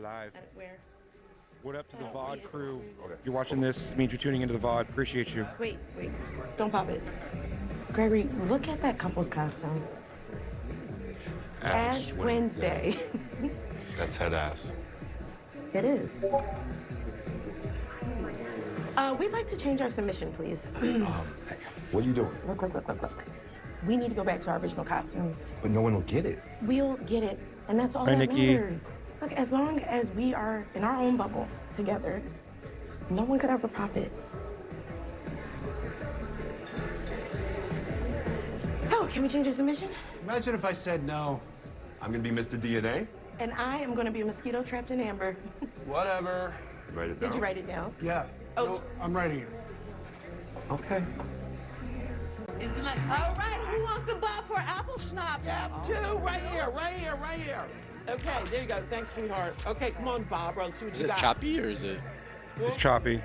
live. Where? What up to the VOD crew? If you're watching this, it means you're tuning into the VOD. Appreciate you. Wait. Don't pop it. Gregory, look at that couple's costume. Ash Wednesday. That's head ass. It is. We'd like to change our submission, please. Hey, what are you doing? Look. We need to go back to our original costumes. But no one will get it. We'll get it, and that's all Hi, that Nikki. matters. Look, as long as we are in our own bubble together, no one could ever pop it. So, can we change your submission? Imagine if I said no. I'm gonna be Mr. DNA. And I am going to be a mosquito trapped in amber. Whatever. Write it down. Did you write it down? Yeah. Oh, No, I'm writing it. Okay. All right, who wants to buy for apple schnapps? Yeah, two, right here. Okay, there you go. Thanks, sweetheart. Okay, come on, Barbara. Let's see what Is you it got. choppy or is it? It's choppy.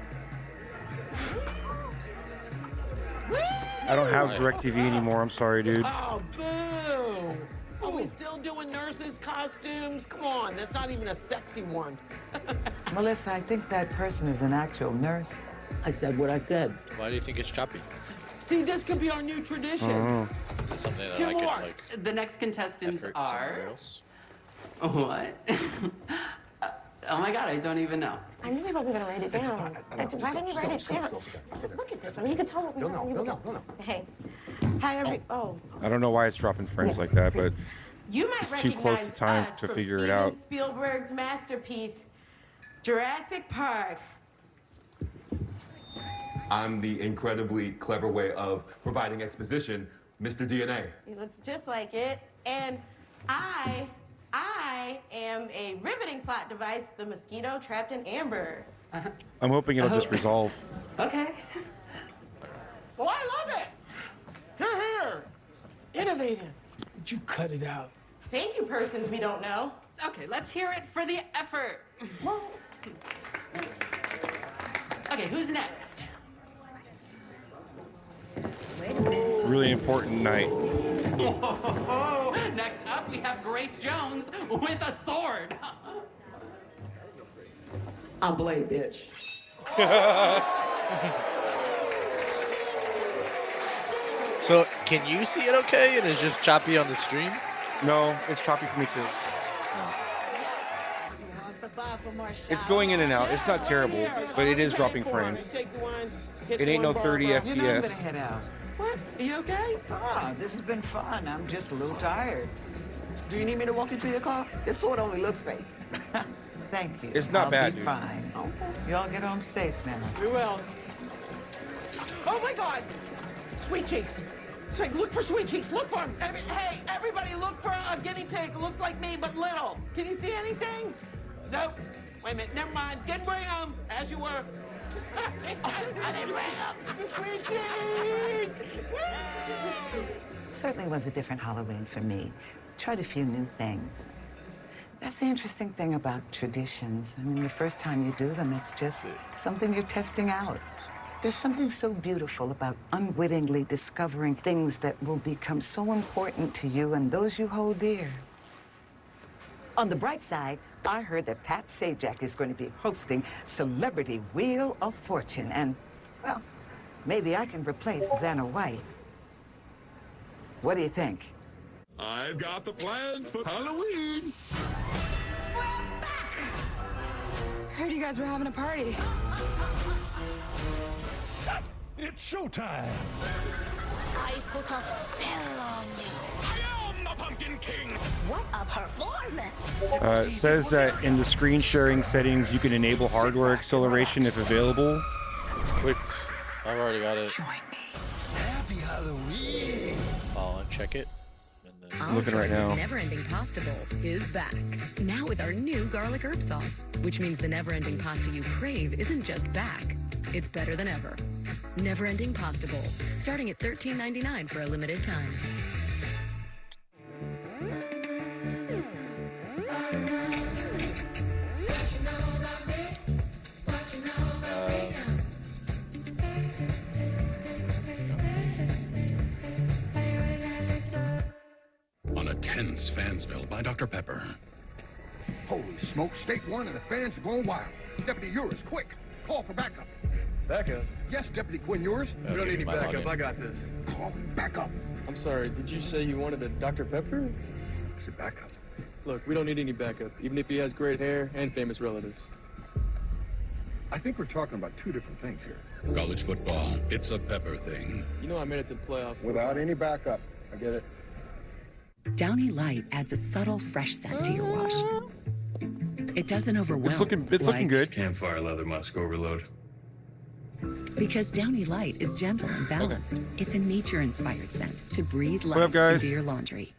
I don't have DirecTV anymore. I'm sorry, dude. Oh, boo! Are we still doing nurses' costumes? Come on, that's not even a sexy one. Melissa, I think that person is an actual nurse. I said what I said. Why do you think it's choppy? See, this could be our new tradition. Is it something that Two I could more. like The next contestants effort are... somewhere else? What? Oh my God, I don't even know. I knew he wasn't going to write it down. Why didn't he write it down? Look at this. I mean, you can tell what we No. Hey. Hi, I don't know why it's dropping frames like that, but You might It's too close to recognize time us to from figure it Steven out. Spielberg's masterpiece, Jurassic Park. I'm the incredibly clever way of providing exposition, Mr. DNA. He looks just like it. And I am a riveting plot device, the mosquito trapped in amber. I'm hoping it'll just resolve. Okay. Well, I love it. Here. Innovative. Would you cut it out? Thank you, persons we don't know. Okay, let's hear it for the effort. Okay, who's next? Really important night. Whoa, next up, we have Grace Jones with a sword. I'm Blade, bitch. So can you see it okay and it's just choppy on the stream? No, it's choppy for me too. It's going in and out. It's not terrible, but it is dropping frames. It ain't no 30 You know I'm gonna FPS. head out. What? Are you okay? This has been fun. I'm just a little tired. Do you need me to walk you to your car? This sword only looks fake. Thank you. It's not I'll bad, be dude. fine. Y'all get home safe now. We will. Oh my God! Sweet cheeks. Say, look for sweet cheeks. Look for them. Hey, everybody, look for a guinea pig. It looks like me, but little. Can you see anything? Nope. Wait a minute. Never mind. Didn't bring them, as you were. I didn't bring them. The sweet cheeks. Certainly was a different Halloween for me. Tried a few new things. That's the interesting thing about traditions. I mean, the first time you do them, it's just something you're testing out. There's something so beautiful about unwittingly discovering things that will become so important to you and those you hold dear. On the bright side, I heard that Pat Sajak is going to be hosting Celebrity Wheel of Fortune, and, well, maybe I can replace Vanna White. What do you think? I've got the plans for Halloween. Heard you guys were having a party. It's showtime. I put a spell on you. I am the Pumpkin King. What a performance! It says that in the screen sharing settings, you can enable hardware acceleration if available. It's clicked. I've already got it. Join me. Happy Halloween. I'll uncheck it. And then Looking right now. Never-ending pasta bowl is back. Now with our new garlic herb sauce, which means the never-ending pasta you crave isn't just back, it's better than ever. Never-ending pasta bowl, starting at $13.99 for a limited time. On a tense fan spell by Dr. Pepper. Holy smoke. State 1 and the fans are going wild. Deputy Urias, quick. Call for backup. Backup? Yes, Deputy Quinn Urias. We don't need any backup. I got this. Call backup. I'm sorry, did you say you wanted a Dr. Pepper? I said backup. Look, we don't need any backup, even if he has great hair and famous relatives. I think we're talking about two different things here. College football, it's a pepper thing. You know I made it to the playoff. Without any backup. I get it. Downy Light adds a subtle, fresh scent to your wash. It doesn't overwhelm. It's looking good. Campfire leather musk overload. Because Downy Light is gentle and balanced. It's a nature-inspired scent to breathe What up, life guys? into your laundry.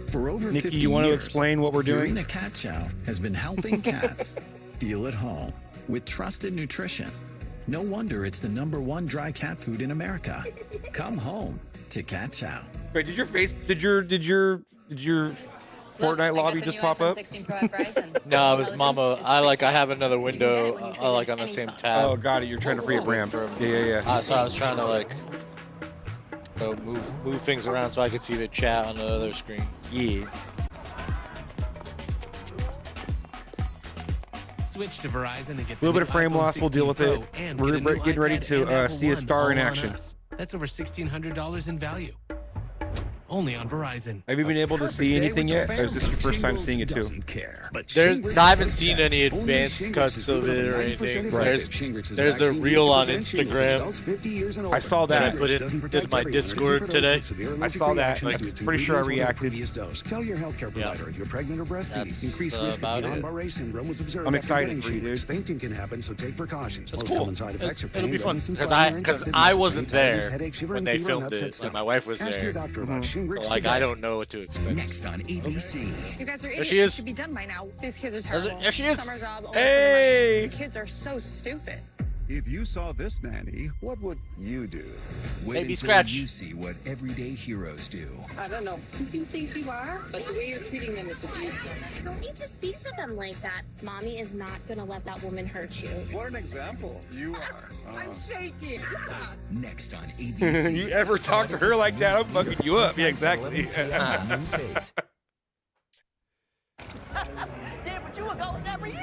For over Nikki, 50 you want to years, explain what we're doing? Purina Cat Chow has been helping cats feel at home with trusted nutrition. No wonder it's the #1 dry cat food in America. Come home to Cat Chow. Wait, did your Fortnite lobby just pop up? No, it was Mama. I have another window on the same tab. Oh, got it. You're trying to free up RAM. Yeah. So I was trying to move things around so I could see the chat on the other screen. Yeah. Switch to Verizon and get A little bit of frame loss. We'll deal with it. We're getting ready to see a star in action. That's over $1,600 in value. Only on Verizon. Have you been able to see anything yet? Or is this your first time seeing it too? I haven't seen any advanced cuts of it or anything. There's a reel on Instagram. I saw that. I put it in my Discord today. I saw that. I'm pretty sure I reacted. Tell your healthcare provider if you're pregnant or breastfeeding. Increased risk of Guillain-Barré syndrome was observed. I'm excited for you, dude. Fainting can happen, so take precautions. That's cool. It'll be fun because I wasn't there when they filmed it, and my wife was there. So, I don't know what to expect. Next on ABC. You guys are There idiots. she You is. should be done by now. These kids are terrible. There she is. Summer jobs, Hey! These kids are so stupid. If you saw this nanny, what would you do? Wait Baby until Scratch. you see what everyday heroes do. I don't know who you think you are, but the way you're treating them is abusive. You don't need to speak to them like that. Mommy is not gonna let that woman hurt you. What an example you are. I'm shaking. Next on ABC. You ever talk to her like that? I'm fucking you up. Yeah, exactly.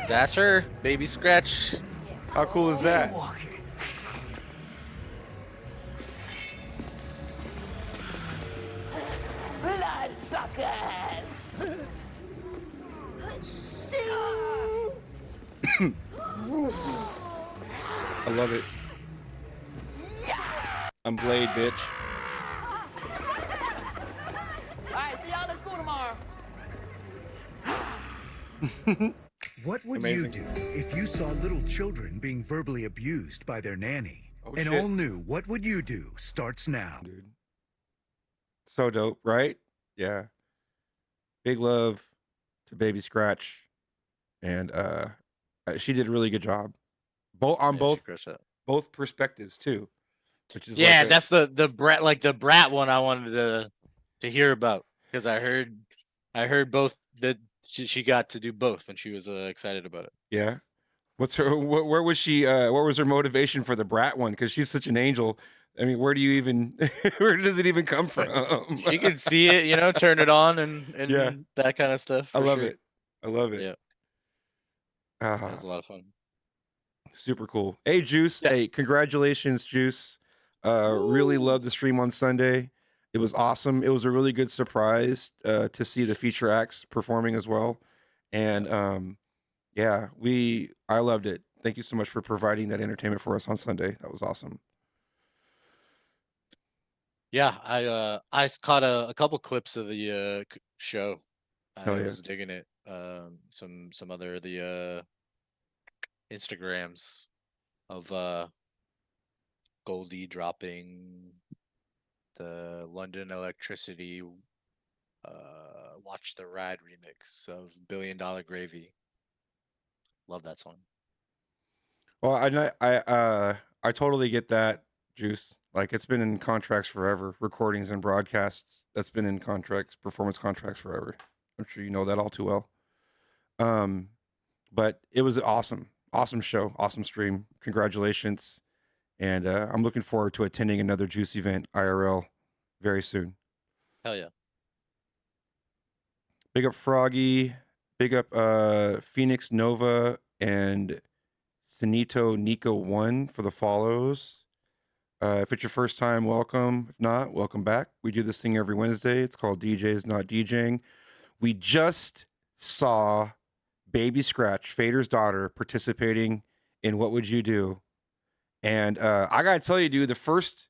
That's her, Baby Scratch. How cool is that? Bloodsuckers! I love it. I'm Blade, bitch. Alright, see y'all at school tomorrow. What would Amazing. you do if you saw little children being verbally abused by their nanny? Oh, An shit. all new What Would You Do starts now. Dude. So dope, right? Yeah. Big love to Baby Scratch. And she did a really good job. Both perspectives too. Which is That's the brat one I wanted to hear about because I heard both that she got to do both and she was excited about it. Yeah. What's her where was she what was her motivation for the brat one? Because she's such an angel. I mean, where does it even come from? She can see it, turn it on and that kind of stuff. I love sure. it. I love it. Yeah. That was a lot of fun. Super cool. Hey, Juice. Hey, congratulations, Juice. Really loved the stream on Sunday. It was awesome. It was a really good surprise to see the feature acts performing as well. And I loved it. Thank you so much for providing that entertainment for us on Sunday. That was awesome. Yeah, I caught a couple clips of the show. Hell I yeah. was digging it. Some other the Instagrams of Goldie dropping the London Electricity Watch the Ride remix of $1 Billion Gravy. Love that song. Well, I totally get that, Juice. Like, it's been in contracts forever, recordings and broadcasts. That's been in contracts, performance contracts forever. I'm sure you know that all too well. But it was awesome show, awesome stream. Congratulations. And I'm looking forward to attending another Juice event IRL very soon. Hell yeah. Big up Froggy. Big up Phoenix Nova and Sinito Nico 1 for the follows. If it's your first time, welcome. If not, welcome back. We do this thing every Wednesday. It's called DJ's Not DJing. We just saw Baby Scratch, Fader's daughter, participating in What Would You Do? And I gotta tell you, dude, the first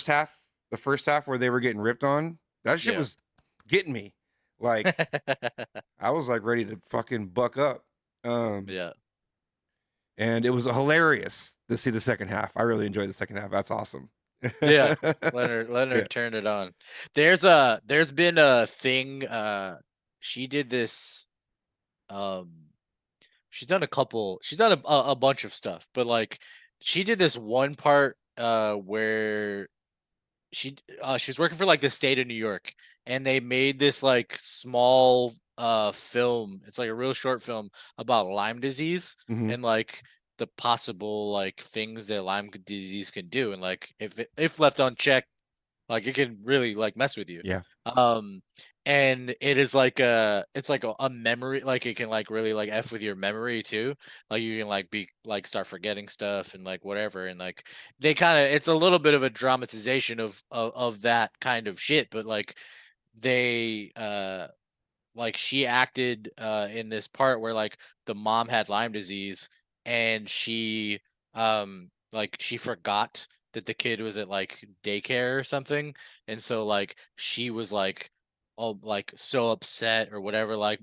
half where they were getting ripped on, that shit was getting me. Like, I was like ready to fucking buck up. Yeah. And it was hilarious to see the second half. I really enjoyed the second half. That's awesome. Yeah, letting her turn it on. There's been a thing. She did this. She's done a bunch of stuff, but like she did this one part where she was working for like the state of New York, and they made this like small film. It's like a real short film about Lyme disease Mhm. and like the possible like things that Lyme disease can do, and like if left unchecked, like it can really like mess with you. Yeah. And it is like it's like a memory, like it can like really like F with your memory too. Like you can like be like start forgetting stuff and like whatever. And like they kind of, it's a little bit of a dramatization of that kind of shit, but like they like she acted in this part where like the mom had Lyme disease, and she like she forgot that the kid was at like daycare or something, and so like she was like oh like so upset or whatever, like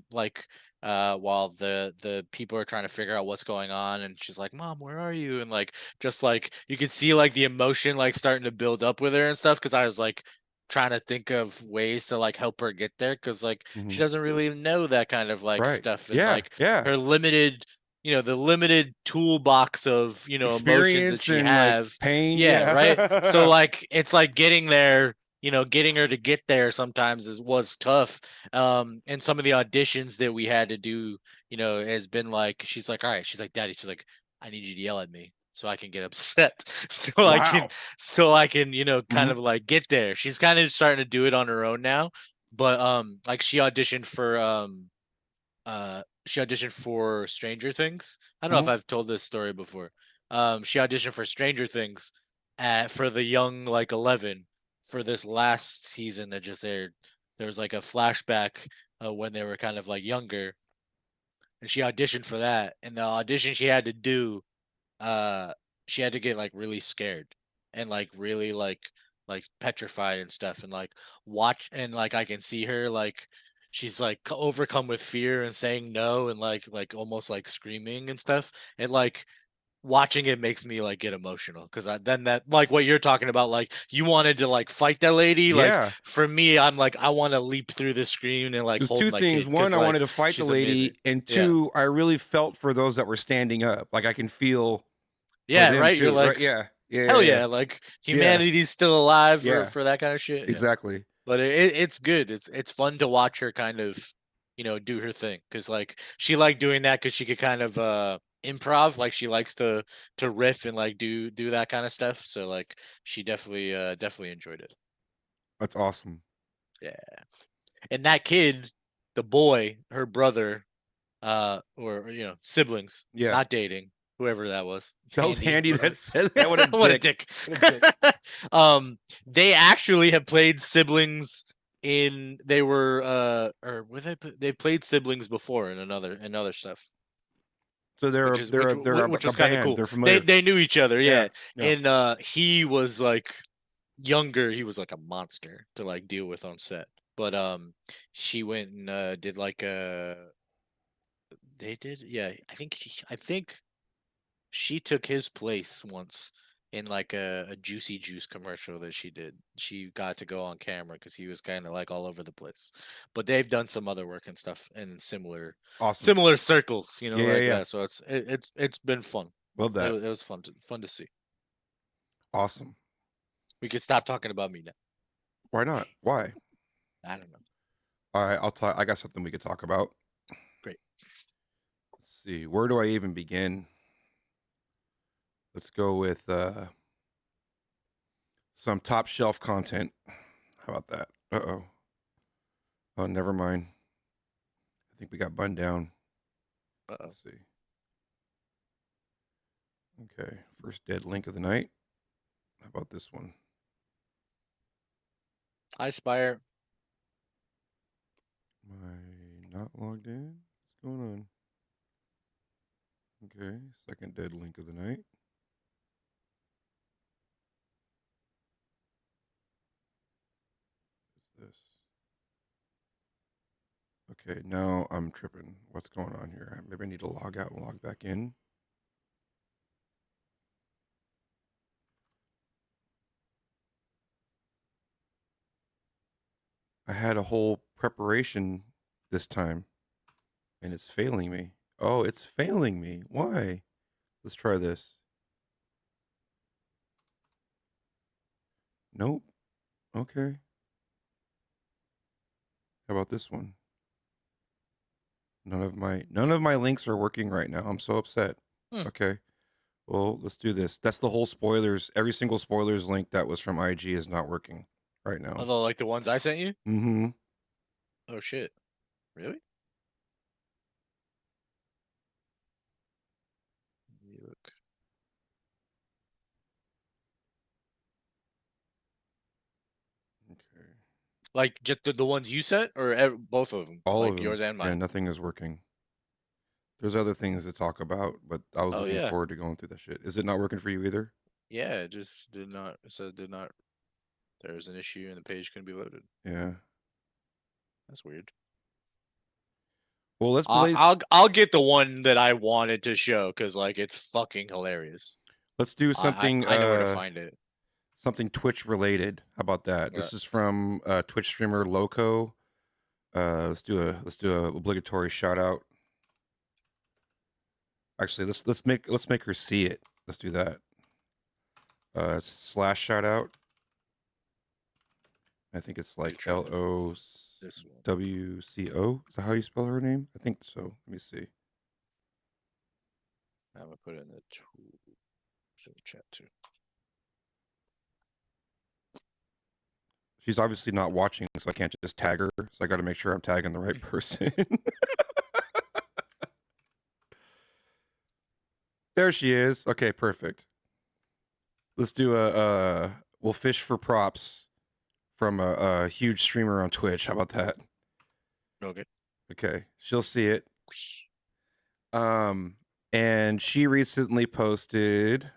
while the people are trying to figure out what's going on, and she's like, "Mom, where are you?" And like just like you could see like the emotion like starting to build up with her and stuff, because I was like trying to think of ways to like help her get there, because like she Mhm. doesn't really know that kind of like Right. stuff, and Yeah. like Yeah. her limited, you know, the limited toolbox of, you know, emotions that Experience she and like have. pain. Yeah, right. So Yeah. like it's like getting there, you know, getting her to get there sometimes was tough. And some of the auditions that we had to do, you know, has been like, she's like, all right, she's like, Daddy, she's like, I need you to yell at me so I can get upset. Wow. So I can, you know, kind Mhm. of like get there. She's kind of starting to do it on her own now. But like she auditioned for Stranger Things. I don't know if Mhm. I've told this story before. She auditioned for Stranger Things for the young like 11 for this last season that just aired. There was like a flashback when they were kind of like younger, and she auditioned for that. And the audition she had to do, uh, she had to get like really scared and like really like petrified and stuff, and like watch, and like I can see her like she's like overcome with fear and saying no, and like almost like screaming and stuff, and like watching it makes me like get emotional, because then that like what you're talking about, like you wanted to like fight that lady, like Yeah. for me I'm like I want to leap through the screen and like There's hold two my things. kid, One, because I like wanted to fight the she's amazing. lady, and Yeah. two, I really felt for those that were standing up. Like I can feel for Yeah, them right. You're too. Right? like, Yeah. Yeah. hell Yeah. Yeah. yeah, like Yeah. humanity's still alive Yeah. for that kind of shit. Yeah. Exactly. But it's good. It's fun to watch her kind of, you know, do her thing, because like she liked doing that because she could kind of improv, like she likes to riff and like do that kind of stuff. So like she definitely enjoyed it. That's awesome. Yeah. And that kid, the boy, her brother, or you know, siblings, Yeah. not dating, whoever that was. That was handy. Whatever. That says that. What a What a dick. dick. What a dick. They actually have played siblings in, they were or were they've played siblings before in other stuff, So they're which a, is they're a, they're which a was kind of band. cool. They're familiar. They knew each other, Yeah. yeah. Yeah. And he was like younger, he was like a monster to like deal with on set. But she went and did like a they did, yeah, I think she took his place once in like a Juicy Juice commercial that she did. She got to go on camera because he was kind of like all over the place. But they've done some other work and stuff in Awesome. similar circles, you know, Yeah. Yeah. like Yeah. that. So it's been fun. Love that. It was fun to see. Awesome. We could stop talking about me now. Why not? Why? I don't know. All right. I'll talk. I got something we could talk about. Great. Let's see. Where do I even begin? Let's go with some top shelf content. How about that? Oh, never mind. I think we got Bun down. Uh-oh. Let's see. Okay, first dead link of the night. How about this one? Hi, Spire. Am I not logged in? What's going on? Okay, second dead link of the night. What's this? Okay, now I'm tripping. What's going on here? Maybe I need to log out and log back in. I had a whole preparation this time, and it's failing me. Oh, it's failing me. Why? Let's try this. Nope. Okay. How about this one? None of my links are working right now. I'm so upset. Okay. Well, let's do this. That's the whole spoilers. Every single spoilers link that was from IG is not working right now. Although, like the ones I sent you? Mm-hmm. Oh, shit. Really? Look. Okay. Like just the ones you sent, or both of them? All like of them. yours and mine. Yeah, nothing is working. There's other things to talk about, but I was looking forward to going through that shit. Is it not working for you either? Yeah, it just did not. It said did not. There's an issue and the page couldn't be loaded. Yeah. That's weird. Well, let's play. I'll get the one that I wanted to show because like it's fucking hilarious. Let's do something. I know where to find it. Something Twitch related. How about that? This is from Twitch streamer Loco. Let's do a obligatory shout out. Actually, let's make her see it. Let's do that. Slash shout out. I think it's like LOWCO. Is that how you spell her name? I think so. Let me see. I'm gonna put it in the chat too. She's obviously not watching, so I can't just tag her. So I got to make sure I'm tagging the right person. There she is. Okay, perfect. Let's do we'll fish for props from a huge streamer on Twitch. How about that? Okay. Okay, she'll see it. And she recently posted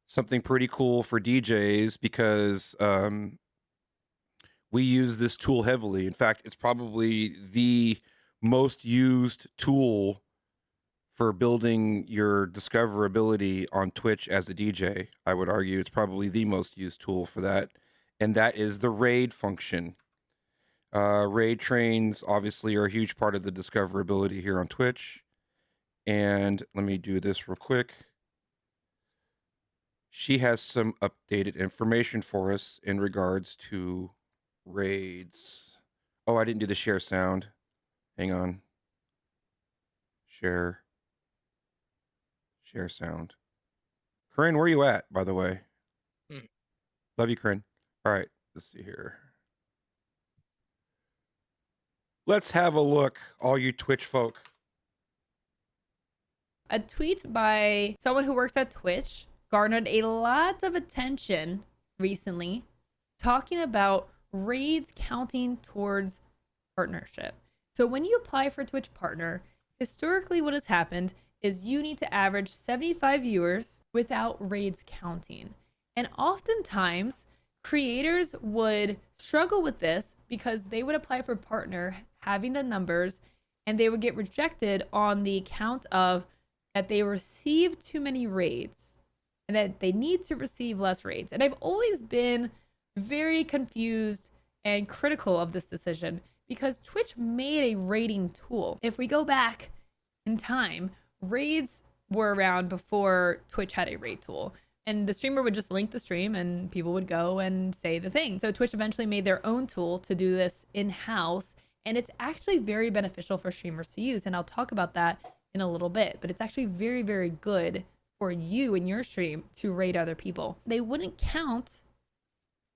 something pretty cool for DJs because we use this tool heavily. In fact, it's probably the most used tool for building your discoverability on Twitch as a DJ. I would argue it's probably the most used tool for that. And that is the raid function. Raid trains obviously are a huge part of the discoverability here on Twitch. And let me do this real quick. She has some updated information for us in regards to raids. Oh, I didn't do the share sound. Hang on. Share sound. Corinne, where are you at, by the way? Love you, Corinne. All right, let's see here. Let's have a look, all you Twitch folk. A tweet by someone who works at Twitch garnered a lot of attention recently, talking about raids counting towards partnership. So when you apply for Twitch Partner, historically what has happened is you need to average 75 viewers without raids counting. And oftentimes, creators would struggle with this because they would apply for Partner having the numbers and they would get rejected on the account of that they receive too many raids and that they need to receive less raids. And I've always been very confused and critical of this decision because Twitch made a rating tool. If we go back in time, raids were around before Twitch had a raid tool. And the streamer would just link the stream and people would go and say the thing. So Twitch eventually made their own tool to do this in-house. And it's actually very beneficial for streamers to use. And I'll talk about that in a little bit. But it's actually very, very good for you and your stream to raid other people. They wouldn't count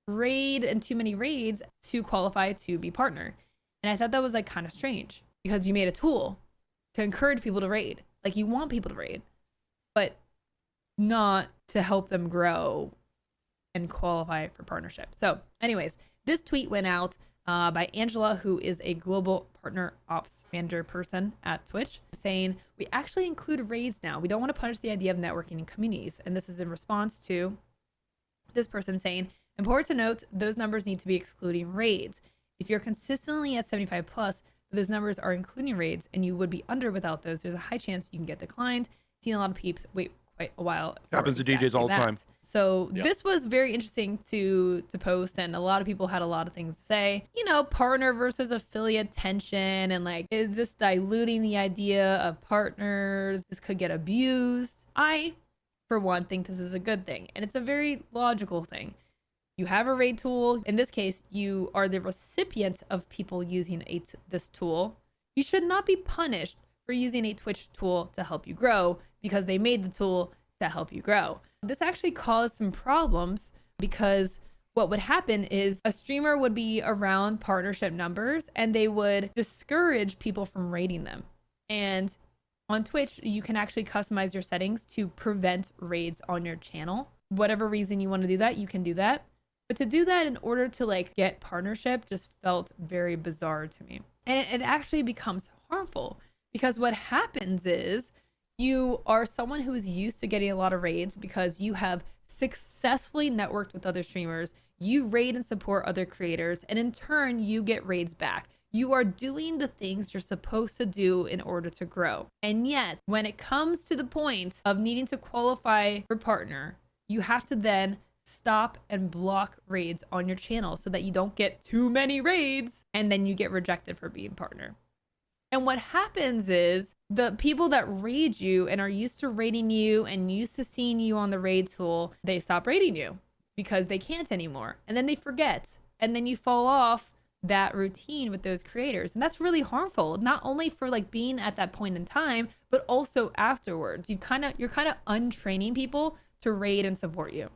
raid and too many raids to qualify to be partner. And I thought that was like kind of strange because you made a tool to encourage people to raid. Like, you want people to raid, but not to help them grow and qualify for partnership. So anyways, this tweet went out by Angela, who is a global partner ops manager person at Twitch, saying, we actually include raids now. We don't want to punish the idea of networking in communities. And this is in response to this person saying, important to note, those numbers need to be excluding raids. If you're consistently at 75 plus, but those numbers are including raids and you would be under without those, there's a high chance you can get declined. Seen a lot of peeps wait quite a while. Happens to DJs all the time. So this was very interesting to post, and a lot of people had a lot of things to say. You know, partner versus affiliate tension, and like, is this diluting the idea of partners? This could get abused. I, for one, think this is a good thing, and it's a very logical thing. You have a raid tool. In this case, you are the recipient of people using this tool. You should not be punished for using a Twitch tool to help you grow because they made the tool to help you grow. This actually caused some problems because what would happen is a streamer would be around partnership numbers and they would discourage people from raiding them. And on Twitch, you can actually customize your settings to prevent raids on your channel. Whatever reason you want to do that, you can do that. But to do that in order to like get partnership just felt very bizarre to me. And it actually becomes harmful because what happens is you are someone who is used to getting a lot of raids because you have successfully networked with other streamers. You raid and support other creators, and in turn, you get raids back. You are doing the things you're supposed to do in order to grow. And yet, when it comes to the point of needing to qualify for partner, you have to then stop and block raids on your channel so that you don't get too many raids and then you get rejected for being partner. And what happens is the people that raid you and are used to raiding you and used to seeing you on the raid tool, they stop raiding you because they can't anymore. And then they forget. And then you fall off that routine with those creators. And that's really harmful, not only for like being at that point in time, but also afterwards. You're kind of untraining people to raid and support you,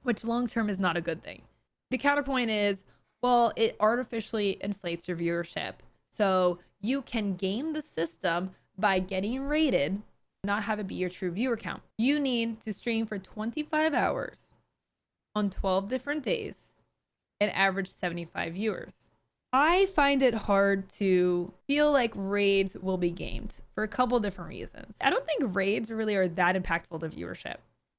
which long-term is not a good thing. The counterpoint is, well, it artificially inflates your viewership. So you can game the system by getting rated, not have it be your true viewer count. You need to stream for 25 hours on 12 different days and average 75 viewers. I find it hard to feel like raids will be gamed for a couple different reasons. I don't think raids really are that impactful to viewership.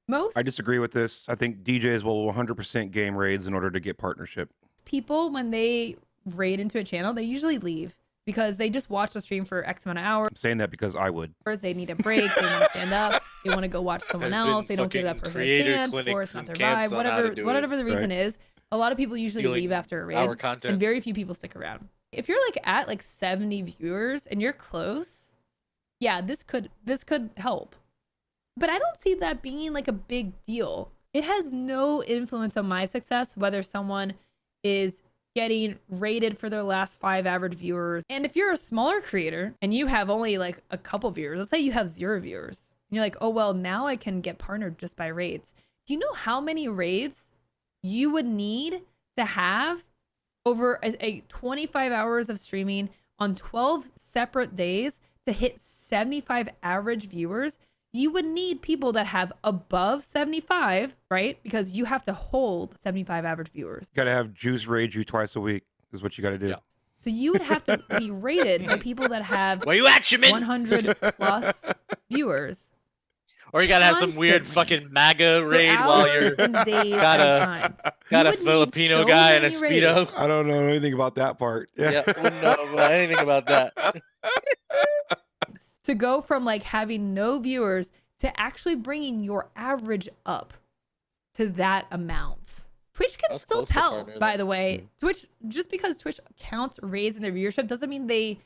Most I disagree with this. I think DJs will 100% game raids in order to get partnership. people, when they raid into a channel, they usually leave because they just watch the stream for X amount of hours. I'm saying that because I would. They need a break. They want to stand up. They want to go watch someone else. They don't give that person a chance, or it's not their vibe. Whatever the reason is, a lot of people usually leave after a raid, and very few people stick around. If you're like at like 70 viewers and you're close, yeah, this could help. But I don't see that being like a big deal. It has no influence on my success whether someone is getting rated for their last 5 average viewers. And if you're a smaller creator and you have only like a couple viewers, let's say you have 0 viewers, and you're like, oh, well, now I can get partnered just by raids. Do you know how many raids you would need to have over a 25 hours of streaming on 12 separate days to hit 75 average viewers? You would need people that have above 75, right? Because you have to hold 75 average viewers. You gotta have Juice raid you twice a week is what you gotta do. Yeah. So you would have to be rated by people that have Where you at, Shimon? 100 plus viewers. Or you gotta have some weird fucking MAGA raid while you're got a Filipino guy in a Speedo. Raids. I don't know anything about that part. Yeah, wouldn't know about anything about that. To go from like having no viewers to actually bringing your average up to that amount. Twitch can still tell, by the way. Twitch, just because Twitch counts raids in their viewership doesn't mean they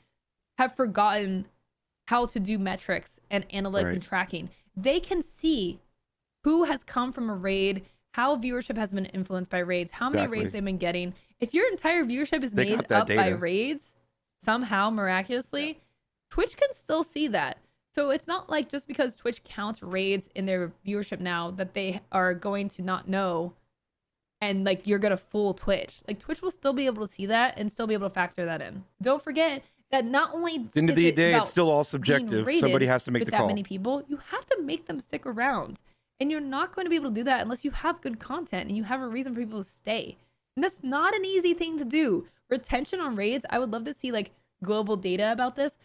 have forgotten how to do metrics and analytics and tracking. They can see who has come from a raid, how viewership has been influenced by raids, how many raids they've been getting. If your entire viewership is made up by raids, somehow, miraculously, Twitch can still see that. So it's not like just because Twitch counts raids in their viewership now that they are going to not know and like you're going to fool Twitch. Like Twitch will still be able to see that and still be able to factor that in. Don't forget, that not only At the end of is the it day, about it's still all being subjective. rated Somebody has to make with the that call. many people, you have to make them stick around. And you're not going to be able to do that unless you have good content and you have a reason for people to stay. And that's not an easy thing to do. Retention on raids, I would love to see like global data about this,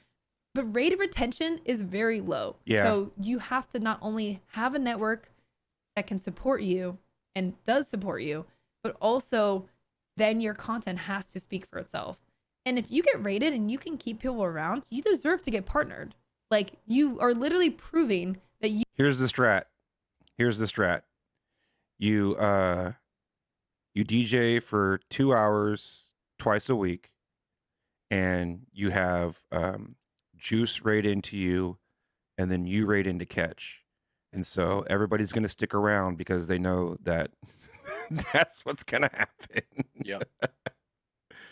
but raid retention is very low. Yeah. So you have to not only have a network that can support you and does support you, but also then your content has to speak for itself. And if you get rated and you can keep people around, you deserve to get partnered. Like, you are literally proving that you Here's the strat. You DJ for 2 hours twice a week, and you have Juice raid into you, and then you raid into Catch. And so everybody's going to stick around because they know that that's what's going to happen. Yep.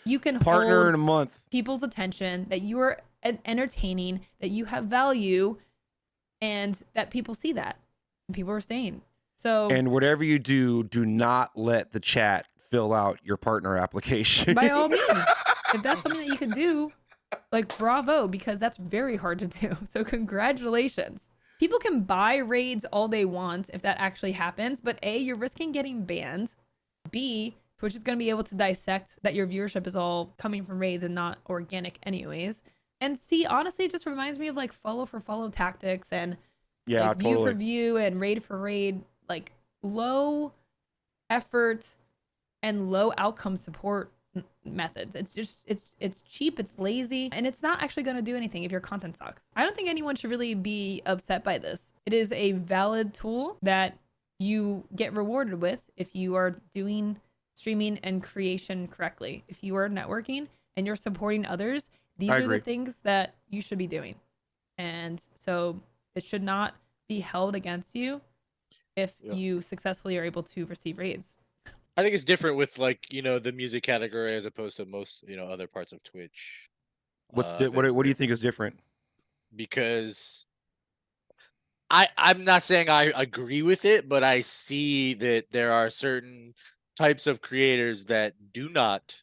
you can Partner hold in a month. people's attention, that you are entertaining, that you have value, and that people see that. And people are staying. So And whatever you do, do not let the chat fill out your partner application. by all means, if that's something that you can do, like, bravo, because that's very hard to do. So congratulations. People can buy raids all they want if that actually happens, but A, you're risking getting banned. B, Twitch is going to be able to dissect that your viewership is all coming from raids and not organic anyways. And C, honestly, it just reminds me of like follow for follow tactics and Yeah, like view totally. for view and raid for raid, like low effort and low outcome support methods. It's just it's cheap, it's lazy, and it's not actually going to do anything if your content sucks. I don't think anyone should really be upset by this. It is a valid tool that you get rewarded with if you are doing streaming and creation correctly. If you are networking and you're supporting others, these I are agree. the things that you should be doing. And so it should not be held against you if you successfully are able to receive raids. I think it's different with like, the music category as opposed to most, other parts of Twitch. What do you think is different? Because I'm not saying I agree with it, but I see that there are certain types of creators that do not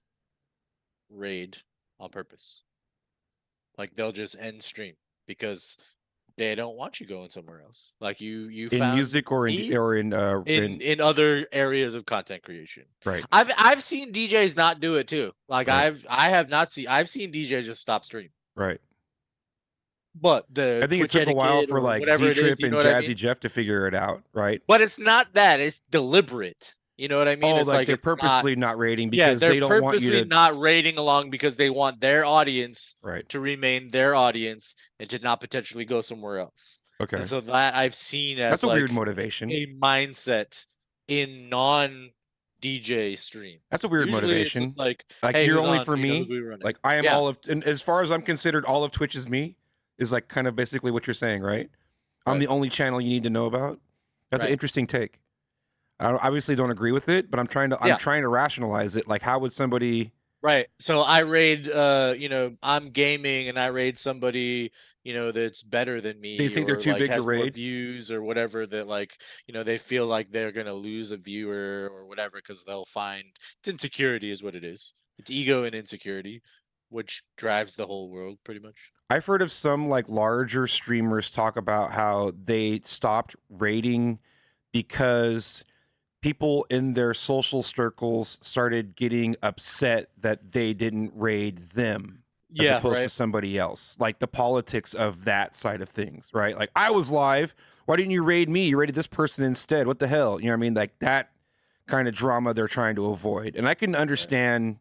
raid on purpose. Like, they'll just end stream because they don't want you going somewhere else. Like, you In found music or me in other areas of content creation. Right. I've seen DJs not do it too. Like, Right. I've seen DJs just stop stream. Right. But the I think Twitch it took a while etiquette for or like whatever it Z-Trip is, you and know what I Jazzy mean? Jeff to figure it out, right? But it's not that. It's deliberate. You know what I mean? Oh, It's like they're it's not- purposely not rating Yeah, because they're they don't want you purposely to. not raiding along because they want their audience Right. to remain their audience and to not potentially go somewhere else. Okay. And so that I've seen as That's a like weird motivation. a mindset in non-DJ streams. That's a weird Usually motivation. It's just like, Like, hey, you're who's only on? for You know, me. who we running? Like, I am Yeah. all of, and as far as I'm considered, all of Twitch is me. Is like kind of basically what you're saying, right? I'm the only channel you need to know about. That's an Right. interesting take. I obviously don't agree with it, but I'm trying to rationalize it. Like, how would somebody? Right. So I raid, I'm gaming and I raid somebody, that's better than me. They think they're or, too like, big to has more raid? views or whatever, that like, they feel like they're gonna lose a viewer or whatever because they'll find it's insecurity is what it is. It's ego and insecurity, which drives the whole world pretty much. I've heard of some like larger streamers talk about how they stopped rating because people in their social circles started getting upset that they didn't raid them as Yeah, opposed to right. somebody else. Like the politics of that side of things, right? Like, I was live. Why didn't you raid me? You raided this person instead. What the hell? You know what I mean? Like that kind of drama they're trying to avoid. And I can understand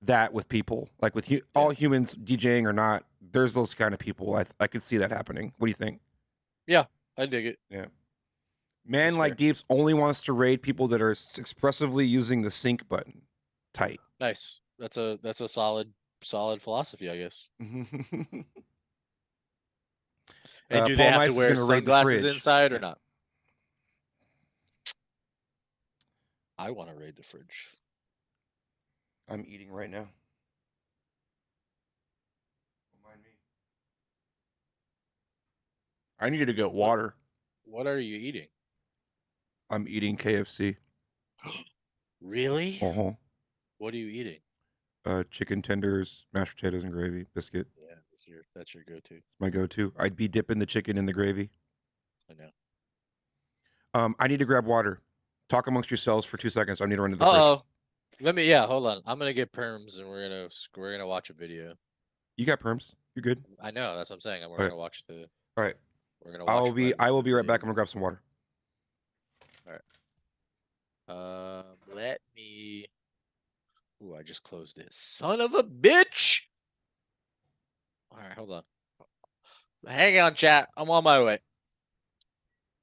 that with people, like with all humans, DJing or not, there's those kind of people. I could see that happening. What do you think? Yeah, I dig it. Yeah. Man like Deeps only wants to raid people that are expressively using the sync button. Tight. Nice. That's a solid philosophy, I guess. And do they Paul have Nice to is wear gonna raid the sunglasses fridge. inside or not? I want to raid the fridge. I'm eating right now. I needed to get water. What are you eating? I'm eating KFC. Really? Uh-huh. What are you eating? Chicken tenders, mashed potatoes, and gravy, biscuit. Yeah, that's your go-to. It's my go-to. I'd be dipping the chicken in the gravy. I know. I need to grab water. Talk amongst yourselves for 2 seconds. I need to run to the fridge. Hold on. I'm gonna get perms and we're gonna watch a video. You got perms. You're good. I know, that's what I'm saying. We're Okay. gonna watch the All right. we're gonna watch I will be right back. I'm gonna grab some water. All right. Let me. Ooh, I just closed it. Son of a bitch. All right, hold on. Hang on, chat. I'm on my way.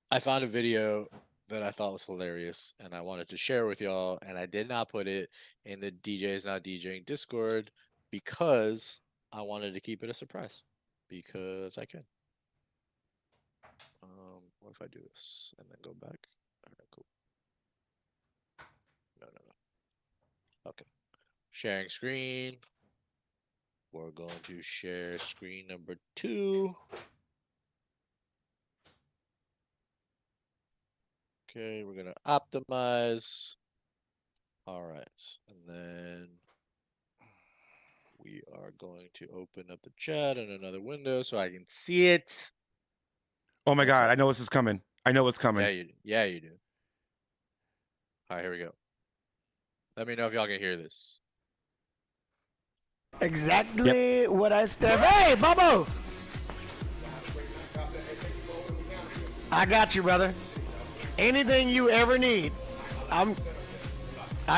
I found a video that I thought was hilarious, and I wanted to share with y'all, and I did not put it in the DJ is Not DJing Discord because I wanted to keep it a surprise. Because I can. What if I do this and then go back? All right, cool. No. Okay. Sharing screen. We're going to share screen number 2. Okay, we're going to optimize. All right. And then we are going to open up the chat in another window so I can see it. Oh my God, I know this is coming. I know it's coming. Yeah, you do. All right, here we go. Let me know if y'all can hear this. Exactly what I said. Hey, Bobo! I got you, brother. Anything you ever need, I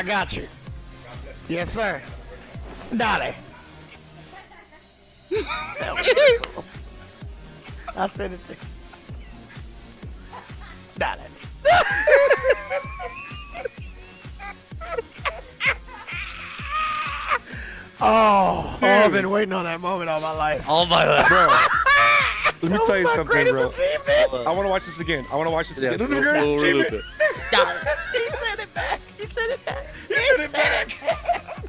got you. Yes, sir. Dolly. I said it to you. Dolly. Oh, I've been waiting on that moment all my life. All my life. Bro, let me tell you something, bro. I want to watch this again. This is the greatest achievement. He sent it back. He sent it back.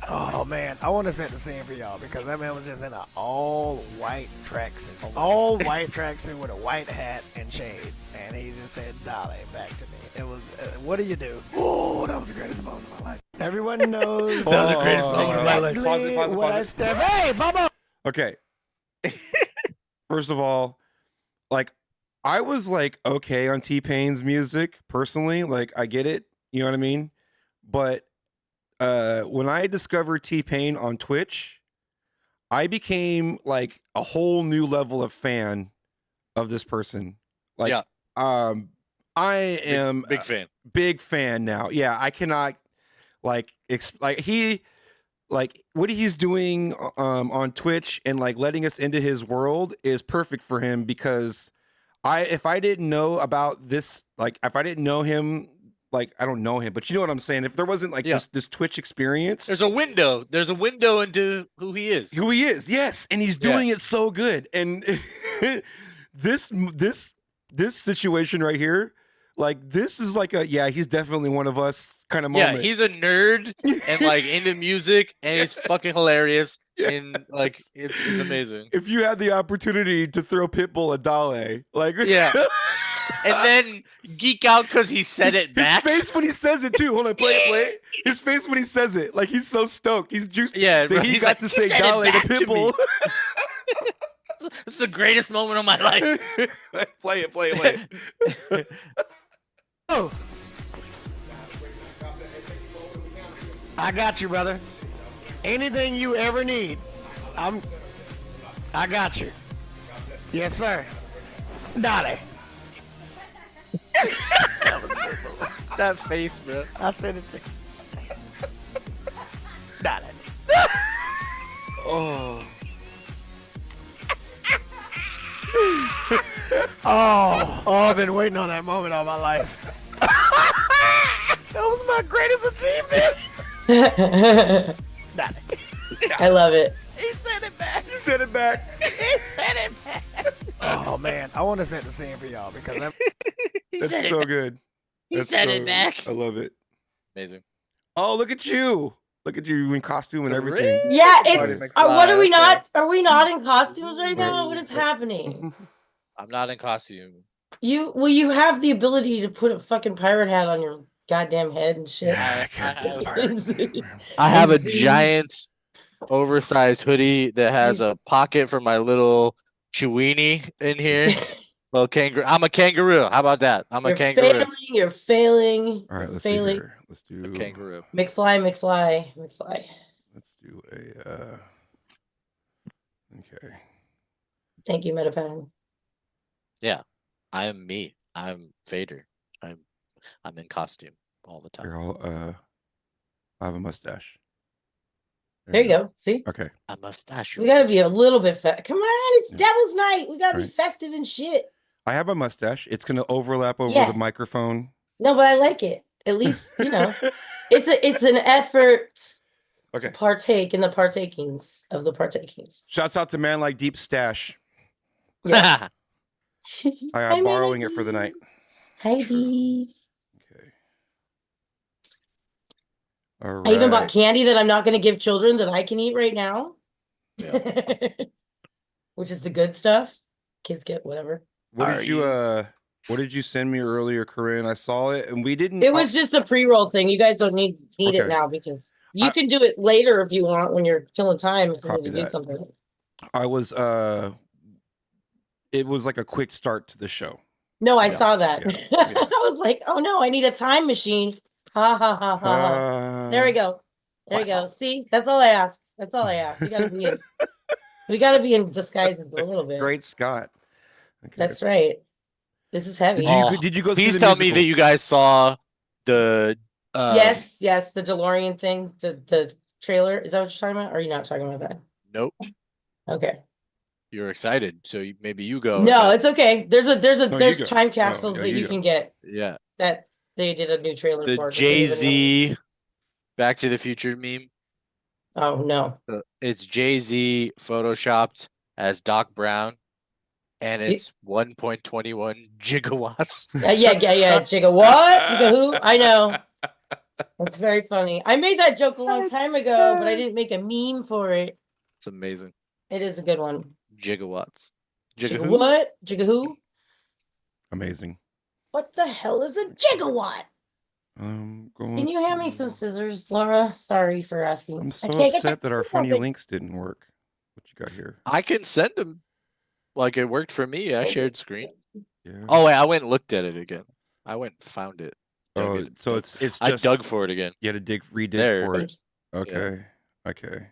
Oh, man. I want to set the scene for y'all because that man was just in an all-white tracksuit. All-white tracksuit with a white hat and shades. And he just said, Dolly, back to me. It was, what do you do? Oh, that was the greatest moment of my life. Everyone knows. That was the greatest moment of my life. Pause it. Hey, Bubba! Okay. First of all, like, I was like okay on T-Pain's music personally. Like, I get it. You know what I mean? But when I discovered T-Pain on Twitch, I became like a whole new level of fan of this person. Like, I am big fan now. Yeah, I cannot like what he's doing on Twitch and like letting us into his world is perfect for him because if I didn't know about this, like if I didn't know him, like I don't know him, but you know what I'm saying? If there wasn't like this Twitch experience, there's a window into who he is. Yes, and he's doing it so good. And this situation right here, like this is like he's definitely one of us kind of moment. Yeah, he's a nerd and like into music, and it's fucking hilarious. And like it's amazing. If you had the opportunity to throw Pitbull a Dale, like and then geek out because he said it back. His face when he says it too. Hold on, play it. His face when he says it, like he's so stoked. He's juiced. Yeah, that he got to say Dale to Pitbull. This is the greatest moment of my life. Play it. Oh. I got you, brother. Anything you ever need, I got you. Yes, sir. Dolly. That face, bro. I said it to you. Dolly. Oh. Oh, I've been waiting on that moment all my life. That was my greatest achievement. I love it. He said it back. He said it back. Oh man, I want to set the scene for y'all because that's so good. He said it back. I love it. Amazing. Oh, look at you. Look at you in costume and everything. Yeah, it's. What are we not? Are we not in costumes right now? What is happening? I'm not in costume. You have the ability to put a fucking pirate hat on your goddamn head and shit. Yeah, I have a giant oversized hoodie that has a pocket for my little chewini in here. Little kangaroo. I'm a kangaroo. How about that? I'm a kangaroo. Failing, you're failing. All right, you're let's failing. see here. Let's do a kangaroo. McFly. Let's do a. Okay. Thank you, Metapan. Yeah, I am me. I'm Vader. I'm in costume all the time. Here, I have a mustache. There you go. See? Okay. A mustache. We gotta be a little bit Come on, it's Yeah. Devil's Night. We gotta be Right. festive and shit. I have a mustache. It's gonna overlap over Yeah. the microphone. No, but I like it. At least, you know, it's an effort Okay. to partake in the partakings of the partakings. Shouts out to Man Like Deep Stash. Yeah. I am borrowing it for the night. Hi, Deeps. All right. I even bought candy that I'm not going to give children that I can eat right now. Which is the good stuff. Kids get whatever. What did you send me earlier, Corinne? I saw it and we didn't. It was just a pre-roll thing. You guys don't need it Okay. now because you can do it later if you want when you're killing time if you Copy need to do that. something. I was it was like a quick start to the show. No, I saw that. Yeah. I was like, oh no, I need a time machine. Ha ha ha ha. There we go. There you go. See, that's all I asked. That's all I asked. You gotta be in. We gotta be in disguises a little bit. Great Scott. Okay. That's right. This is heavy. Did you go? Please see the tell me musical? that you guys saw the. Yes, the DeLorean thing, the trailer. Is that what you're talking about? Or are you not talking about that? Nope. Okay. You're excited, so maybe you go. No, it's okay. There's you go. time capsules yeah, that you you go. can get Yeah. that they did a new trailer The for. Jay-Z Back to the Future meme. Oh no. It's Jay-Z photoshopped as Doc Brown, and it's 1.21 gigawatts. Yeah. Jigga what? Jigga who? I know. That's very funny. I made that joke a long time ago, but I didn't make a meme for it. It's amazing. It is a good one. Gigawatts. Jigga what? Jigga who? Amazing. What the hell is a gigawatt? Can you hand me some scissors, Laura? Sorry for asking. I'm so I can't get upset that our funny open. links didn't work. What you got here? I can send them. Like it worked for me. I shared screen. Yeah. Oh wait, I went and looked at it again. I went and found it. Oh, Dug it. so it's just I dug for it again. You had to redig There. for it. Okay. Okay.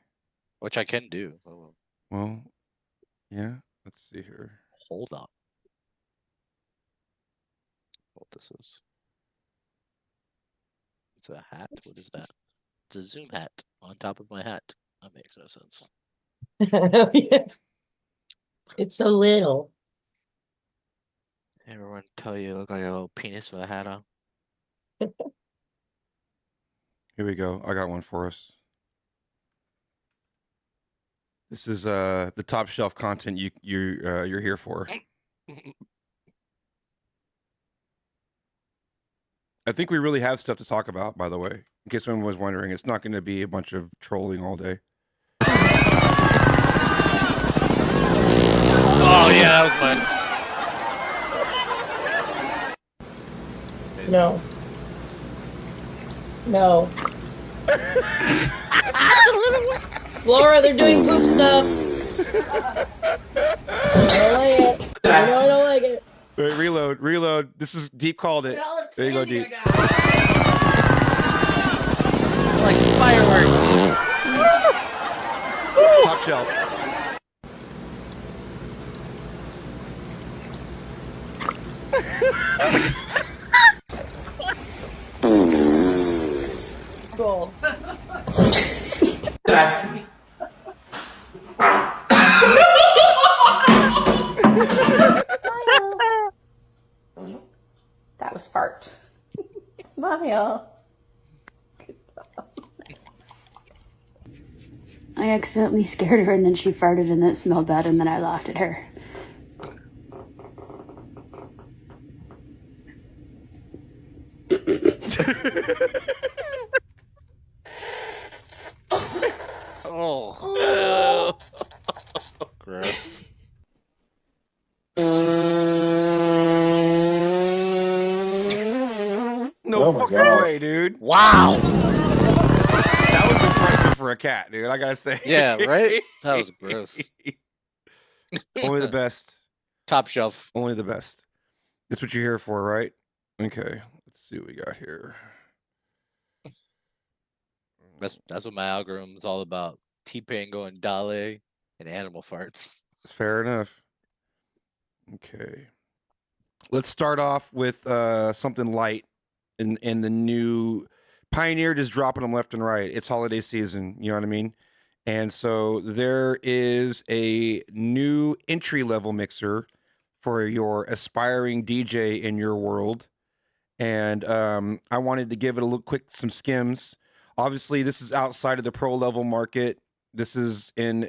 Which I can do. Oh, Well, yeah. Let's see here. hold on. What this is? It's a hat. What is that? It's a Zoom hat on top of my hat. That makes no sense. Yeah. It's so little. Everyone tell you look like a little penis with a hat on. Here we go. I got one for us. This is the top shelf content you're here for. I think we really have stuff to talk about, by the way. In case anyone was wondering, it's not going to be a bunch of trolling all day. Oh yeah, that was mine. No. No. Laura, they're doing poop stuff. I don't like it. I don't like it. Wait, reload. This is Deep called it. There you go, Deep. Like fireworks. Top shelf. Cool. That was fart. Smile. I accidentally scared her and then she farted and it smelled bad and then I laughed at her. Oh. Gross. No fucking way, dude. Wow. That was impressive for a cat, dude. I gotta say. Yeah, right? That was gross. Only the best. Top shelf. Only the best. That's what you're here for, right? Okay. Let's see what we got here. That's what my algorithm is all about. T-Pain going Dale and animal farts. That's fair enough. Okay. Let's start off with something light in the new Pioneer, just dropping them left and right. It's holiday season, you know what I mean? And so there is a new entry-level mixer for your aspiring DJ in your world. And I wanted to give it a little some skims. Obviously, this is outside of the pro level market. This is in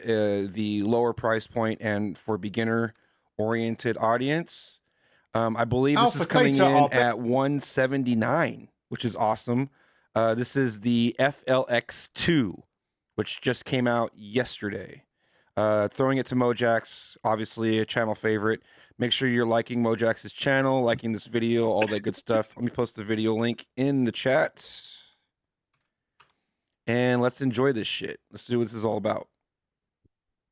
the lower price point and for beginner-oriented audience. I believe this is coming in at $179, which is awesome. This is the FLX2, which just came out yesterday. Throwing it to Mojax, obviously a channel favorite. Make sure you're liking Mojax's channel, liking this video, all that good stuff. Let me post the video link in the chat. And let's enjoy this shit. Let's see what this is all about.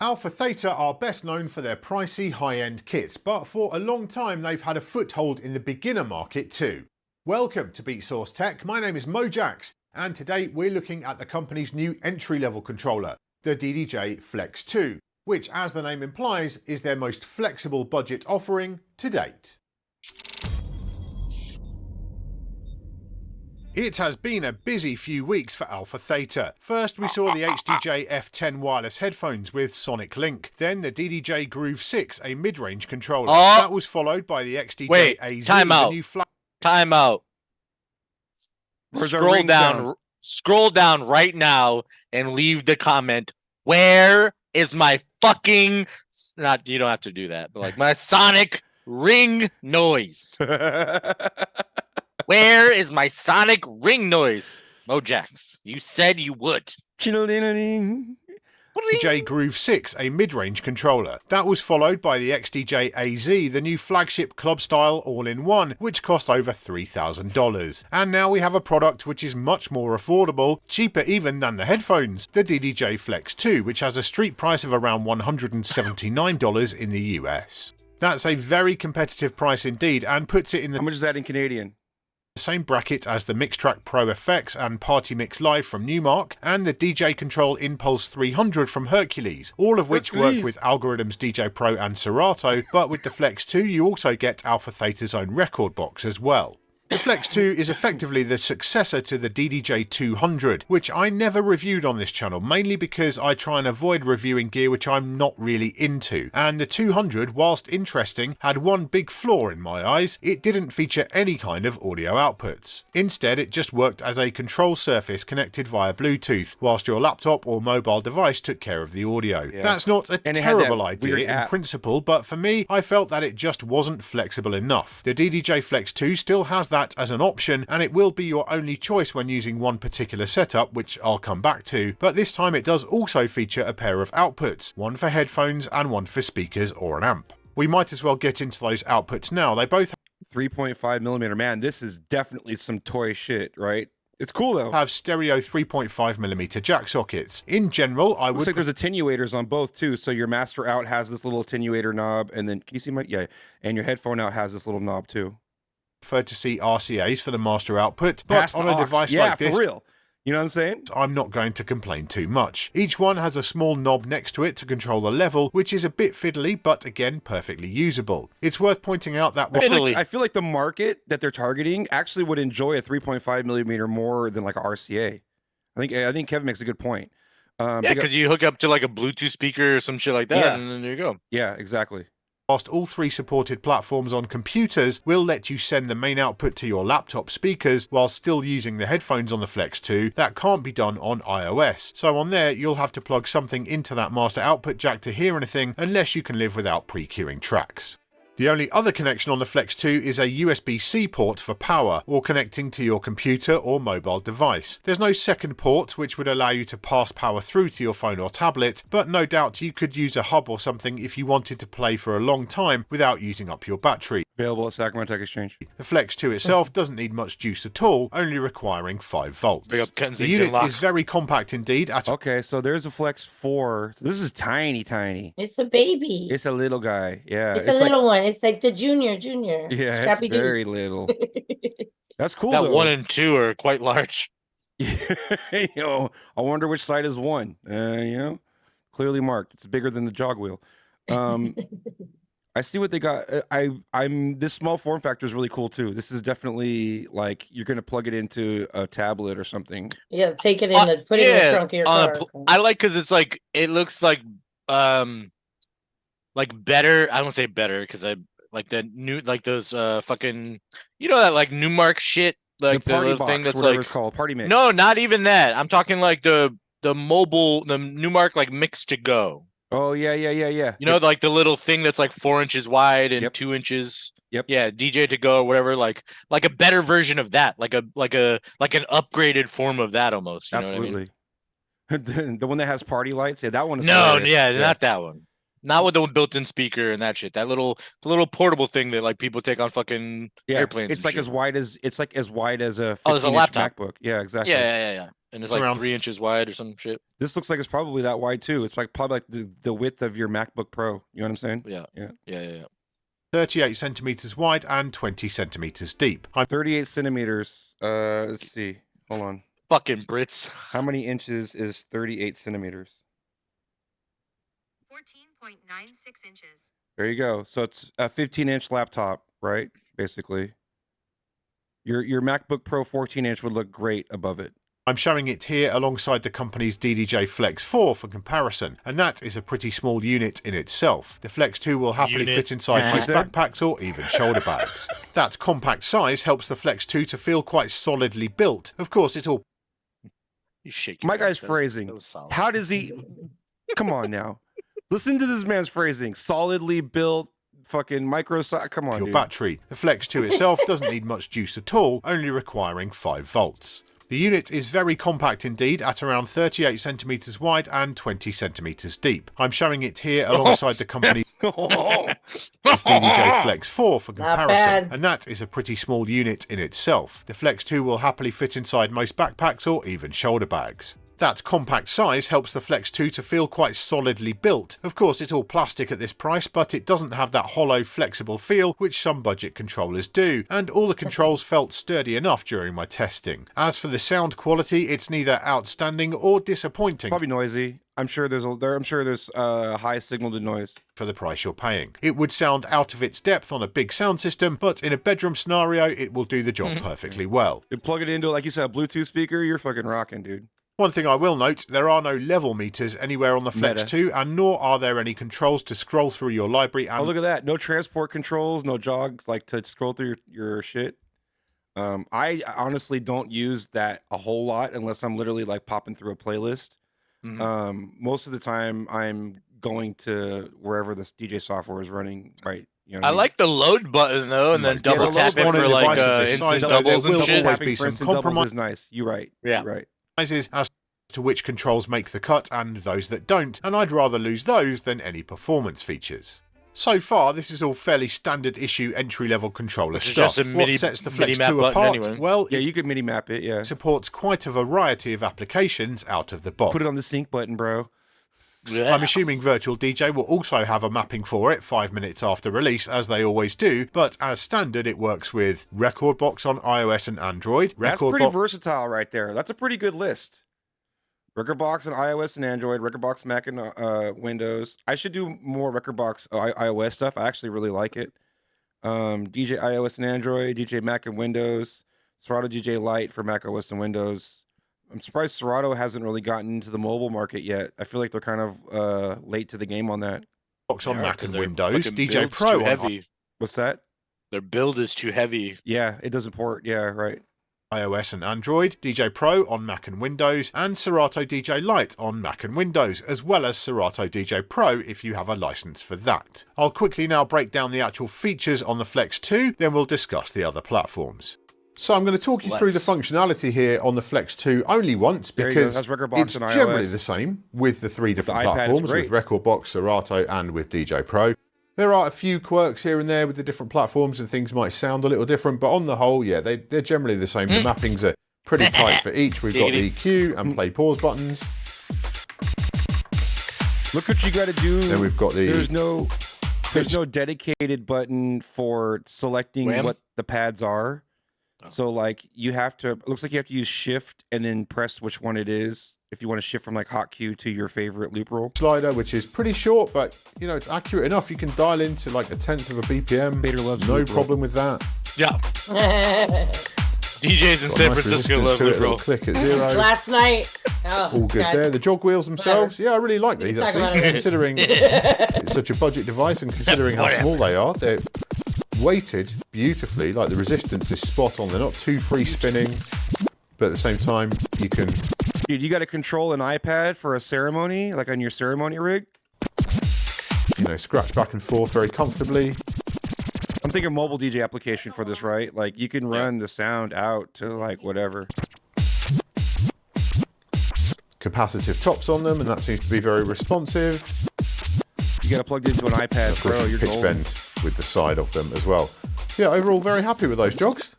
AlphaTheta are best known for their pricey high-end kits, but for a long time they've had a foothold in the beginner market too. Welcome to Beat Source Tech. My name is Mojax, and today we're looking at the company's new entry-level controller, the DDJ-FLX2, which, as the name implies, is their most flexible budget offering to date. It has been a busy few weeks for AlphaTheta. First, we saw the HDJ F10 wireless headphones with Sonic Link. Then the DDJ Groove 6, a mid-range controller. That was followed by the XDJ AZ, time out. the new Time out. Scroll down. Scroll down right now and leave the comment. Where is my fucking... Not, you don't have to do that, but like my Sonic ring noise. Where is my Sonic ring noise? Mojax, you said you would. XDJ Groove 6, a mid-range controller. That was followed by the XDJ AZ, the new flagship club-style all-in-one, which cost over $3,000. And now we have a product which is much more affordable, cheaper even than the headphones, the DDJ Flex 2, which has a street price of around $179 in the US. That's a very competitive price indeed, and puts it in the... How much is that in Canadian? Same bracket as the Mixtrack Pro FX and Party Mix Live from Newmark, and the DJ Control Impulse 300 from Hercules, all of which work with Algorithm's DJ Pro and Serato, but with the Flex 2 you also get AlphaTheta's own record box as well. The Flex 2 is effectively the successor to the DDJ 200, which I never reviewed on this channel, mainly because I try and avoid reviewing gear which I'm not really into. And the 200, whilst interesting, had one big flaw in my eyes: it didn't feature any kind of audio outputs. Instead, it just worked as a control surface connected via Bluetooth, whilst your laptop or mobile device took care of the audio. Yeah. That's not a terrible idea in principle, but for me, I felt that it just wasn't flexible enough. The DDJ Flex 2 still has that as an option, and it will be your only choice when using one particular setup, which I'll come back to, but this time it does also feature a pair of outputs, one for headphones and one for speakers or an amp. We might as well get into those outputs now. They both 3.5mm. Man, this is definitely some toy shit, right? It's cool though. Have stereo 3.5mm jack sockets. In general, I would... Looks like there's attenuators on both too, so your master out has this little attenuator knob, and then, can you see my... Yeah, and your headphone out has this little knob too. Prefer to see RCAs for the master output, but on a device like this, for real. You know what I'm saying? I'm not going to complain too much. Each one has a small knob next to it to control the level, which is a bit fiddly, but again, perfectly usable. It's worth pointing out that... I feel like the market that they're targeting actually would enjoy a 3.5mm more than like a RCA. I think Kevin makes a good point. Yeah, because you hook up to like a Bluetooth speaker or some shit like that, and then there you go. Yeah, exactly. Whilst all three supported platforms on computers will let you send the main output to your laptop speakers while still using the headphones on the Flex 2, that can't be done on iOS. So on there, you'll have to plug something into that master output jack to hear anything, unless you can live without pre-queuing tracks. The only other connection on the Flex 2 is a USB-C port for power, or connecting to your computer or mobile device. There's no second port which would allow you to pass power through to your phone or tablet, but no doubt you could use a hub or something if you wanted to play for a long time without using up your battery. Available at Sacramento Tech Exchange. The Flex 2 itself doesn't need much juice at all, only requiring 5 volts. The unit is very compact indeed. Okay, so there's a Flex 4. So this is tiny, tiny. It's a baby. It's a little guy. Yeah. It's a little one. It's like the junior. Yeah, Scrappy it's very little. That's cool, That though. 1 and 2 are quite large. You know, I wonder which side is 1. You know, clearly marked. It's bigger than the jog wheel. I see what they got. I'm this small form factor is really cool too. This is definitely like you're gonna plug it into a tablet or something. Yeah, take it in the put it in the trunk of your car. I like because it's like it looks like better. I don't say better because I like the new like those fucking that like Newmark shit like the party little box, thing that's whatever like it's called, party mix. No, not even that. I'm talking like the mobile the Newmark like mix to go. Oh yeah. You know, like the little thing that's like 4 inches wide and 2 inches. Yep. Yeah, DJ to go or whatever. Like a better version of that. Like an upgraded form of that almost. You Absolutely. know what I mean? The one that has party lights. Yeah, that one is. No, hilarious. not that one. Not with the built-in speaker and that shit. That the little portable thing that like people take on fucking airplanes. It's like as wide as a 15-inch there's a laptop. MacBook. Yeah, exactly. Yeah. And it's like around 3 inches wide or some shit. This looks like it's probably that wide too. It's like probably like the width of your MacBook Pro. You know what I'm saying? Yeah. 38 centimeters wide and 20 centimeters deep. 38 centimeters. Let's see. Hold on. Fucking Brits. How many inches is 38 centimeters? 14.96 inches. There you go. So it's a 15-inch laptop, right? Basically. Your MacBook Pro 14-inch would look great above it. I'm showing it here alongside the company's DDJ-FLX2 for comparison, and that is a pretty small unit in itself. The Flex 2 will happily fit inside most backpacks or even shoulder bags. That compact size helps the Flex 2 to feel quite solidly built. Of course, it all... You shake My guy's phrasing. How does he... Come on now. Listen to this man's phrasing. Solidly built, fucking micro... Come on, your dude. battery. The Flex 2 itself doesn't need much juice at all, only requiring 5 volts. The unit is very compact indeed, at around 38 centimeters wide and 20 centimeters deep. I'm showing it here alongside the company's DDJ-FLX2 for comparison, and that is a pretty small unit in itself. The Flex 2 will happily fit inside most backpacks or even shoulder bags. That compact size helps the Flex 2 to feel quite solidly built. Of course, it's all plastic at this price, but it doesn't have that hollow, flexible feel which some budget controllers do, and all the controls felt sturdy enough during my testing. As for the sound quality, it's neither outstanding or disappointing. Probably noisy. I'm sure there's high signal to noise for the price you're paying. It would sound out of its depth on a big sound system, but in a bedroom scenario, it will do the job perfectly well. You plug it into, like you said, a Bluetooth speaker, you're fucking rocking, dude. One thing I will note, there are no level meters anywhere on the Flex 2, and nor are there any controls to scroll through your library. And oh, look at that. No transport controls, no jogs, like to scroll through your shit. I honestly don't use that a whole lot unless I'm literally like popping through a playlist. Most of the time I'm going to wherever this DJ software is running, right? You know I like the load button though, and then double tap it for like instant doubles and shit. Always be some compromise. Is nice. You're right. Yeah. You're right. As to which controls make the cut and those that don't, and I'd rather lose those than any performance features. So far, this is all fairly standard issue entry-level controller stuff. What sets the Flex 2 apart? Anyway. Well, yeah, you could mini map it. Yeah, it supports quite a variety of applications out of the box. Put it on the sync button, bro. I'm assuming Virtual DJ will also have a mapping for it 5 minutes after release, as they always do, but as standard it works with Rekordbox on iOS and Android. That's pretty versatile right there. That's a pretty good list. Rekordbox on iOS and Android, Rekordbox Mac and Windows. I should do more Rekordbox iOS stuff. I actually really like it. DJ iOS and Android, DJ Mac and Windows, Serato DJ Lite for Mac OS and Windows. I'm surprised Serato hasn't really gotten into the mobile market yet. I feel like they're kind of late to the game on that. Box on Mac and Windows, DJ Pro too heavy. What's that? Their build is too heavy. Yeah, it doesn't port. Yeah, right. iOS and Android, DJ Pro on Mac and Windows, and Serato DJ Lite on Mac and Windows, as well as Serato DJ Pro if you have a license for that. I'll quickly now break down the actual features on the Flex 2, then we'll discuss the other platforms. So I'm going to talk you through the functionality here on the Flex 2 only once, because it's generally the same with the 3 different platforms, with Rekordbox, Serato and with DJ Pro. There are a few quirks here and there with the different platforms, and things might sound a little different, but on the whole, yeah, they're generally the same. The mappings are pretty tight for each. We've got the cue and play pause buttons. Look what you got to do. Then we've got the... There's no dedicated button for selecting what the pads are. So like you have to, it looks like you have to use shift and then press which one it is if you want to shift from like hotkey to your favorite loop roll. Slider, which is pretty short, but you know, it's accurate enough. You can dial into like 1/10 of a BPM. Bader loves no loop problem with that. Yeah. DJs in San Francisco love loop roll. Click at 0. Last night. Oh, all good there. The jog wheels themselves, yeah, I really like these actually. Considering it's such a budget device and considering how small they are, they're weighted beautifully. Like the resistance is spot on. They're not too free spinning, but at the same time, you can. Dude, you got to control an iPad for a ceremony, like on your ceremony rig. You know, scratch back and forth very comfortably. I'm thinking mobile DJ application for this, right? Like you can run the sound out to like whatever. Capacitive tops on them, and that seems to be very responsive. You got to plug into an iPad Pro. You're pitch golden. bend with the side of them as well. So yeah, overall very happy with those jogs.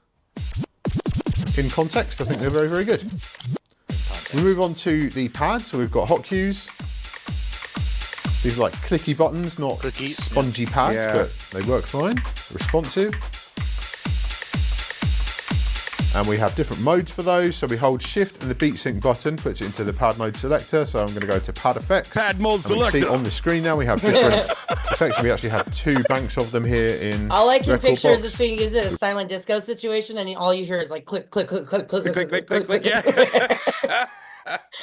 In context, I think they're very, very good. We move on to the pads. So we've got hot cues. These are like clicky buttons, not spongy pads, but they work fine. Responsive. And we have different modes for those. So we hold shift and the beat sync button puts it into the pad mode selector. So I'm going to go to pad effects. Pad mode selector. See on the screen now we have different effects. We actually have 2 banks of them here in all I can picture box. is this being used in a silent disco situation, and all you hear is like click, click, click, click, click, click, click, click, click. Yeah.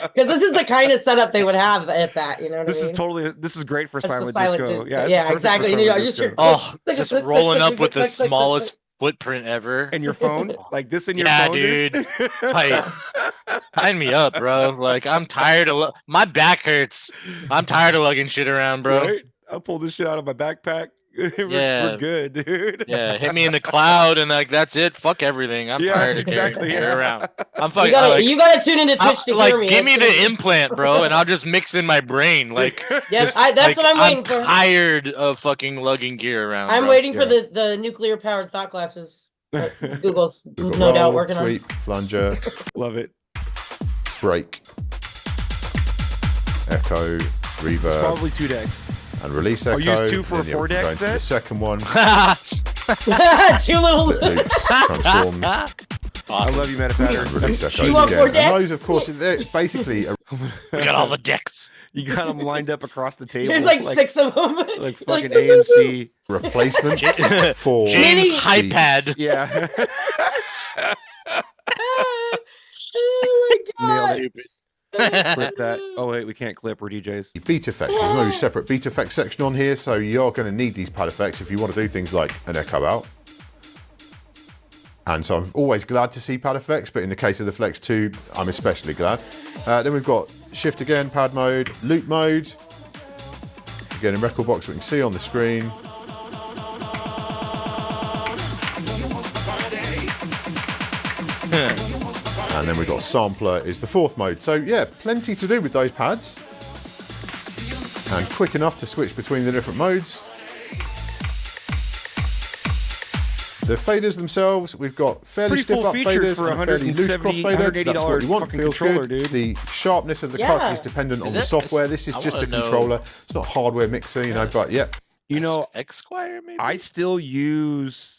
Because this is the kind of setup they would have at that, you know what I mean? This is great for silent silent disco. disco. Yeah, exactly. And just rolling up with the smallest footprint ever. And your phone? Like this in your phone? Yeah, dude. Like, sign me up, bro. Like, I'm tired of... my back hurts. I'm tired of lugging shit around, bro. Right? I'll pull this shit out of my backpack. We're good, dude. Yeah, hit me in the cloud and like that's it. Fuck everything. I'm tired of carrying it around. I'm fucking. You gotta tune into Twitch to hear me. Give me the implant, bro, and I'll just mix in my brain. Like, yes, that's what I'm waiting for. I'm tired of fucking lugging gear around. I'm waiting for the nuclear powered thought glasses. Google's no doubt working on. Sweep, flanger, love it. Break, echo, reverb. It's probably 2 decks. And release echo. I'll use 2 for a 4 deck set. The second one. 2 little loops, transforms. I love you, Metapatter. Release echo. You want 4 decks? And those, of course, they're basically. We got all the decks. You got them lined up across the table. There's like 6 of them. Like fucking AMC replacement for James iPad. Yeah. Oh my god. Nailed it. Clip that. Oh wait, we can't clip. We're DJs. Beat effects. There's no separate beat effects section on here, so you're going to need these pad effects if you want to do things like an echo out. And so I'm always glad to see pad effects, but in the case of the Flex 2, I'm especially glad. Then we've got shift again, pad mode, loop mode. Again in record box, we can see on the screen. And then we've got sampler is the 4th mode. So yeah, plenty to do with those pads. And quick enough to switch between the different modes. The faders themselves, we've got fairly stiff up faders for and fairly loose crossfader. That's what you want, feels controller, good. dude. The sharpness of the cut is dependent on the software. This is just a controller. It's not a hardware mixer, you know, but yeah. You know, Esquire maybe? I still use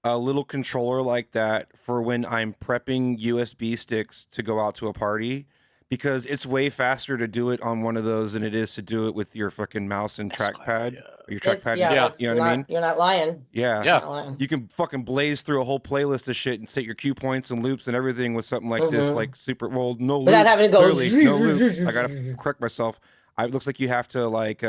a little controller like that for when I'm prepping USB sticks to go out to a party, because it's way faster to do it on one of those than it is to do it with your fucking mouse and trackpad. Or your trackpad, you know what I mean? You're not lying. Yeah. You can fucking blaze through a whole playlist of shit and set your cue points and loops and everything with something like this, like super, well, no Without loops, having to go clearly, no loops. I gotta correct myself. It looks like you have to like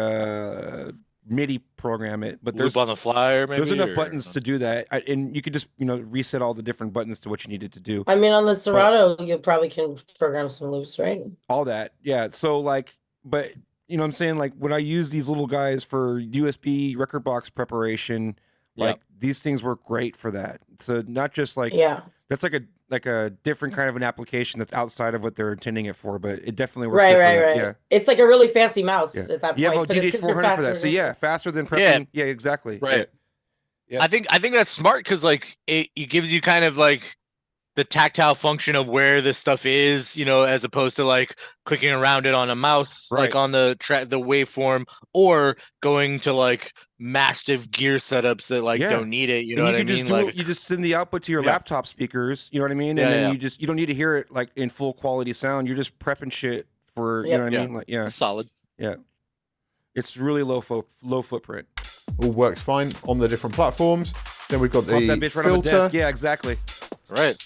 MIDI program it, but there's loop on the flyer. Maybe, there's enough buttons to do that, and you could just reset all the different buttons to what you needed to do. I mean, on the Serato, you probably can program some loops, right? All that, yeah. So like, but you know what I'm saying, like when I use these little guys for USB record box preparation, like these things work great for that. So not just like, that's like like a different kind of an application that's outside of what they're intending it for, but it definitely works. Right, good for right, that. right. Yeah. It's like a really fancy mouse Yeah. at that You point. have a but it's 'cause you're DDJ-400 for that. faster So yeah, faster than prepping. Yeah, exactly. Right. Yeah. I think that's smart because like it gives you kind of like the tactile function of where this stuff is, you know, as opposed to like clicking around it on a mouse, like on the waveform, or going to like massive gear setups that like don't need it. You know what I mean? Like you just send the output to your laptop speakers. You know what I mean? And then you don't need to hear it like in full quality sound. You're just prepping shit for you know what I mean? Like solid. Yeah, it's really low footprint. All works fine on the different platforms. Then we've got the Pump that bitch right on the filter. desk. Yeah, exactly. Right.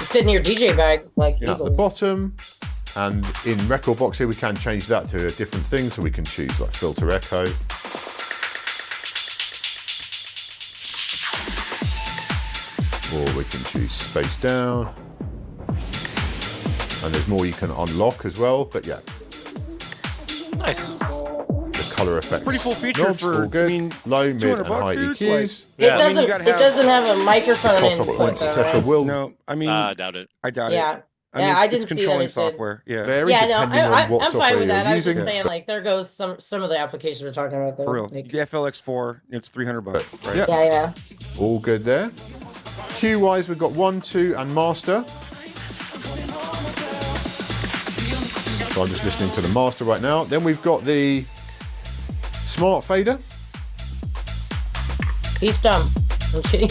Fit in your DJ bag like At the easily. bottom, and in Rekordbox here we can change that to a different thing, so we can choose like filter echo. Or we can choose space down. And there's more you can unlock as well, but yeah. Nice. The color effects. Pretty full feature knobs, for all good. I mean, Low, mid, and $200, high dude, EQs. It doesn't have a microphone Cut off input points, though, etc. right? Will No, I mean, I doubt it. I doubt Yeah. it. Yeah, I didn't it's see that controlling it did. software. Yeah. Vary Yeah, no, depending on what I'm software fine with you're that. I was using. just saying, like, there goes some of the applications we're talking about. Though. For real. Like, The FLX4, it's $300, right? Yeah. yeah. All good there. Cue wise, we've got 1, 2, and master. So I'm just listening to the master right now. Then we've got the smart fader. He's dumb. I'm kidding.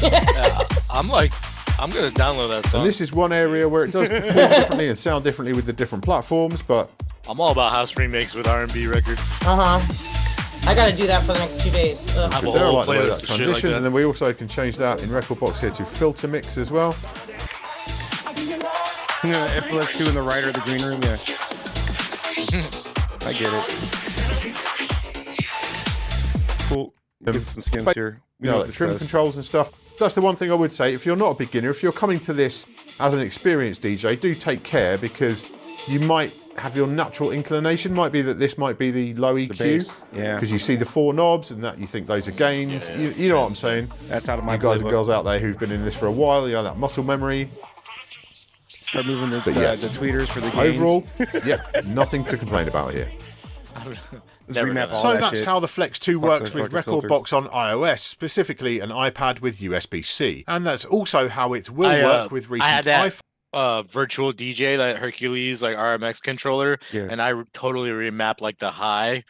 I'm gonna download that song. And this is one area where it does perform differently and sound differently with the different platforms, but I'm all about house remakes with R&B records. I gotta do that for the next 2 days. I have a there, I whole like the way that playlist of shit transitions, like that. and then we also can change that in Rekordbox here to filter mix as well. Yeah, FLX2 in the right or the green room, yeah. I get it. Cool. Get some skims here. We know what the this trim does. controls and stuff. That's the one thing I would say. If you're not a beginner, if you're coming to this as an experienced DJ, do take care, because you might have your natural inclination might be that this might be the low EQ. bass, yeah. Because you see the 4 knobs and that you think those are gains. You know what I'm saying? That's out of my You guys playbook. and girls out there who've been in this for a while, you know, that muscle memory. Start moving the yes. tweeters for the gains. Overall, yeah, nothing to complain about here. So that's how the Flex 2 works with Rekordbox on iOS, specifically an iPad with USB-C. And that's also how it will work with I had recent that virtual DJ, that Hercules like RMX controller, and I totally remap like the high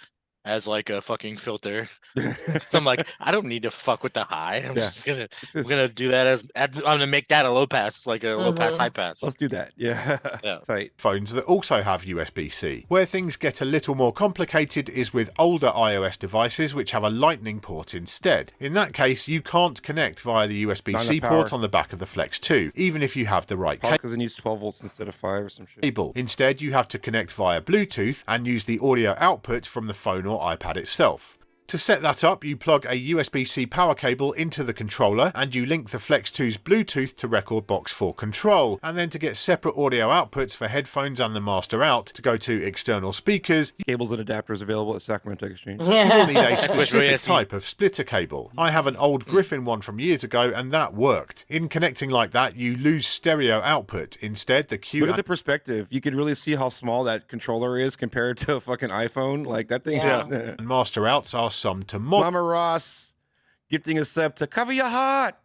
as like a fucking filter. So I'm like, I don't need to fuck with the high. I'm gonna do that as I'm gonna make that a low pass, like a low pass, high pass. Let's do that. Yeah. Tight. Phones that also have USB-C. Where things get a little more complicated is with older iOS devices which have a lightning port instead. In that case, you can't connect via the USB-C Not enough port power. on the back of the Flex 2, even if you have the right Probably because it needs 12 volts instead of 5 or some shit. cable. Instead, you have to connect via Bluetooth and use the audio output from the phone or iPad itself. To set that up, you plug a USB-C power cable into the controller and you link the Flex 2's Bluetooth to Rekordbox for control, and then to get separate audio outputs for headphones and the master out to go to external speakers. Cables and adapters available at Sacramento Exchange. You will need a specific type of splitter cable. I have an old Griffin one from years ago and that worked. In connecting like that, you lose stereo output. Instead, the Q... Look at the perspective. You can really see how small that controller is compared to a fucking iPhone. Like that thing. and master outs are some to mod. Mama Ross gifting a sub to cover your heart.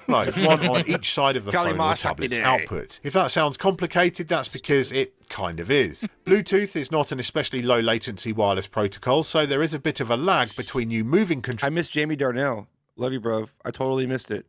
Like one on each side of the Kali phone or Ma tablet's Shakti Day. output. If that sounds complicated, that's because it kind of is. Bluetooth is not an especially low latency wireless protocol, so there is a bit of a lag between you moving control. I miss Jamie Darnell. Love you, bro. I totally missed it.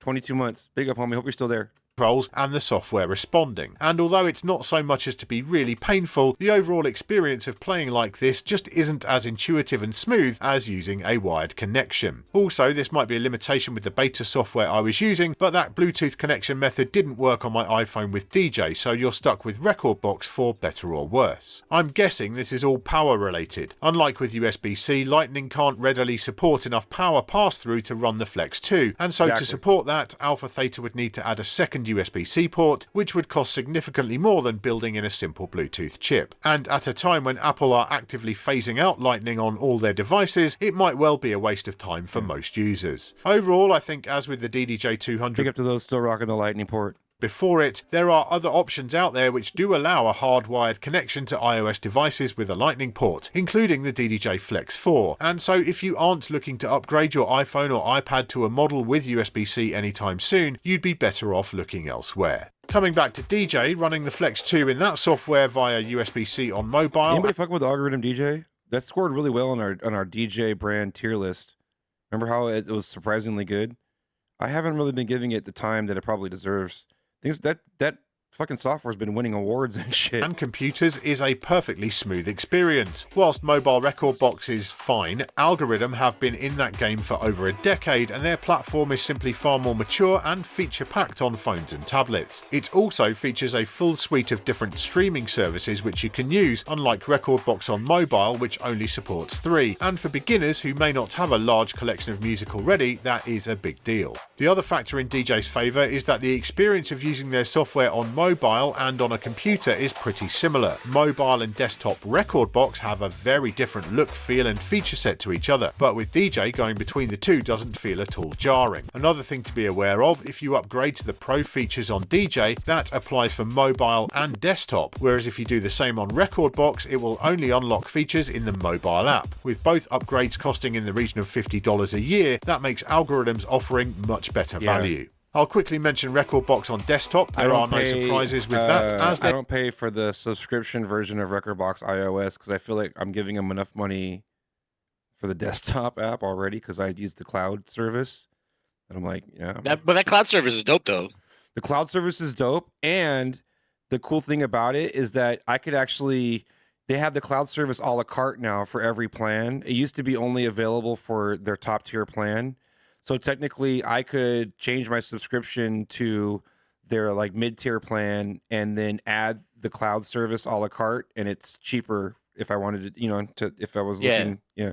22 months. Big up, homie. Hope you're still there. Controls and the software responding. And although it's not so much as to be really painful, the overall experience of playing like this just isn't as intuitive and smooth as using a wired connection. Also, this might be a limitation with the beta software I was using, but that Bluetooth connection method didn't work on my iPhone with DJ, so you're stuck with Rekordbox for better or worse. I'm guessing this is all power related. Unlike with USB-C, Lightning can't readily support enough power pass-through to run the Flex 2, and so to support that, AlphaTheta would need to add a second USB-C port, which would cost significantly more than building in a simple Bluetooth chip. And at a time when Apple are actively phasing out Lightning on all their devices, it might well be a waste of time for most users. Overall, I think as with the DDJ-200, Big up to those still rocking the Lightning port. before it, there are other options out there which do allow a hardwired connection to iOS devices with a Lightning port, including the DDJ-FLX2. And so if you aren't looking to upgrade your iPhone or iPad to a model with USB-C anytime soon, you'd be better off looking elsewhere. Coming back to DJ, running the Flex 2 in that software via USB-C on mobile. Anybody fucking with Algorithm DJ? That scored really well on our DJ brand tier list. Remember how it was surprisingly good? I haven't really been giving it the time that it probably deserves. Things that fucking software's been winning awards and shit. And computers is a perfectly smooth experience. Whilst mobile record box is fine, Algorithm have been in that game for over a decade, and their platform is simply far more mature and feature-packed on phones and tablets. It also features a full suite of different streaming services which you can use, unlike Rekordbox on mobile, which only supports 3. And for beginners who may not have a large collection of music already, that is a big deal. The other factor in DJ's favour is that the experience of using their software on mobile and on a computer is pretty similar. Mobile and desktop Rekordbox have a very different look, feel and feature set to each other, but with DJ going between the two doesn't feel at all jarring. Another thing to be aware of, if you upgrade to the Pro features on DJ, that applies for mobile and desktop, whereas if you do the same on Rekordbox, it will only unlock features in the mobile app. With both upgrades costing in the region of $50 a year, that makes Algorithm's offering much better value. I'll quickly mention Rekordbox on desktop. There are no surprises with that. I don't pay for the subscription version of Rekordbox iOS because I feel like I'm giving them enough money for the desktop app already because I use the cloud service. And I'm like, yeah. But that cloud service is dope, though. The cloud service is dope. And the cool thing about it is that I could actually... They have the cloud service a la carte now for every plan. It used to be only available for their top tier plan. So technically, I could change my subscription to their like mid-tier plan and then add the cloud service a la carte, and it's cheaper if I wanted to, you know, if I was looking, yeah.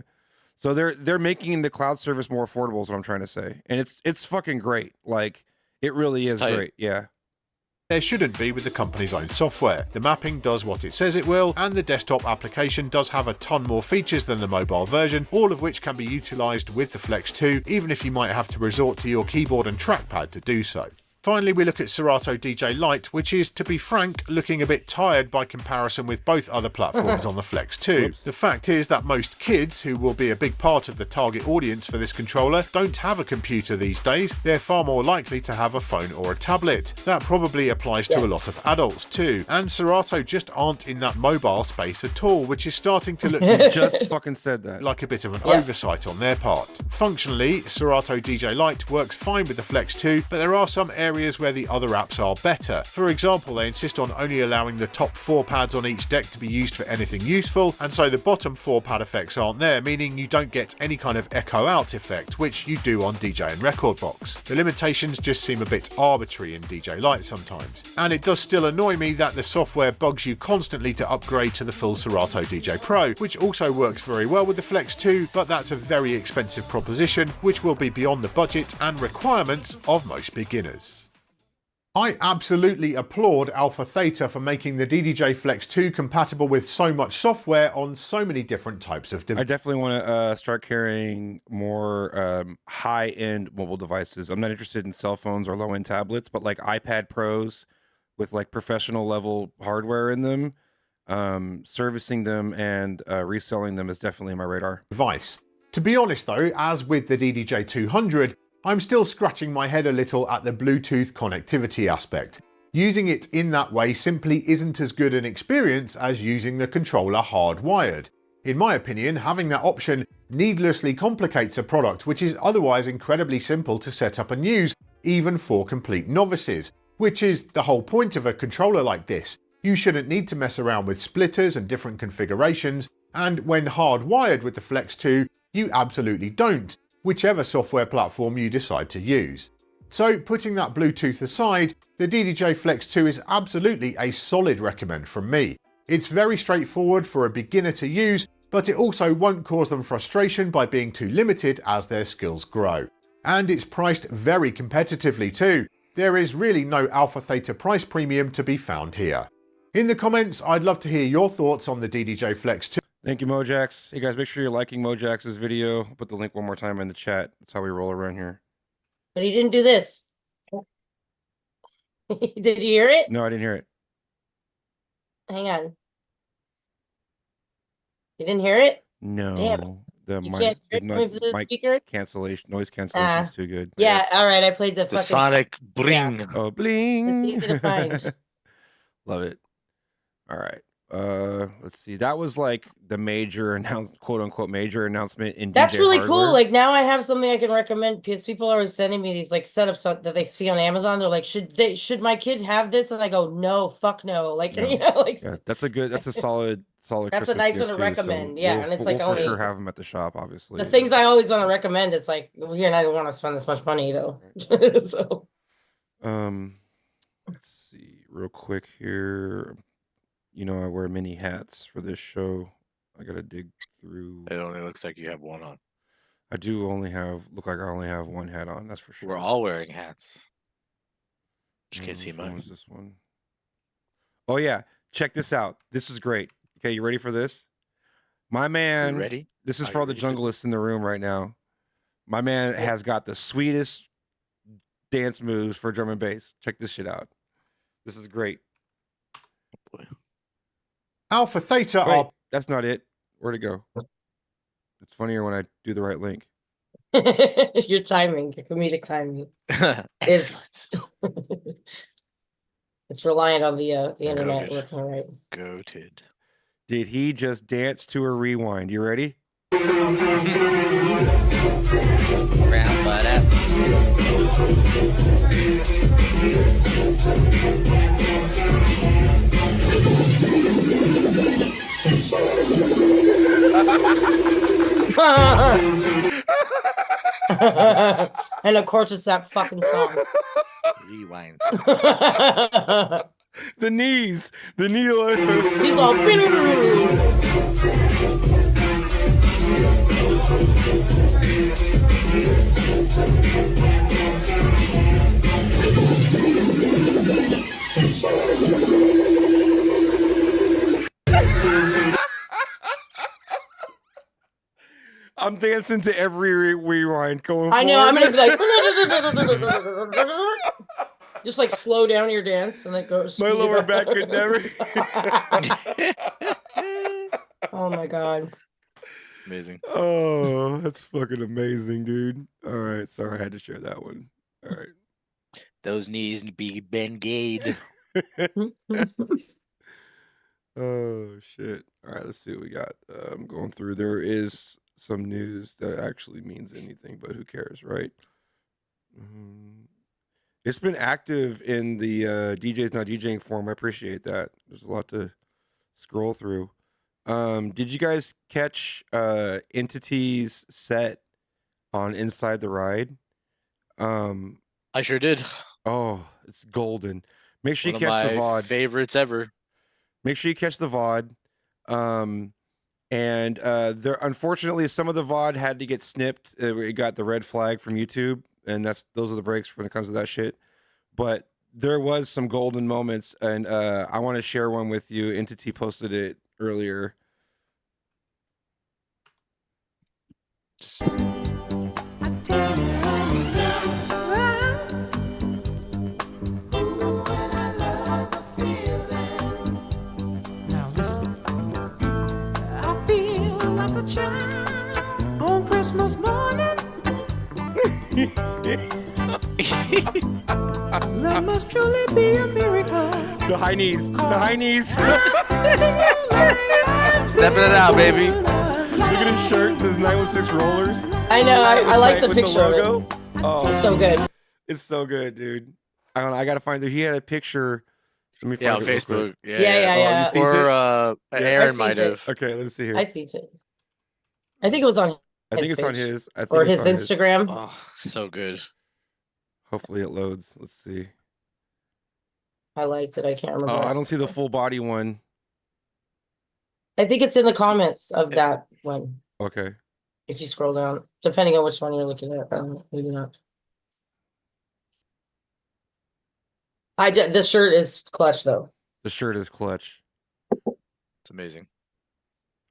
So they're making the cloud service more affordable is what I'm trying to say, and it's fucking great. Like it really is great, yeah. There shouldn't be with the company's own software. The mapping does what it says it will, and the desktop application does have a ton more features than the mobile version, all of which can be utilised with the Flex 2, even if you might have to resort to your keyboard and trackpad to do so. Finally, we look at Serato DJ Lite, which is, to be frank, looking a bit tired by comparison with both other platforms on the Flex 2. Oops. The fact is that most kids, who will be a big part of the target audience for this controller, don't have a computer these days. They're far more likely to have a phone or a tablet. That probably applies to a lot of adults too, and Serato just aren't in that mobile space at all, which is starting to look You just fucking said that. Like a bit of an oversight on their part. Functionally, Serato DJ Lite works fine with the Flex 2, but there are some areas where the other apps are better. For example, they insist on only allowing the top 4 pads on each deck to be used for anything useful, and so the bottom 4 pad effects aren't there, meaning you don't get any kind of echo out effect, which you do on DJ and Rekordbox. The limitations just seem a bit arbitrary in DJ Lite sometimes, and it does still annoy me that the software bugs you constantly to upgrade to the full Serato DJ Pro, which also works very well with the Flex 2, but that's a very expensive proposition, which will be beyond the budget and requirements of most beginners. I absolutely applaud AlphaTheta for making the DDJ-FLX2 compatible with so much software on so many different types of devices. I definitely want to start carrying more high-end mobile devices. I'm not interested in cell phones or low-end tablets, but like iPad Pros with like professional level hardware in them, servicing them and reselling them is definitely on my radar. To be honest though, as with the DDJ-200, I'm still scratching my head a little at the Bluetooth connectivity aspect. Using it in that way simply isn't as good an experience as using the controller hardwired. In my opinion, having that option needlessly complicates a product which is otherwise incredibly simple to set up and use, even for complete novices, which is the whole point of a controller like this. You shouldn't need to mess around with splitters and different configurations, and when hardwired with the Flex 2, you absolutely don't, whichever software platform you decide to use. So putting that Bluetooth aside, the DDJ-FLX2 is absolutely a solid recommend from me. It's very straightforward for a beginner to use, but it also won't cause them frustration by being too limited as their skills grow. And it's priced very competitively too. There is really no AlphaTheta price premium to be found here. In the comments, I'd love to hear your thoughts on the DDJ-FLX2. Thank you, Mojax. Hey guys, make sure you're liking Mojax's video. I'll put the link one more time in the chat. That's how we roll around here. But he didn't do this. Did you hear it? No, I didn't hear it. Hang on. You didn't hear it? No. Damn. The You mic, can't the hear it with the mic speaker? noise cancellation is too good. Yeah, all right. I played the fucking sonic bling. Yeah. Oh, bling. It's easy to find. Love it. All right. Let's see. That was like the major quote unquote major announcement in That's DJ really hardware. cool. Like now I have something I can recommend because people are sending me these like setups that they see on Amazon. They're like, should my kid have this? And I go, no, fuck no. Like No. you know, like Yeah, that's a solid That's a Christmas nice gift one to too, recommend. so Yeah, and it's like we'll for only sure have them at the shop, obviously. the things I always want to recommend. It's like here and I don't want to spend this much money though. So let's see real quick here. You know, I wear many hats for this show. I gotta dig through. It only looks like you have one on. I do only look like I only have one hat on. That's for sure. We're all wearing hats. Just can't see Which one mine. was this one? Oh yeah, check this out. This is great. Okay, you ready for this? My man, ready? This is Are for you all the ready for junglists in the room right now. My man has got the sweetest dance moves for drum and bass. Check this shit out. This is great. Alpha Theta Wait, are that's not it. Where'd it go? It's funnier when I do the right link. your timing, your comedic timing is it's reliant on the internet Goated. working right. Goated. Did he just dance to a rewind? You ready? And of course it's that fucking song. Rewind. The knees. The needle. He's all I'm dancing to every rewind going I know, I'm forward. gonna be like just like slow down your dance and then go My lower back could never. Oh my god. Amazing. Oh, that's fucking amazing, dude. All right, sorry I had to share that one. All right. Those knees be bengade. Oh shit. All right, let's see what we got. I'm going through. There is some news that actually means anything, but who cares, right? It's been active in the DJs Not DJing forum. I appreciate that. There's a lot to scroll through. Did you guys catch Entity's set on Inside the Ride? I sure did. Oh, it's golden. Make sure One you of catch the my VOD. favorites ever. Make sure you catch the VOD. And there, unfortunately, some of the VOD had to get snipped. It got the red flag from YouTube, and those are the breaks when it comes to that shit. But there was some golden moments, and I want to share one with you. Entity posted it earlier. Now listen. I feel like a child on Christmas morning. Love must truly be a miracle. The high knees. The high knees. Stepping it out, baby. Look at his shirt. His 916 rollers. I know. I like the With picture of logo. it. Oh, It's so good. It's so good, dude. I don't know. I gotta find it. He had a picture. Let me find Yeah, on it real Facebook. quick. Yeah, Yeah. You seen Or it? Aaron I might seen it. have. Okay, let's see here. I see it. I think it was on I think his it's on page. his. I think Or it's his on Instagram. Oh, so good. Hopefully it loads. Let's see. I liked it. I can't remember. Oh, what I I don't see the full body one. I think it's in the comments of that one. Okay. If you scroll down, depending on which one you're looking at, maybe not. The shirt is clutch though. The shirt is clutch. It's amazing.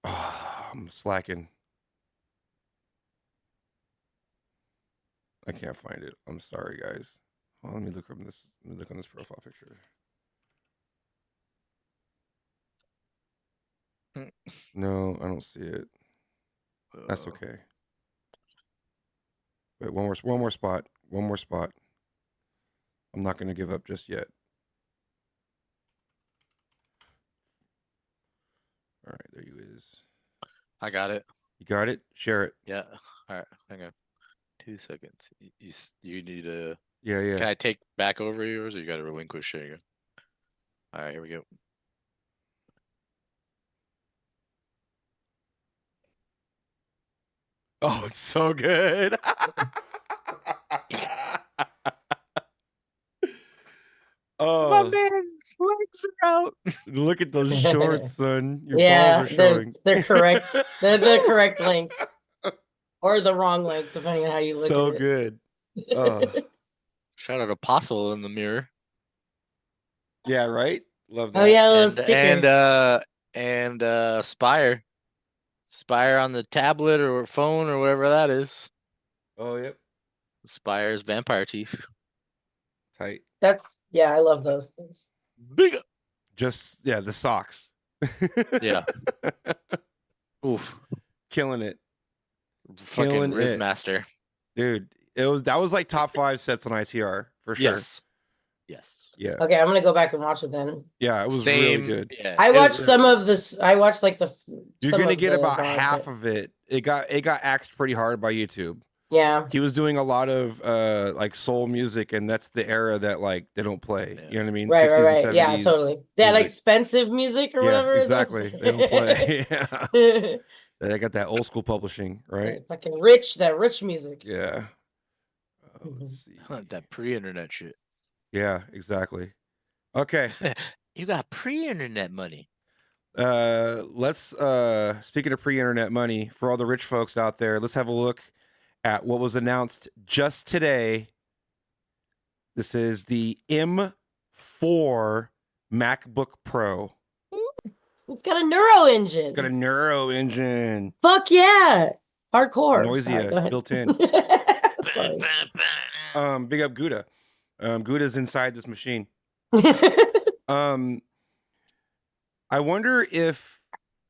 Oh, I'm slacking. I can't find it. I'm sorry, guys. Hold on, let me look from this. Let me look on this profile picture. No, I don't see it. That's okay. Wait, one more spot. One more spot. I'm not going to give up just yet. All right, there you is. I got it. You got it? Share it. Yeah. All right. Hang on. 2 seconds. You need a. Yeah, yeah. Can I take back over yours, or you got to relinquish sharing it? All right, here we go. Oh, it's so good. My man's legs are out. Look at those shorts, son. Your Yeah, balls are showing. they're correct. They're the correct length. Or the wrong length, depending on how you look So at it. good. Oh. Shout out Apostle in the mirror. Yeah, right? Love that. Oh yeah, a little sticker. And Spire. Spire on the tablet or phone or whatever that is. Oh, yep. Spire's vampire teeth. Tight. Yeah, I love those things. Big. Just the socks. Yeah. Oof. Killing it. Fucking Rizzmaster. Dude, that was like top 5 sets on ICR for sure. Yes. Yeah. Okay, I'm gonna go back and watch it then. Yeah, it was really good. Yeah, I watched some of this. I watched like the. You're gonna get about half of it. It got axed pretty hard by YouTube. Yeah. He was doing a lot of like soul music, and that's the era that like they don't play. You know what I mean? Right, 60s and right. Yeah, 70s totally. That music. expensive music or Yeah, whatever. exactly. They don't play. Yeah. They got that old school publishing, right? Fucking rich, that rich music. Yeah. Let's see. That pre-internet shit. Yeah, exactly. Okay. You got pre-internet money. Let's speaking of pre-internet money, for all the rich folks out there, let's have a look at what was announced just today. This is the M4 MacBook Pro. It's got a neuro engine. Got a neuro engine. Fuck yeah. Hardcore. Noisia built in. Big up Gouda. Gouda's inside this machine. I wonder if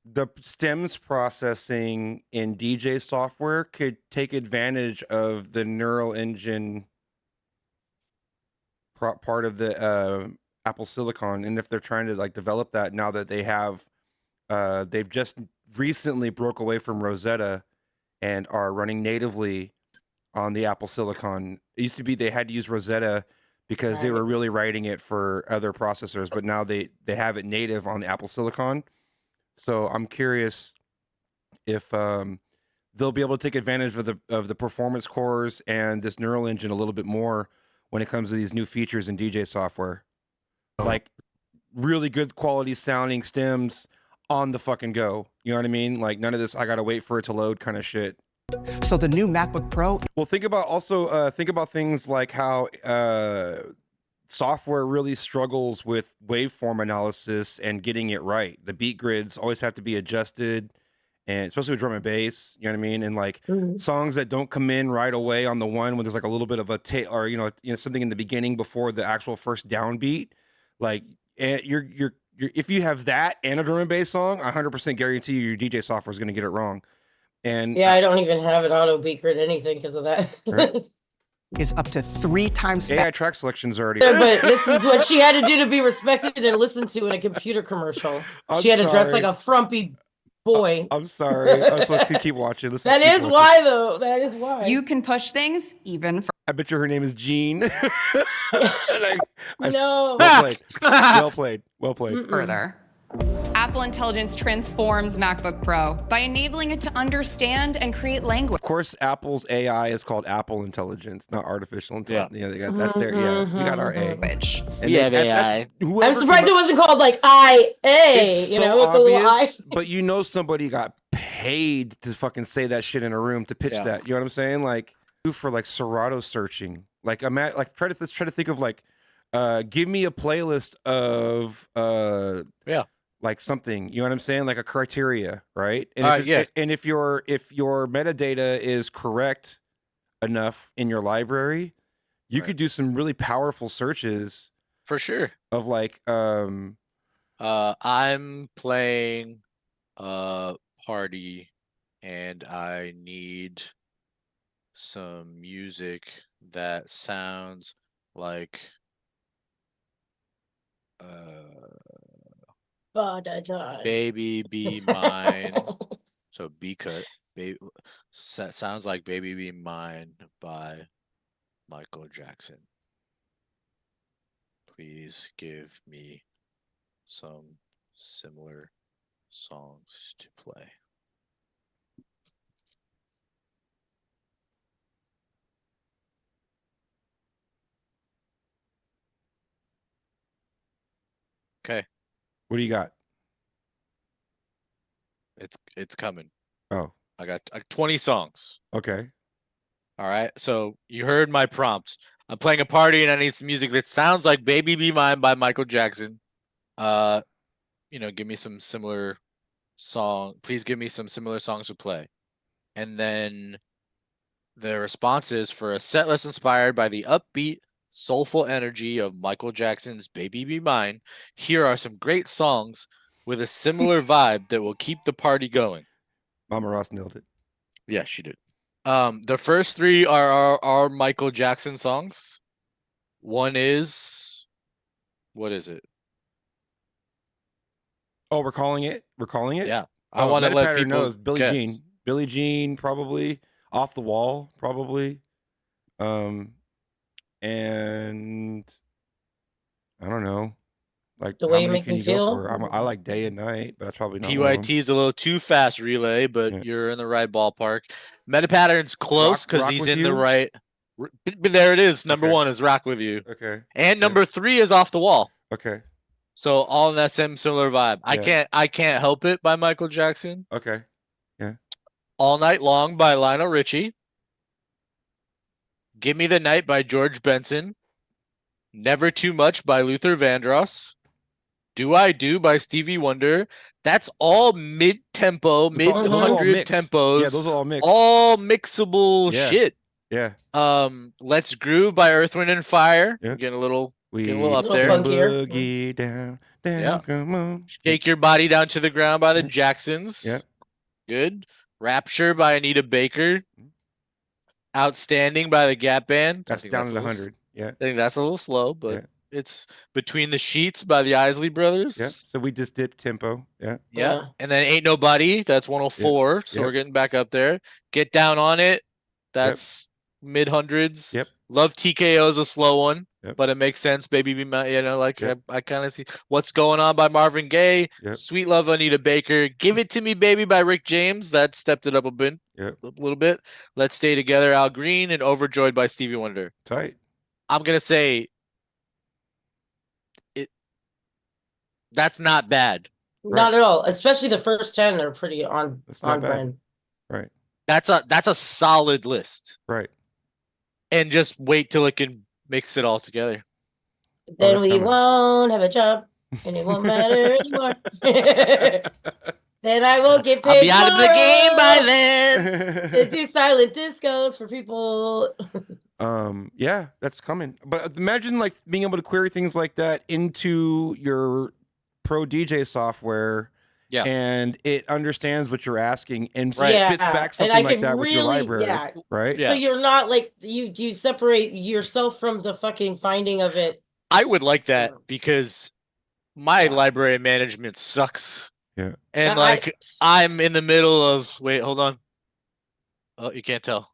the stems processing in DJ software could take advantage of the neural engine part of the Apple Silicon, and if they're trying to like develop that now that they have they've just recently broke away from Rosetta and are running natively on the Apple Silicon. It used to be they had to use Rosetta because they were really writing it for other processors, but now they have it native on the Apple Silicon. So I'm curious if they'll be able to take advantage of the performance cores and this neural engine a little bit more when it comes to these new features in DJ software. Like really good quality sounding stems on the fucking go. You know what I mean? Like none of this I gotta wait for it to load kind of shit. So the new MacBook Pro. Well, think about things like how software really struggles with waveform analysis and getting it right. The beat grids always have to be adjusted, and especially with drum and bass, you know what I mean? And like songs that don't come in right away on the one when there's like a little bit of a tail or you know something in the beginning before the actual first downbeat, like you're if you have that and a drum and bass song, I 100% guarantee you your DJ software is going to get it wrong. And yeah, I don't even have it auto beat grid anything because of that. Right. Is up to 3 times AI track selection's already. Yeah, but this is what she had to do to be respected and listened to in a computer commercial. She had to dress like a frumpy boy. I'm sorry. I'm supposed to keep watching. That is why, though. That is why. You can push things even for. I bet you her name is Jean. No. Well played. Well played. Well played. Further. Apple Intelligence transforms MacBook Pro by enabling it to understand and create language. Of course, Apple's AI is called Apple Intelligence, not artificial intelligence. Yeah, they got, that's their we got our A. And yeah, AI. I'm surprised it wasn't called like IA. It's you so know, with the little I. obvious, but you know somebody got paid to fucking say that shit in a room to pitch that. You know what I'm saying? Like for like Serato searching. Like let's try to think of like give me a playlist of like something, you know what I'm saying? Like a criteria, right? And if your metadata is correct enough in your library, You could do some really powerful searches for sure. Of like, I'm playing a party and I need some music that sounds like Baby Be Mine. So B cut. Sounds like Baby Be Mine by Michael Jackson. Please give me some similar songs to play. Okay. What do you got? It's coming. Oh. I got 20 songs. Okay. All right. So you heard my prompts. I'm playing a party and I need some music that sounds like Baby Be Mine by Michael Jackson. Give me some similar song. Please give me some similar songs to play. And then the response is for a set list inspired by the upbeat, soulful energy of Michael Jackson's Baby Be Mine. Here are some great songs with a similar vibe that will keep the party going. Mama Ross nailed it. Yeah, she did. The first three are Michael Jackson songs. One is, what is it? Oh, we're calling it. Yeah, I want to let people knows. Billie guess. Jean. Billie Jean, probably. Off the Wall, probably. And I don't know. Like The how Way You many Make can Me you go Feel? for? I like Day and Night, but that's probably not one of them. PYT is a little too fast, Relay, but you're in the right ballpark. Meta Pattern's close because Rock he's With in You? the right. But there it is. Number Okay. one is Rock With You. Okay. And number three is Off the Wall. Okay. So all in that same similar vibe. Yeah. I can't help it by Michael Jackson. Okay. Yeah. All Night Long by Lionel Richie. Give Me the Night by George Benson. Never Too Much by Luther Vandross. Do I Do by Stevie Wonder. That's all mid-tempo, mid-100 tempos. Yeah, those are all mixed. All mixable Yeah. shit. Yeah. Let's Groove by Earth, Wind and Fire. Yeah. Getting a little up Little there. funkier. Boogie down, Yeah. come on. Shake Your Body Down to the Ground by the Jacksons. Yeah. Good. Rapture by Anita Baker. Outstanding by the Gap Band. That's down at 100. Yeah. I think that's a little slow, but Yeah. it's Between the Sheets by the Isley Brothers. Yeah. So we just dipped tempo. Yeah. Yeah. And then Ain't Nobody, that's 104. So Yep. we're getting back up there. Get Down on It, that's mid hundreds. Yep. Love TKO is a slow one, Yep. but it makes sense. Baby Be Mine, Yep. I kind of see What's Going On by Marvin Gaye. Yep. Sweet Love Anita Baker. Give It to Me Baby by Rick James. That stepped it up a bit. Yep. A little bit. Let's Stay Together, Al Green, and Overjoyed by Stevie Wonder. Tight. I'm gonna say that's not bad. Not at all. Especially the first 10 are pretty on not bad. brand. Right. That's a solid list. Right. And just wait till it can mix it all together. Then that's we coming. won't have a job and it won't matter anymore. Then I will get paid. I'll be out of the game by tomorrow then. to do silent discos for people. Yeah, that's coming. But imagine like being able to query things like that into your Pro DJ software. Yeah. And it understands what you're asking and Right. spits Yeah, back and something I like could that with your really- library. yeah. Right? Yeah. So you're not like you separate yourself from the fucking finding of it. I would like that because my library management sucks. Yeah. And I- like I'm in the middle of wait, hold on. Oh, you can't tell.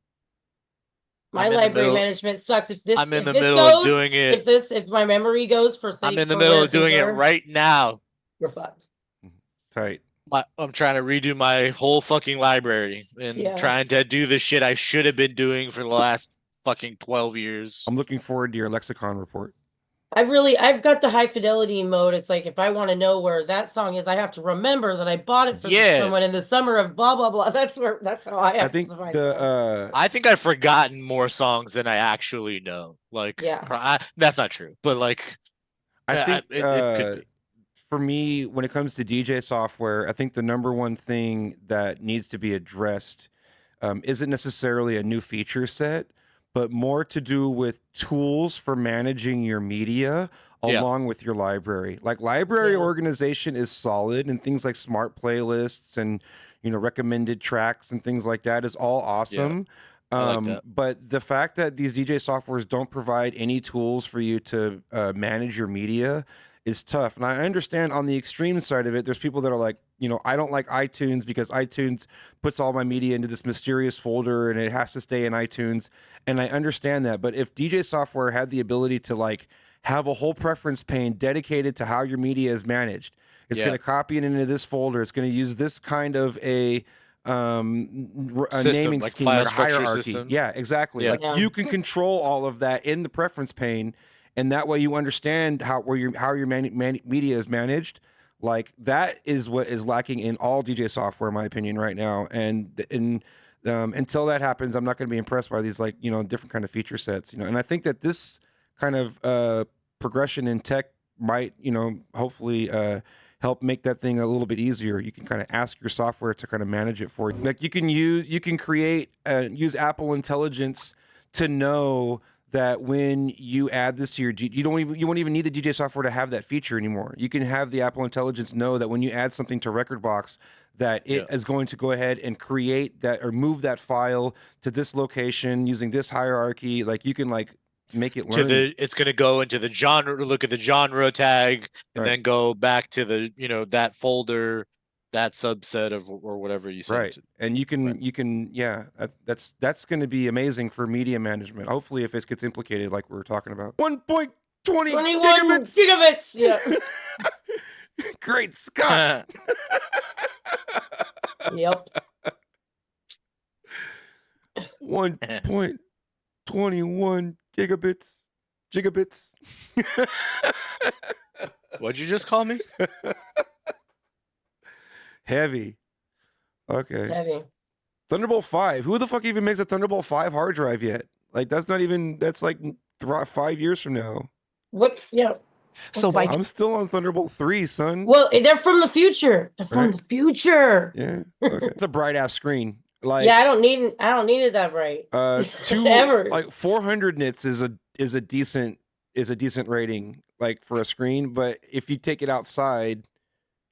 My I'm in the library middle- management sucks. If this I'm in if the this middle goes, of doing it. if my memory goes for things, I'm in the for middle where of doing things it are, right now. You're fucked. Tight. I'm trying to redo my whole fucking library and Yeah. trying to do the shit I should have been doing for the last fucking 12 years. I'm looking forward to your lexicon report. I've got the high fidelity mode. It's like if I want to know where that song is, I have to remember that I bought it for Yeah. someone in the summer of blah blah blah. That's how I have I think to find the I think I've forgotten more songs than I actually know. Like, Yeah. that's not true, but like, I think it could be. for me, when it comes to DJ software, I think the number one thing that needs to be addressed isn't necessarily a new feature set, but more to do with tools for managing your media along with your library. Like library organization is solid, and things like smart playlists and recommended tracks and things like that is all awesome. I like that. But the fact that these DJ softwares don't provide any tools for you to manage your media is tough. And I understand on the extreme side of it, there's people that are like, I don't like iTunes because iTunes puts all my media into this mysterious folder and it has to stay in iTunes. And I understand that. But if DJ software had the ability to like have a whole preference pane dedicated to how your media is managed, it's going to copy it into this folder. It's going to use this kind of a naming like scheme, file like a structure hierarchy. system. Yeah, exactly. Yeah. Like you can control all of that in the preference pane, and that way you understand how your media is managed. Like that is what is lacking in all DJ software, in my opinion, right now. And until that happens, I'm not going to be impressed by these different kind of feature sets. And I think that this kind of progression in tech might hopefully help make that thing a little bit easier. You can kind of ask your software to kind of manage it for you. Like you can use Apple Intelligence to know that when you add this to your, you won't even need the DJ software to have that feature anymore. You can have the Apple Intelligence know that when you add something to Rekordbox, that it is going to go ahead and create that or move that file to this location using this hierarchy. Like you can make it learn. It's going to go into the genre, look at the genre tag, and then go back to the that folder, that subset of or whatever you said. Right, and you can that's going to be amazing for media management. Hopefully, if it gets implicated, like we were talking about. 1.20 gigabits. Yeah. Great Scott. Yep. 1.21 gigabits. What'd you just call me? Heavy. Okay. It's heavy. Thunderbolt 5. Who the fuck even makes a Thunderbolt 5 hard drive yet? Like that's like 5 years from now. What? Yeah. So I'm still on Thunderbolt 3, son. Well, they're from the future. They're from the future. Yeah. Okay. It's a bright ass screen. Like I don't need it that bright. Ever. Like 400 nits is a decent rating like for a screen, but if you take it outside,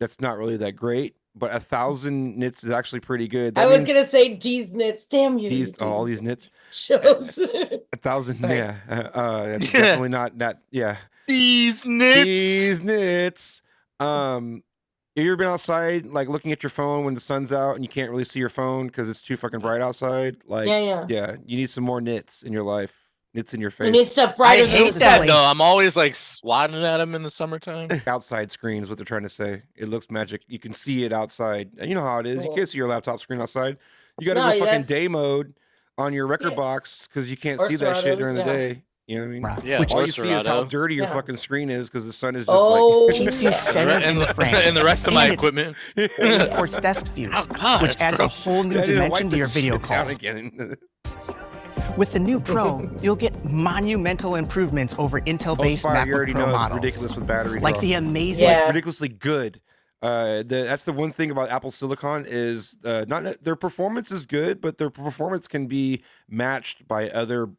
that's not really that great. But 1,000 nits is actually pretty good. I was gonna say D's nits. Damn you. All these nits. Shows. 1,000. Yeah. That's definitely not. Yeah. These nits. You ever been outside, like looking at your phone when the sun's out and you can't really see your phone because it's too fucking bright outside? Like, yeah. You need some more nits in your life. Nits in your face. You need stuff brighter than the sun. No, I'm always like swatting at them in the summertime. Outside screen is what they're trying to say. It looks magic. You can see it outside. And you know how it is. You can't see your laptop screen outside. You got to go fucking day mode on your Rekordbox because you can't see that shit during the day. You know what I mean? Yeah. All you see is how dirty your fucking screen is because the sun is just like keeps you centered in the frame. And the rest of my equipment. It supports desk view, which adds a whole new dimension to your video calls. With the new Pro, you'll get monumental improvements over Intel-based MacBook Pro models. Ridiculous with battery like draw. the amazing, ridiculously good. That's the one thing about Apple Silicon is not their performance is good, but their performance can be matched by other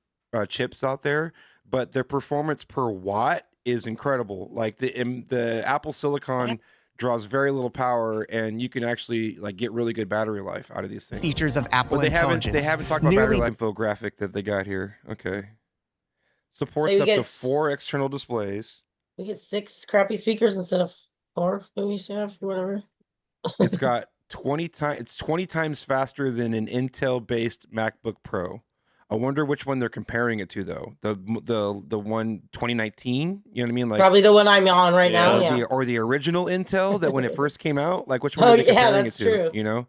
chips out there. But their performance per watt is incredible. Like the Apple Silicon draws very little power, and you can actually like get really good battery life out of these things. Features of Apple Intelligence. They haven't talked about battery life infographic that they got here. Okay. Supports up to 4 external displays. We get 6 crappy speakers instead of 4, maybe whatever. It's got 20 times. It's 20 times faster than an Intel-based MacBook Pro. I wonder which one they're comparing it to, though. The one 2019. You know what I mean? Like probably the one I'm on right now. Or the original Intel that when it first came out. Like which one are they comparing it to? True. You know,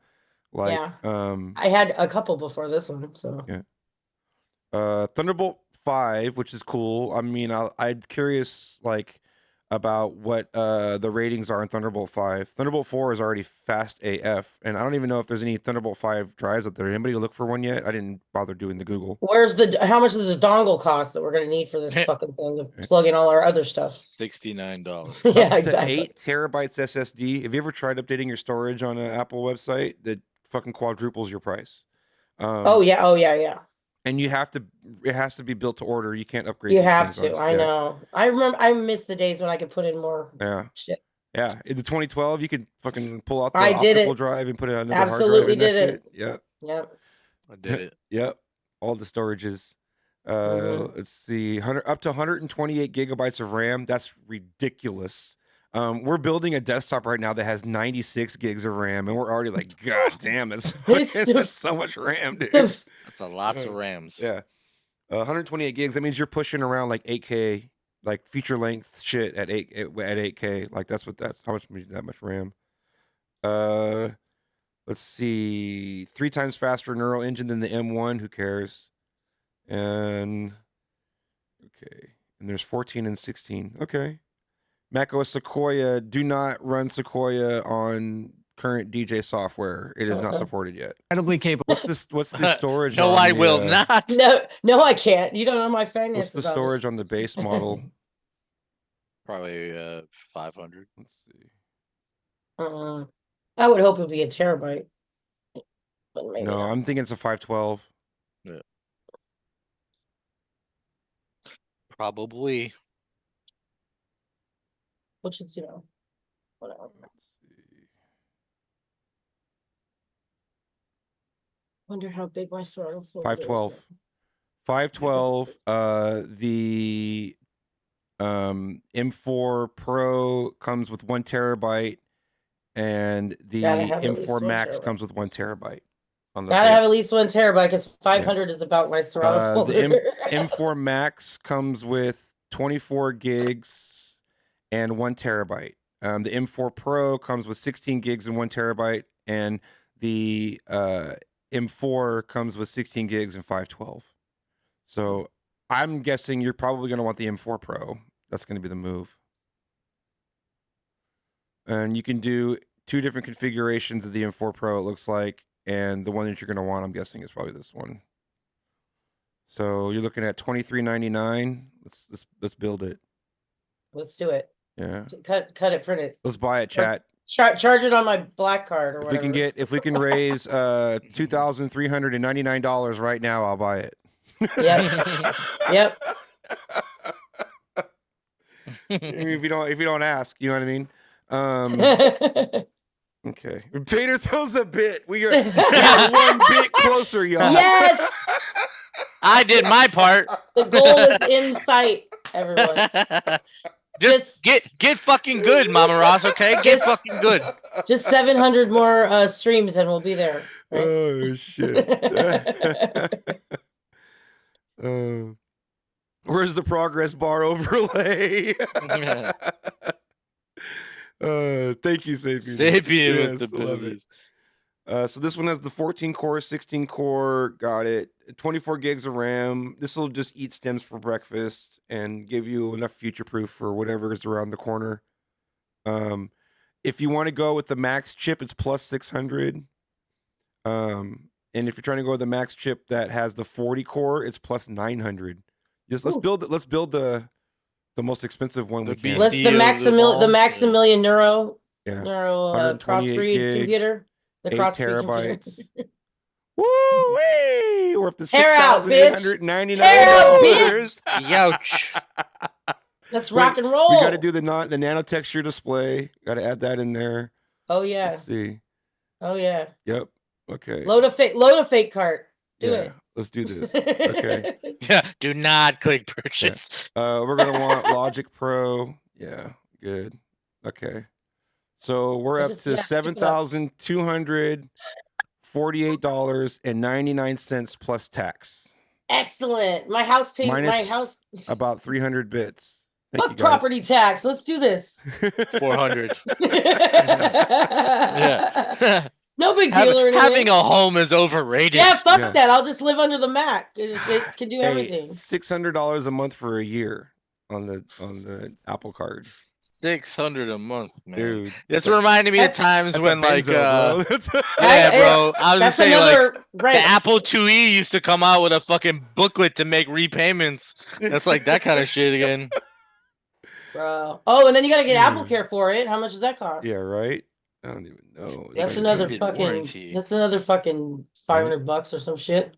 like I had a couple before this one. So Thunderbolt 5, which is cool. I mean, I'm curious like about what the ratings are in Thunderbolt 5. Thunderbolt 4 is already fast AF, and I don't even know if there's any Thunderbolt 5 drives out there. Anybody look for one yet? I didn't bother doing the Google. How much does the dongle cost that we're gonna need for this fucking thing to plug in all our other stuff? $69. Yeah, exactly. 8 terabytes SSD. Have you ever tried updating your storage on an Apple website? That fucking quadruples your price. Yeah. And it has to be built to order. You can't upgrade. You these have things to. on- I yeah. know. I remember. I miss the days when I could put in more. Yeah. Shit. Yeah. In the 2012, you could fucking pull out the I did optical it. drive and put it on another Absolutely hard drive. did And it. that shit. Yep. Yep. I did it. Yep. All the storages. Mhm. Let's see. Up to 128 gigabytes of RAM. That's ridiculous. We're building a desktop right now that has 96 gigs of RAM, and we're already like, God damn, that's so much RAM, dude. That's a lots of RAMs. Yeah. 128 gigs. That means you're pushing around like 8K, like feature length shit at 8K. Like that's how much that much RAM. Let's see. 3 times faster neural engine than the M1. Who cares? And okay. And there's 14 and 16. Okay. macOS Sequoia. Do not run Sequoia on current DJ software. It is not supported yet. Incredibly capable. What's the storage? No, on I the, will not. No, I can't. You don't know my finances. What's the storage on the base model? Probably 500. Let's see. I would hope it'd be a terabyte. But maybe No, not. I'm thinking it's a 512. Yeah. Probably. Which is, whatever. Wonder how big my Serato folder is. 512. 512. The M4 Pro comes with 1 terabyte, and the Gotta have at least M4 1 Max terabyte. comes with 1 terabyte. On the Gotta have at base. least 1 terabyte because 500 is about my Serato folder. The M4 Max comes with 24 gigs and 1 terabyte. The M4 Pro comes with 16 gigs and 1 terabyte, and the M4 comes with 16 gigs and 512. So I'm guessing you're probably going to want the M4 Pro. That's going to be the move. And you can do 2 different configurations of the M4 Pro, it looks like. And the one that you're going to want, I'm guessing, is probably this one. So you're looking at $23.99. Let's build it. Let's do it. Yeah. Cut it, print it. Let's buy it, chat. Charge it on my black card or If whatever. if we can raise $2,399 right now, I'll buy it. Yep. Yep. if you don't ask, you know what I mean? Okay. Painter throws a bit. We are 1 bit closer, y'all. Yes. I did my part. The goal is in sight, everyone. Just get fucking good, Mama Ross, okay? Get fucking good. Just 700 more streams and we'll be there. Right? Oh, shit. Where's the progress bar overlay? Thank you, Sapien. Sapien with Yes, the love it. So this one has the 14 core, 16 core, got it. 24 gigs of RAM. This will just eat stems for breakfast and give you enough future proof for whatever is around the corner. If you want to go with the max chip, it's plus 600. And if you're trying to go with the max chip that has the 40 core, it's plus 900. Let's build the most expensive one we can. The Maximilian Neuro crossbreed gigs, computer. The 8 crossbreed terabytes. computer. Woo-wee! We're up to Tear out, bitch. $6,899. Youch. Let's rock and roll. We got to do the nano texture display. Got to add that in there. Oh yeah. Let's see. Oh yeah. Yep. Okay. Load a fake cart. Do it. Let's do this. Okay. Yeah. Do not click purchase. Yeah. We're gonna want Logic Pro. Yeah. Good. Okay. So we're up to $7,248.99 plus tax. Excellent. My house paid. My house about 300 bits. Thank you, Fuck guys. property tax. Let's do this. 400. Yeah. No big deal or anything. Having a home is overrated. Yeah, fuck that. I'll just live under the Mac. It can do everything. $600 a month for a year on the Apple card. 600 a month, man. Dude, this reminded me of times when, like, bro. yeah, bro. I was just saying, like, right. the Apple IIe used to come out with a fucking booklet to make repayments. That's like that kind of shit again, bro. Oh, and then you got to get Apple Care for it. How much does that cost? Yeah, right. I don't even know. That's another fucking. That's another fucking $500 or some shit.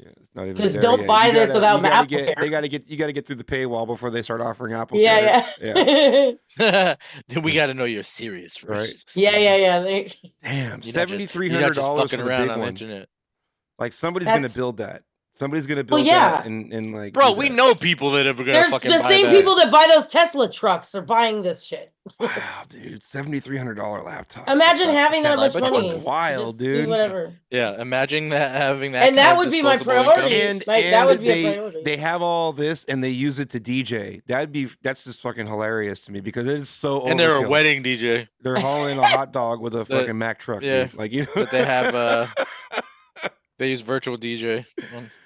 Yeah, it's not even Because there don't yet. buy You this gotta- without you gotta Apple get, Care. They gotta get, you gotta get through the paywall before they start offering Apple Yeah, Care. yeah. Then we got to know you're serious first. Yeah. Damn, You're not just $7,300 fucking for the around big on the one. internet. Like somebody's gonna That's- build that. Somebody's gonna Well, build yeah. that and like. Bro, do we that. know people that are gonna There's fucking the buy same that. people that buy those Tesla trucks are buying this shit. Wow, dude, $7,300 laptop. Imagine That's having that much that's money. fucking wild, Just dude. Do whatever. Yeah, imagine that having that. And kind that of would be my disposable priority. income. And, Like, and that would be a priority. they have all this and they use it to DJ. That's just fucking hilarious to me because it is so. And they're a overkill. wedding DJ. They're hauling a hot dog with a fucking Mack truck, Yeah, dude. Like you know, but they have they use virtual DJ.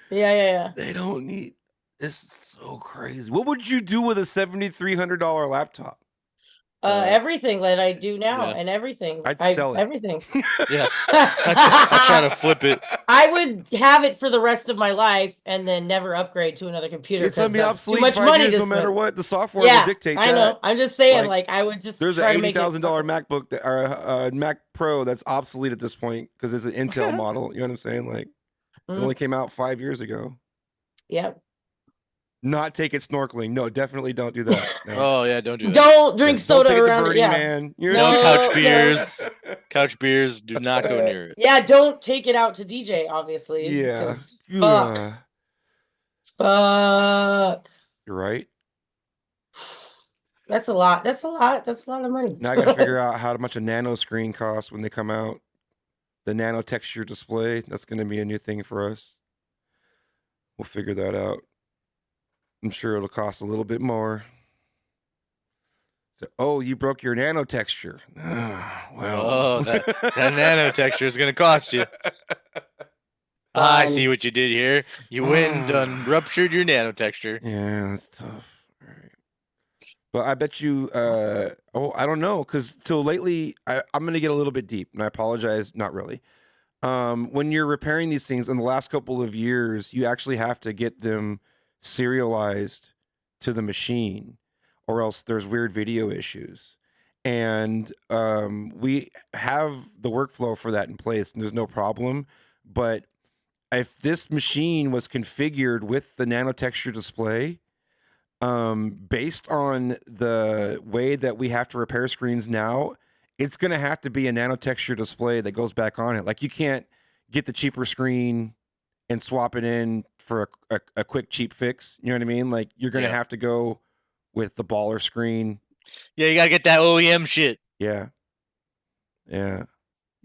Yeah. They don't need. This is so crazy. What would you do with a $7,300 laptop? Everything that I do now yeah. and everything. I'd sell it. Everything. Yeah, I try to flip it. I would have it for the rest of my life and then never upgrade to another computer. It's gonna be that's obsolete too much in 5 money years, to no matter spend. what. The software Yeah, will dictate I that. know. I'm just saying, like I would just There's try an to make it. $80,000 MacBook that, or a Mac Pro that's obsolete at this point because it's an Intel model. You know what I'm saying? Like it only came out 5 years ago. Yep. Not take it snorkeling. No, definitely don't do that. No. Oh yeah, don't do that. Don't drink soda don't take around it to it. Burning Yeah. Man. You're No No, couch no. beers. Couch beers. Do not go near it. Yeah, don't take it out to DJ, obviously. Yeah. 'cause Fuck. Fuck. You're right. That's a lot. That's a lot. That's a lot of money. Now I gotta figure out how much a nano screen costs when they come out. The nano texture display. That's gonna be a new thing for us. We'll figure that out. I'm sure it'll cost a little bit more. So, oh, you broke your nano texture. Well, Oh, that nano texture is gonna cost you. I see what you did here. You went and done ruptured your nano texture. Yeah, that's tough. All right. But I bet you, I don't know, because so lately, I'm going to get a little bit deep, and I apologize, not really. When you're repairing these things in the last couple of years, you actually have to get them serialized to the machine, or else there's weird video issues. And we have the workflow for that in place, and there's no problem. But if this machine was configured with the nano texture display, based on the way that we have to repair screens now, it's going to have to be a nano texture display that goes back on it. Like you can't get the cheaper screen and swap it in for a quick cheap fix. You know what I mean? Like you're going to have to go with the baller screen. Yeah, you gotta get that OEM shit. Yeah. There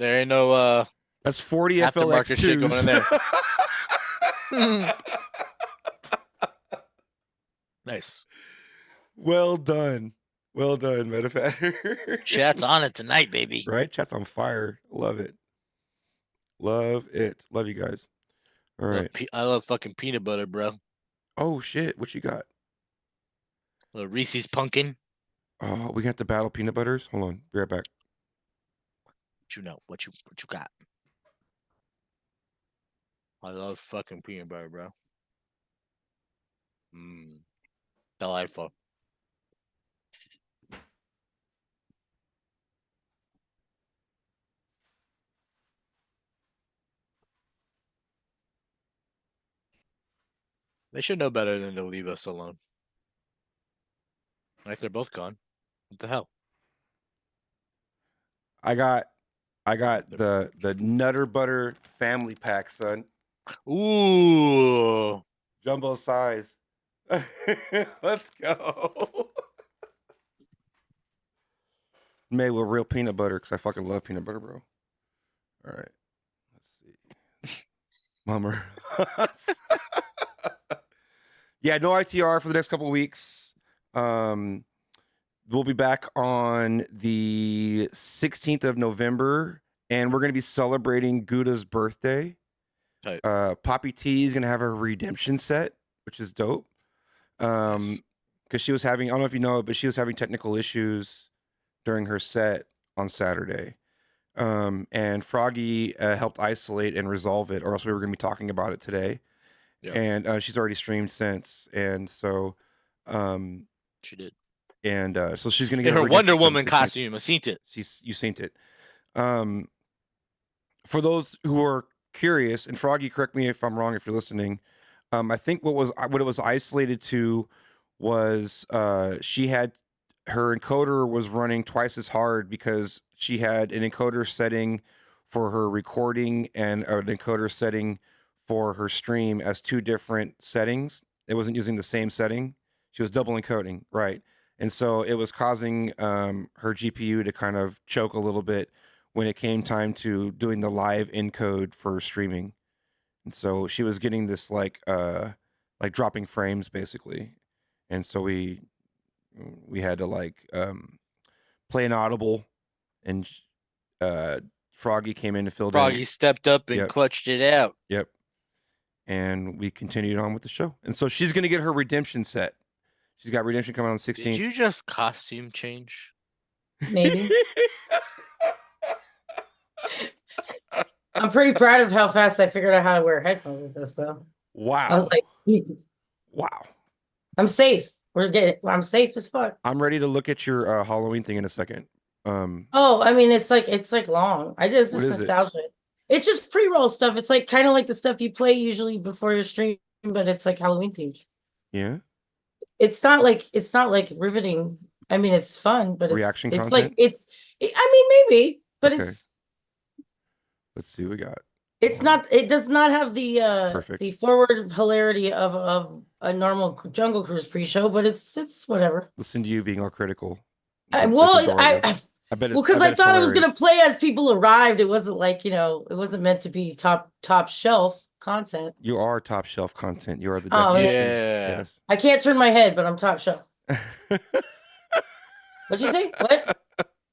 ain't no that's 40 aftermarket shit going in there. Nice. Well done. Well done, Metafatter. Chat's on it tonight, baby. Right? Chat's on fire. Love it. Love it. Love you guys. All right. I love fucking peanut butter, bro. Oh shit. What you got? The Reese's pumpkin. Oh, we got to battle peanut butters. Hold on. Be right back. What you know? What you got? I love fucking peanut butter, bro. Delightful. They should know better than to leave us alone. Like they're both gone. What the hell? I got the Nutter Butter family pack, son. Ooh. Jumbo size. Let's go. Made with real peanut butter because I fucking love peanut butter, bro. All right. Let's see. Mummer. Yeah, no ITR for the next couple of weeks. We'll be back on the 16th of November, and we're going to be celebrating Gouda's birthday. Poppy T is going to have a redemption set, which is dope. Because she was having, I don't know if you know, but she was having technical issues during her set on Saturday. And Froggy helped isolate and resolve it, or else we were going to be talking about it today. Yeah. And she's already streamed since, and so she did. And so she's going to get her Wonder Woman costume. I seen it. You seen it. For those who are curious, and Froggy, correct me if I'm wrong if you're listening. I think what it was isolated to was she had her encoder was running twice as hard because she had an encoder setting for her recording and an encoder setting for her stream as two different settings. It wasn't using the same setting. She was double encoding, right? And so it was causing her GPU to kind of choke a little bit when it came time to doing the live encode for streaming. And so she was getting this like dropping frames basically. And so we had to like play an audible, and Froggy came in and filled in. Froggy stepped up and clutched it out. Yep. And we continued on with the show. And so she's going to get her redemption set. She's got redemption coming on the 16th. Did you just costume change? Maybe. I'm pretty proud of how fast I figured out how to wear headphones with this, though. Wow. I was like, wow. I'm safe. I'm safe as fuck. I'm ready to look at your Halloween thing in a second. Oh, I mean, it's like long. It's just nostalgia. It's just pre-roll stuff. It's like kind of like the stuff you play usually before your stream, but it's like Halloween themed. Yeah. It's not like riveting. I mean, it's fun, but reaction it's content. like I mean, maybe, but okay. it's. Let's see what we got. It's not. It does not have the forward hilarity of a normal Jungle Cruise pre-show, but it's whatever. Listen to you being all critical. I bet. Well, because I thought it was gonna play as people arrived. It wasn't like it wasn't meant to be top shelf content. You are top shelf content. You are the definition. Yes. I can't turn my head, but I'm top shelf. What'd you say? What?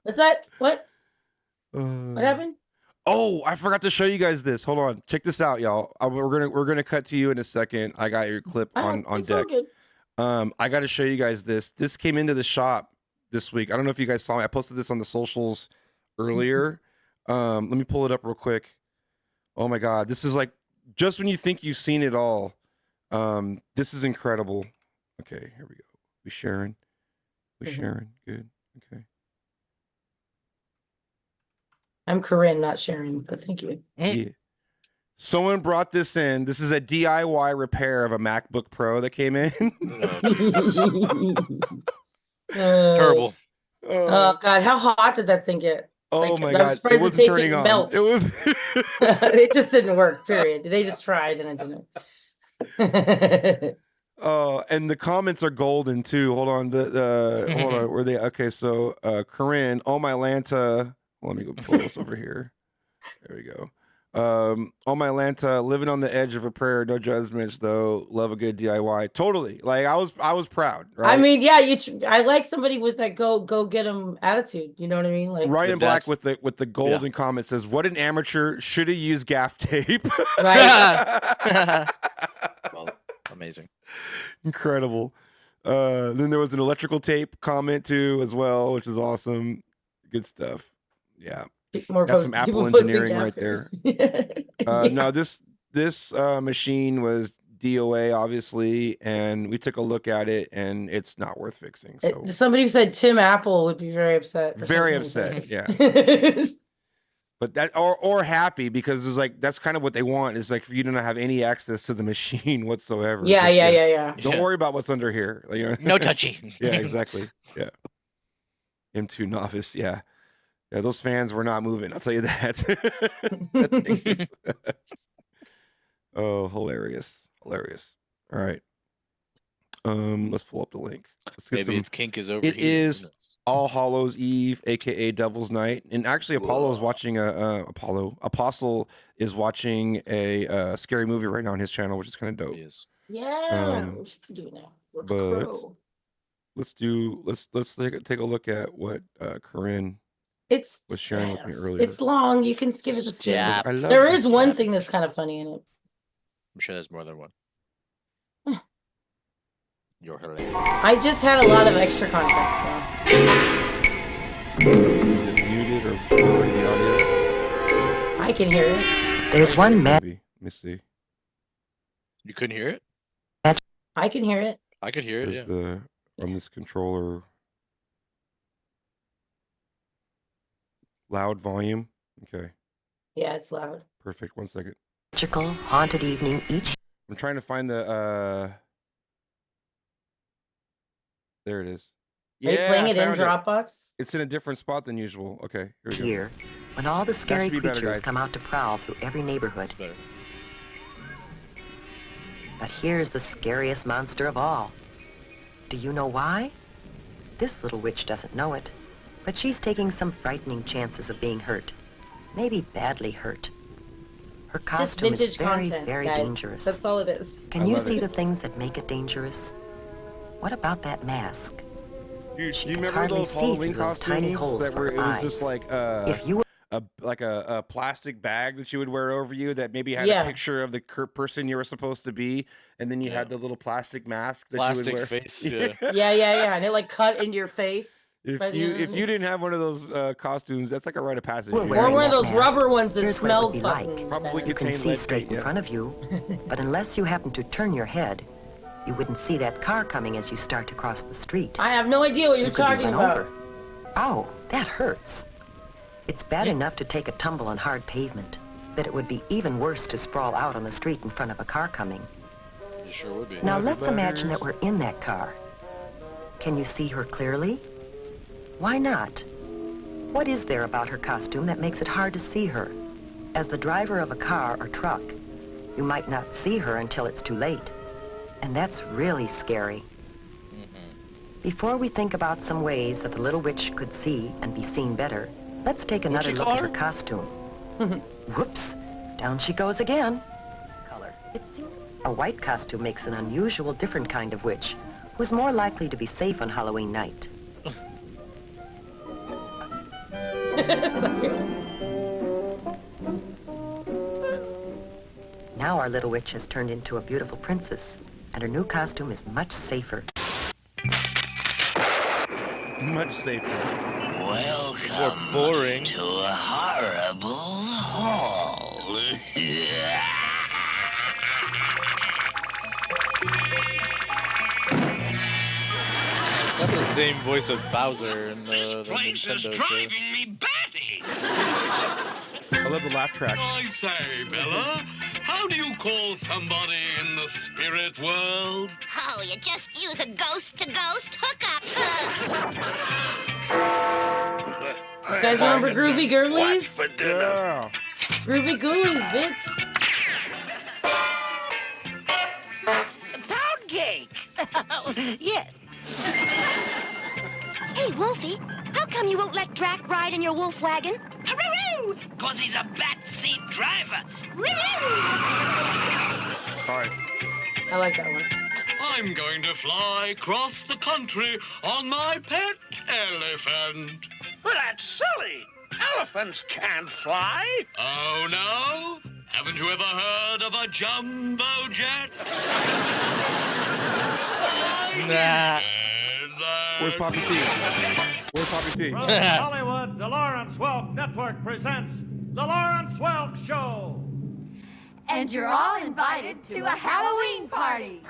What's that? What? What happened? Oh, I forgot to show you guys this. Hold on, check this out, y'all. We're gonna cut to you in a second. I got your clip on deck. I got to show you guys this. This came into the shop this week. I don't know if you guys saw me. I posted this on the socials earlier. Let me pull it up real quick. Oh my God, this is like just when you think you've seen it all. This is incredible. Okay, here we go. We sharing. Good. Okay. I'm Corinne, not Sharon, but thank you. Yeah. Someone brought this in. This is a DIY repair of a MacBook Pro that came in. Terrible. Oh God, how hot did that thing get? Oh my God, it wasn't turning on. Melt. It was. It just didn't work. Period. They just tried and it didn't. Oh, and the comments are golden too. Hold on, hold on. Were they okay? So, Corinne, oh my Lanta. Let me go pull this over here. There we go. Oh my Lanta, living on the edge of a prayer, no judgments though. Love a good DIY. Totally. Like I was proud. Right? I mean, yeah, I like somebody with that go get 'em attitude. You know what I mean? Like Ryan Black with the golden comment says, "What an amateur! Should have used gaff tape." Right. Well, amazing. Incredible. Then there was an electrical tape comment too as well, which is awesome. Good stuff. Yeah. Got some Apple engineering right there. No, this machine was DOA obviously, and we took a look at it, and it's not worth fixing. So somebody said Tim Apple would be very upset. Very upset, yeah. But that or happy because it's like that's kind of what they want is like for you to not have any access to the machine whatsoever. Yeah. Don't worry about what's under here. No touchy. Yeah, exactly. Yeah. M2 novice. Yeah. Yeah, those fans were not moving. I'll tell you that. That thing is... Oh, hilarious. All right. Let's pull up the link. Maybe its kink is over. It is All Hallows Eve, aka Devil's Night, and actually Apollo is watching Apostle is watching a scary movie right now on his channel, which is kind of dope. Yeah, we should do that. Let's take a look at what Corinne was sharing with me earlier. It's long. You can give it a skip. Yeah. There is one thing that's kind of funny in it. I'm sure there's more than one. You're hilarious. I just had a lot of extra content, so. Is it muted or recording the audio? I can hear it. There's one man. Let me see. You couldn't hear it? I can hear it. I could hear it. There's on this controller. Loud volume. Okay. Yeah, it's loud. Perfect. 1 second. Magical haunted evening each. I'm trying to find the there it is. Are you playing I it in found Dropbox? It's in a different spot than usual. Okay, here we go. Here, when all the scary be better, creatures guys. come out to prowl through every neighborhood. But here's the scariest monster of all. Do you know why? This little witch doesn't know it, but she's taking some frightening chances of being hurt. Maybe badly hurt. Her It's just costume is vintage very, content, very guys. dangerous. That's all it is. Can you see the things that make it dangerous? What about that mask? Dude, She do you can remember hardly those see Halloween through those tiny costumes holes that for were? her It was eyes. just like If you a plastic bag that you would wear over you that maybe had Yeah. a picture of the person you were supposed to be, and then you had the little plastic mask that Plastic you would wear. face, yeah. Yeah, and it like cut into your face. If by the you end of if it. you didn't have one of those costumes, that's like a rite of passage. We're You wearing Or one of that those mask. rubber ones that Here's what it smell would be fucking like. Probably You can contained see lead straight paint, in yeah. front of you, but unless you happen to turn your head, you wouldn't see that car coming as you start to cross the street. I have no idea what you're You could be talking run about. over. Oh, that hurts. It's bad enough to take a tumble on hard pavement, but it would be even worse to sprawl out on the street in front of a car coming. You sure would be. Now let's imagine that we're in that car. Can you see her clearly? Why not? What is there about her costume that makes it hard to see her? As the driver of a car or truck, you might not see her until it's too late. And that's really scary. Before we think about some ways that the little witch could see and be seen better, let's take another look at her costume. Whoops, down she goes again. Color. It seems a white costume makes an unusual, different kind of witch, who's more likely to be safe on Halloween night. Now our little witch has turned into a beautiful princess, and her new costume is much safer. Much safer. More Welcome boring. to a horrible hall. That's the same voice of Bowser in the Nintendo show. I love the laugh track. I say, Bella, how do you call somebody in the spirit world? Oh, you just use a ghost-to-ghost hookup. You guys remember Groovy Girlies? Yeah. Groovy Ghoulies, bitch. Pound cake. Yes. Hey, Wolfie, how come you won't let Drac ride in your wolf wagon? Cause he's a backseat driver. All right. I like that one. I'm going to fly across the country on my pet elephant. Well, that's silly. Elephants can't fly. Oh, no? Haven't you ever heard of a jumbo jet? Nah. Where's Poppy T? Where's Poppy T? From Hollywood, the Lawrence Welk Network presents The Lawrence Welk Show. And you're all invited to a Halloween party.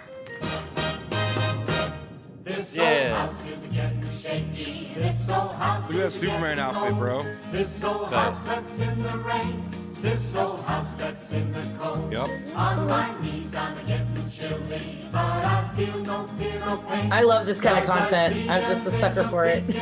This Yeah. house is getting shaky. This old house Look at that Superman outfit, bro. This old house that's in the rain. This old house that's in the cold. Yep. On my knees I'm getting chilly, but I feel no fear, no pain. I love this kind of content. I'm just a sucker for it. I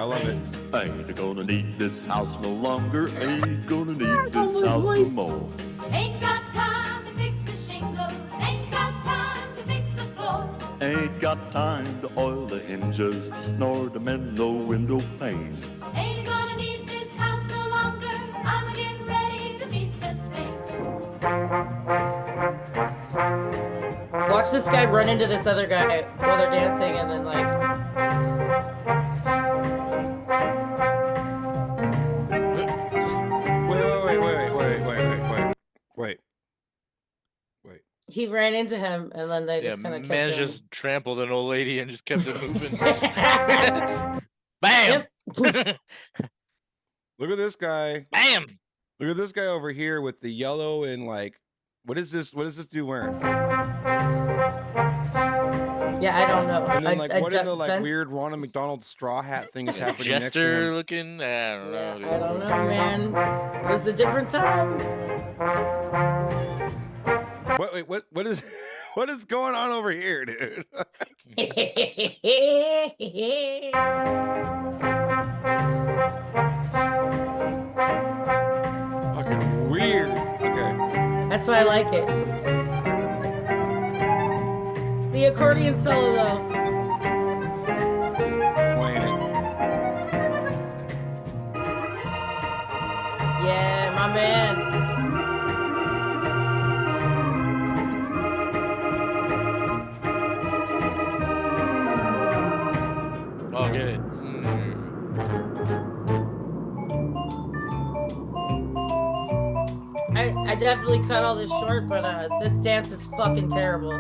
love it. Ain't gonna need this house no longer. Ain't gonna need this house no more. Ain't got time to fix the shingles. Ain't got time to fix the floor. Ain't got time to oil the hinges, nor to mend no window pane. Ain't gonna need this house no longer. I'm getting ready to meet the saint. Watch this guy run into this other guy while they're dancing and then like... Wait. He ran into him and then they Yeah, just kind of kept man going. just trampled an old lady and just kept it moving. Bam! Look at this guy. Bam! Look at this guy over here with the yellow and like, what is this? What is this dude wearing? Yeah, I don't know. And then like what in the like Dunce? weird Ronald McDonald straw hat thing is happening next to Jester him? looking. I don't know. I don't know, man. It was a different time. Wait, what is what is going on over here, dude? Fucking weird. Okay. That's why I like it. The accordion solo, though. Playing it. Yeah, my man. Oh, get it. I definitely cut all this short, but this dance is fucking terrible.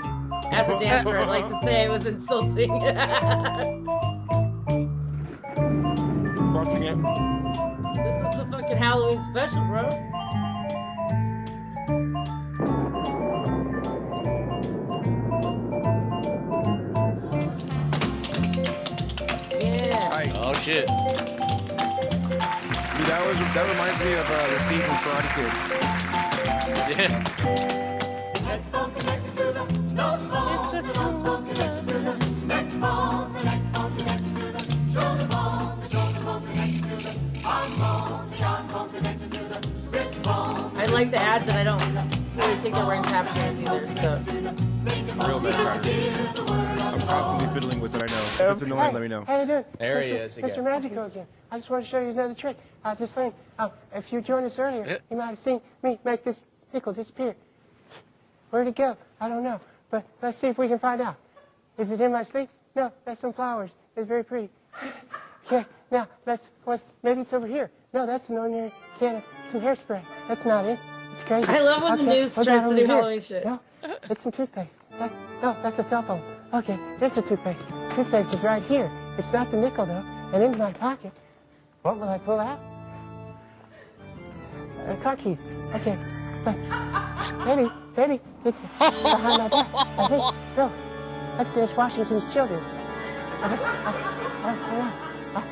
As a dancer, I'd like to say it was insulting. Crushing it. This is the fucking Halloween special, bro. Yeah. Right. Oh shit. Dude, that reminds me of the scene from Karate Kid. Yeah. I'd like to add that I don't really think they're wearing captions either, so. Real bad pattern. I'm constantly fiddling with it, I know. If it's annoying, let me know. How you doing? There he is again. Mr. Magico again. I just want to show you another trick. I just learned. If you joined us earlier, you might have seen me make this nickel disappear. Where'd it go? I don't know. But let's see if we can find out. Is it in my sleeve? No, that's some flowers. It's very pretty. Okay, now maybe it's over here. No, that's an ordinary can of some hairspray. That's not it. It's crazy. I love when the news what's tries that to over do here? Halloween shit. No, it's some toothpaste. That's a cell phone. Okay, there's the toothpaste. Toothpaste is right here. It's not the nickel though. And in my pocket, what will I pull out? Car keys. Okay, but maybe it's behind my back. I think no, that's Dennis Washington's children. I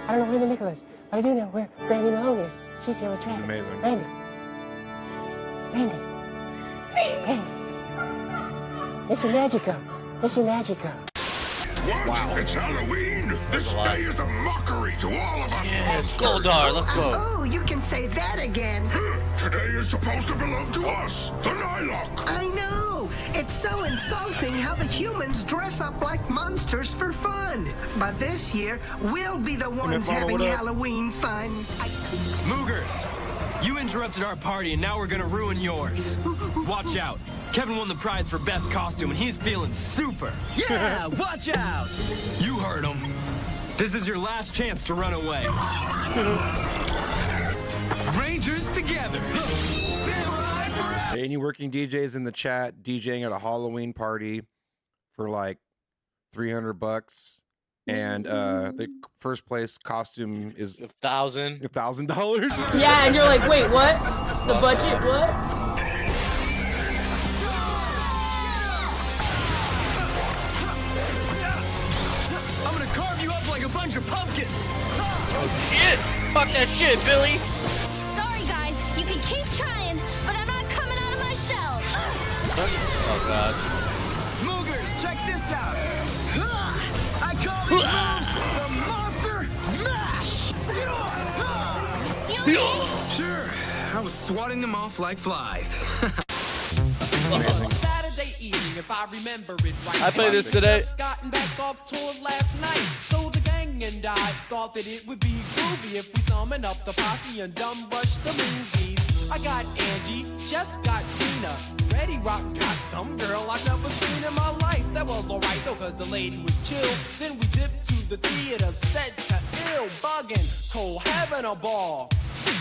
don't know where the nickel is, but I do know where Brandy Malone is. She's here with Travis. Amazing. Randy. Mr. Magico. What? It's Halloween! This day is a mockery to all of us monsters! Goldar, let's go. Oh, you can say that again. Today is supposed to belong to us, the Nylock! I know. It's so insulting how the humans dress up like monsters for fun. But this year, we'll be the ones having Halloween fun. Moogers, you interrupted our party and now we're gonna ruin yours. Watch out. Kevin won the prize for best costume and he's feeling super. Yeah, watch out. You heard him. This is your last chance to run away. Rangers together. Samurai forever. Any working DJs in the chat DJing at a Halloween party for like $300, and the first place costume is $1,000. Yeah, and you're like, wait, what? The budget, what? I'm gonna carve you up like a bunch of pumpkins. Oh shit! Fuck that shit, Billy. Sorry, guys. You can keep trying, but I'm not coming out of my shell. Oh god. Moogers, check this out. I call these moves the Monster Mash. Sure, I was swatting them off like flies. Saturday evening, if I remember it right. I played this today. Just gotten back off tour last night, so the gang and I thought that it would be groovy if we summon up the posse and dumb rush the movies. I got Angie, Jeff got Tina, Reddy Rock got some girl I've never seen in my life. That was alright though, cause the lady was chill. Then we dipped to the theater, set to ill, bugging, Cole having a ball.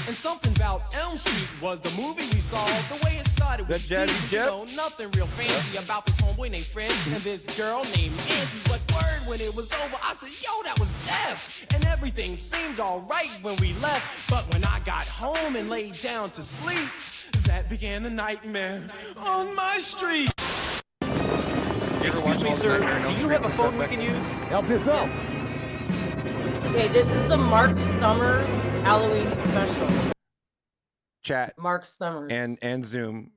And something about Elm Street was the movie we saw. The way it started was decent, you know, nothing real fancy about this homeboy named Fred and this girl named Nancy. But word, when it was over, I said, yo, that was death. And everything seemed alright when we left. But when I got home and laid down to sleep, that began the nightmare on my street. Excuse me, sir. Do you have a phone we can use? Help yourself. Okay, this is the Mark Summers Halloween special. Chat. Mark Summers. And Zoom.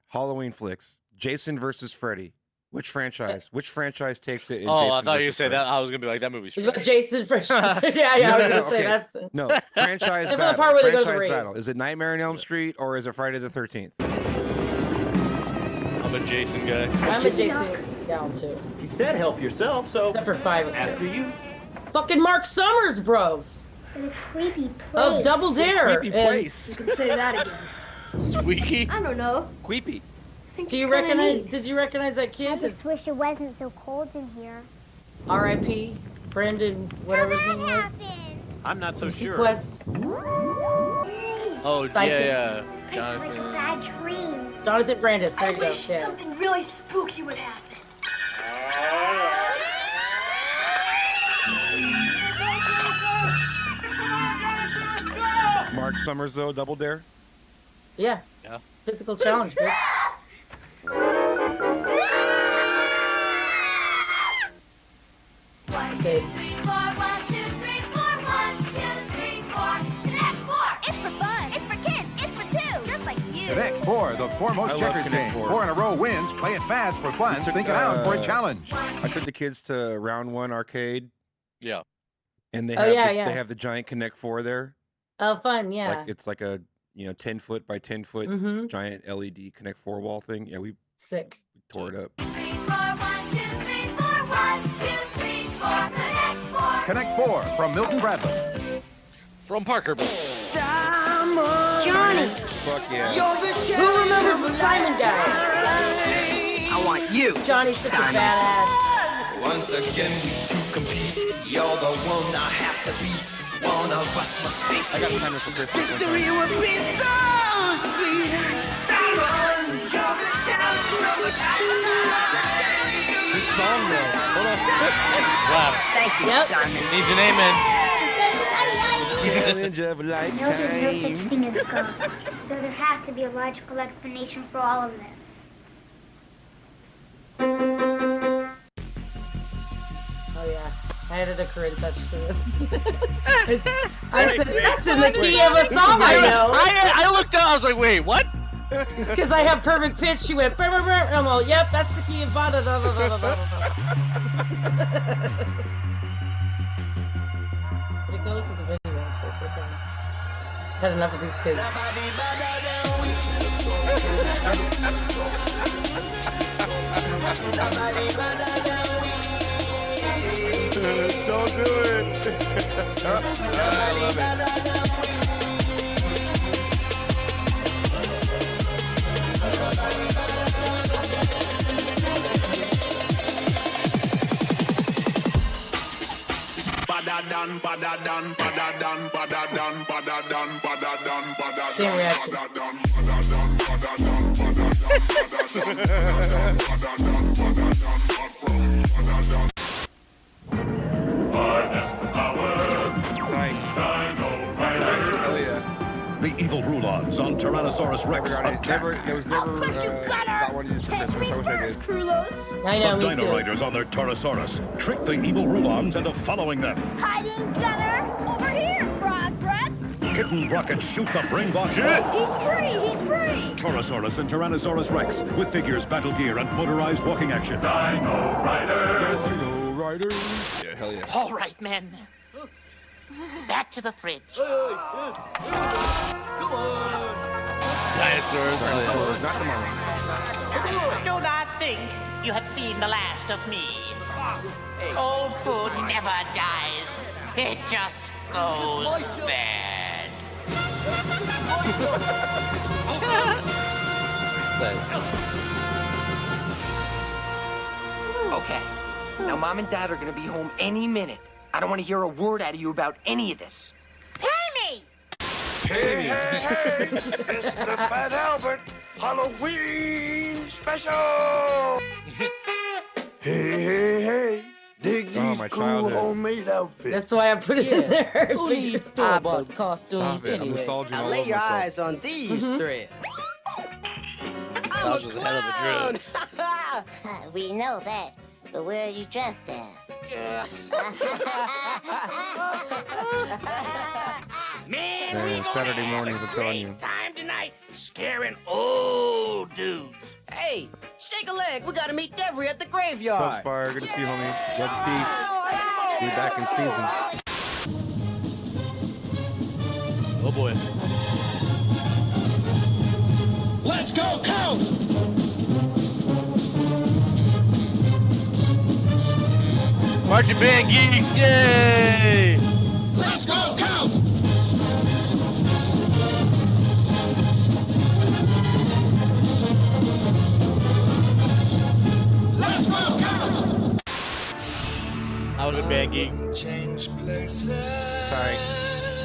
Halloween flicks. Jason versus Freddy. Which franchise? Which franchise takes it? In Oh, Jason I thought you versus said Freddy? that. I was gonna be like, that movie's Is trash. what Jason for sure. Yeah, I was gonna say okay. that's No, franchise the battle. part where they go to the Franchise rave. battle. Is it Nightmare on Elm Street or is it Friday the 13th? I'm a Jason guy. I'm a Jason down too. He said help yourself, so Except for 5 is after you. Fucking Mark Summers, bro. A creepy place. Of Double Dare. Creepy and- place. You can say that again. Squeaky? I don't know. Queepy. Do you recognize? Did you recognize that kid? I just wish it wasn't so cold in here. R.I.P. Brandon, whatever his name was. I'm not so sure. Quest. Oh, Psychic. yeah. Like a Jonathan. bad dream. Jonathan Brandis. There you go. Yeah. Something really spooky would happen. Mark Summers though, Double Dare. Yeah. Yeah. Physical challenge, bitch. Okay. 1, 2, 3, 4. 1, 2, 3, 4. 1, 2, 3, 4. Connect 4. It's for fun. It's for kids. It's for two. Just like you. Connect 4, the foremost I love checkers Connect game. 4. 4 in a row wins. Play it fast for fun. took, Think it out for a challenge. I took the kids to Round 1 arcade. Yeah. And they Oh, have yeah, the, yeah. they have the giant Connect 4 there. Oh, fun. Yeah. Like it's like a 10 foot by 10 foot Mhm. giant LED Connect 4 wall thing. Yeah, we Sick. tore it up. 3, 4. 1, 2, 3, 4. 1, 2, 3, 4. Connect 4. Connect 4 from Milton Bradley. From Parkerville. Johnny. Fuck yeah. Who remembers the Simon guy? I want you. Johnny's such a badass. Once again, we two compete. You're the one I have to beat. One of us must face I got a timer for Christmas. victory would be so sweet. Simon, you're the challenge of the lifetime. This song though. Hold on. Slaps. Thank you, Yep. Simon. Needs an amen. Challenge of a I know there's no such lifetime. thing as ghosts, so there has to be a logical explanation for all of this. Oh yeah. I added a Corinne touch to this. I said that's in the key of a song I know. I looked up. I was like, wait, what? Because I have perfect pitch. She went, brr, brr, brr. And I'm all, yep, that's the key of ba da da da da da da. It goes with the video, so it's okay. Had enough of these kids. Don't do it. I love it. Badadan, badadan, badadan, badadan, badadan, badadan, badadan, Same reaction. badadan, Hell yes. The evil Rulons on Tyrannosaurus Rex attack. There was never got one of these for Christmas. I wish I did. I know, The me Dino too. Riders on their Torosaurus trick the evil Rulons into following them. Hiding gunner. Over here, frog breath. Hidden rockets shoot the brain box. He's free. He's free. Torosaurus and Tyrannosaurus Rex with figures, battle gear, and motorized walking action. Dino Riders. Dino Riders. Yeah, hell yeah. All right, men. Back to the fridge. Dinosaurs. Dinosaurs, not the mummy. Do not think you have seen the last of me. Old food never dies. It just goes bad. Okay. Now, Mom and Dad are gonna be home any minute. I don't want to hear a word out of you about any of this. Pay me. Hey, hey, hey, it's the Fat Albert Halloween special. Hey, hey, hey, dig these my cool childhood. homemade outfits. That's why I put it in there. Who needs store-bought costumes Stop it. I'm anyway? nostalgic Now all lay over your myself. eyes on these threads. Nostalgia's a hell of a drug. We know that, but where are you dressed at? Man, Saturday mornings, I'm telling you. Time tonight, scaring old dudes. Hey, shake a leg. We gotta meet Devery at the What's up, graveyard. Spire? Good to see you, homie. Love to see. Be back in season. Oh boy. Let's go count! Marching band geeks, yay! Let's go count! Let's go count! I was a band geek. Sorry.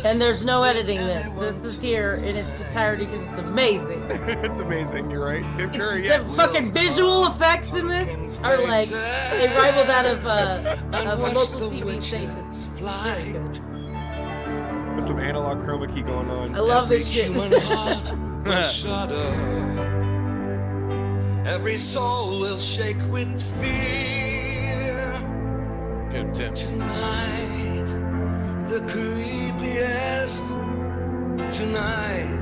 And there's no editing this. This is here in its entirety because it's amazing. It's amazing. You're right. Tim Curry. The fucking visual effects in this are like they rival that of a local TV station. Very good. With some analog chroma key going on. I love this shit. Every soul will shake with fear. Good, Tim. Tonight, the creepiest. Tonight,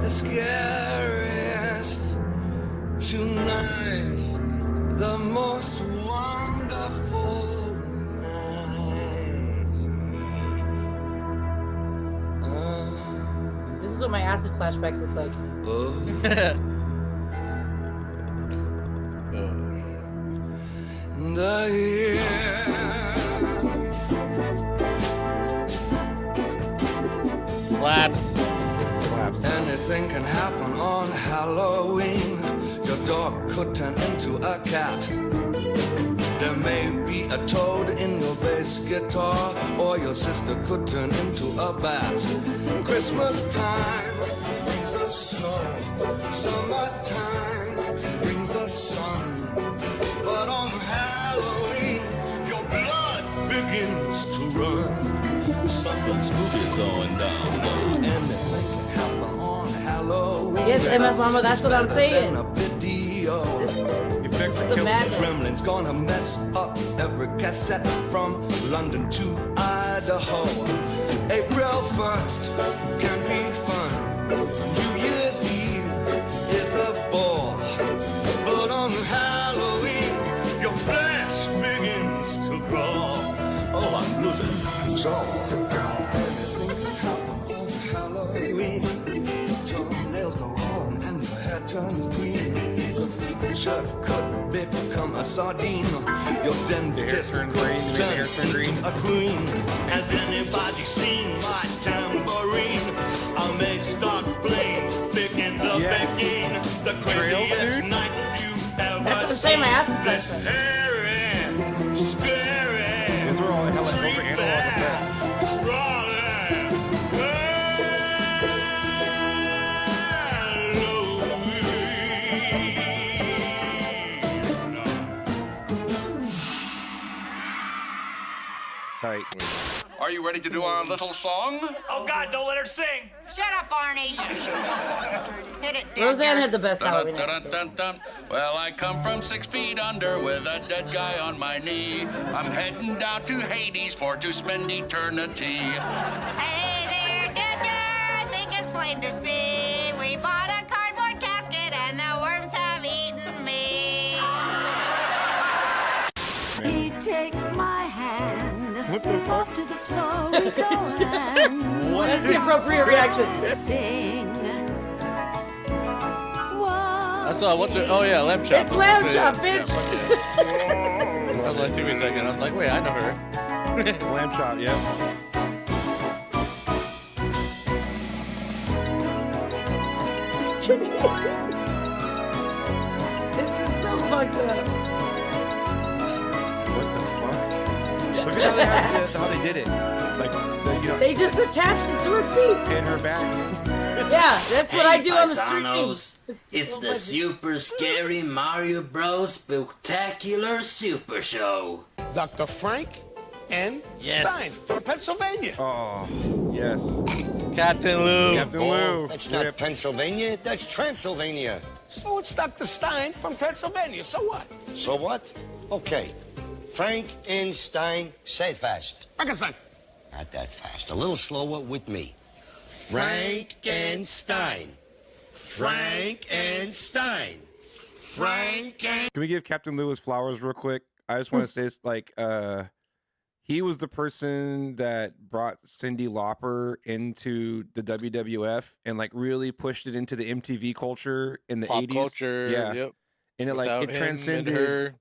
the scariest. Tonight, the most wonderful night. This is what my acid flashbacks look like. The year. Slaps. Anything can happen on Halloween. Your dog could turn into a cat. There may be a toad in your bass guitar, or your sister could turn into a bat. Christmas time brings the snow. Summertime brings the sun. But on Halloween, your blood begins to run. Something spooky's going down. Anything can happen on Halloween. Yes, MF Mama, that's what I'm saying. The Gremlin's gonna mess up every cassette from London to Idaho. April 1st can be fun. New Year's Eve is a bore. But on Halloween, your flesh begins to crawl. Oh, I'm losing control. Halloween, toenails go on and your hair turns green. Your shirt could become a sardine. Your dentist could turn into a queen. Has anybody seen my tambourine? I may start playing big in the beginning. The craziest night you've ever seen. That's the same ass. Scary. Those were all hella over analog effects. Tight. Are you ready to do our little song? Oh God, don't let her sing. Shut up, Barney. Hit it, Roseanne had the best Halloween Dun, episode. dun, dun, dun. Well, I come from 6 feet under with a dead guy on my knee. I'm heading down to Hades for to spend eternity. Hey there, dead guy. I think it's plain to see. We bought a cardboard casket and the worms have eaten me. He takes my hand. What the fuck? Off to the floor we go and That's the appropriate reaction. sing. That's what's it? Oh yeah, Lamb Chop. It's Lamb Yeah, Chop, yeah, bitch. yeah. I was like, 2 me a second. I was like, wait, I know her. Lamb chop, yeah. This is so fucked up. What the fuck? Look at how they did it. Like, you know, They just attached it to her feet. and her back. Yeah, that's what I do on the paisanos. street. It's so the much- super scary Mario Bros. Spectacular Super Show. Dr. Frank and Yes. Stein from Pennsylvania. Oh, yes. Captain Lou. Captain Lou. That's not Pennsylvania, that's Transylvania. So it's Dr. Stein from Pennsylvania. So what? So what? Okay. Frankenstein, say it fast. Frankenstein. Not that fast. A little slower with me. Frankenstein. Frankenstein. Can we give Captain Lewis flowers real quick? I just want to say it's like he was the person that brought Cyndi Lauper into the WWF and like really pushed it into the MTV culture in the Pop 80s. culture, Yeah. yep. And it Without like him and her.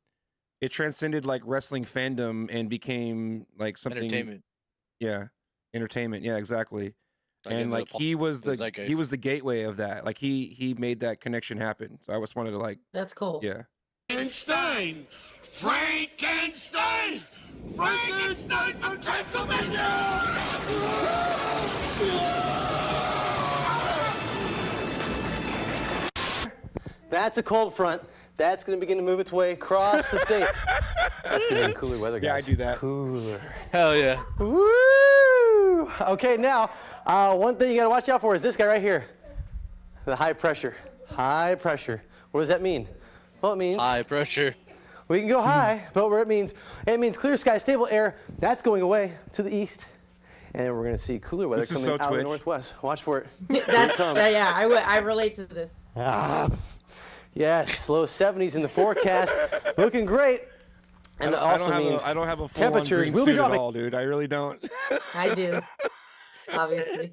it transcended like wrestling fandom and became like something Entertainment. Yeah. Entertainment. Yeah, exactly. Like and in the like pop- he was the the zeitgeist. gateway of that. Like he made that connection happen. So I just wanted to like That's cool. Yeah. Frankenstein. Frankenstein. Frankenstein from Pennsylvania. That's a cold front. That's going to begin to move its way across the state. That's going to be cooler weather, guys. Yeah, I do that. Cooler. Hell yeah. Woo! Okay, now, one thing you got to watch out for is this guy right here. The high pressure. High pressure. What does that mean? Well, it means High pressure. we can go high, but where it means clear sky, stable air. That's going away to the east. And we're going to see cooler weather This is coming so out of the Twitch. northwest. Watch for it. That's yeah. I relate to this. Yes, low 70s in the forecast. Looking great. And it also means I don't have a full temperatures on green will be suit at dropping. all, dude. I really don't. I do. Obviously.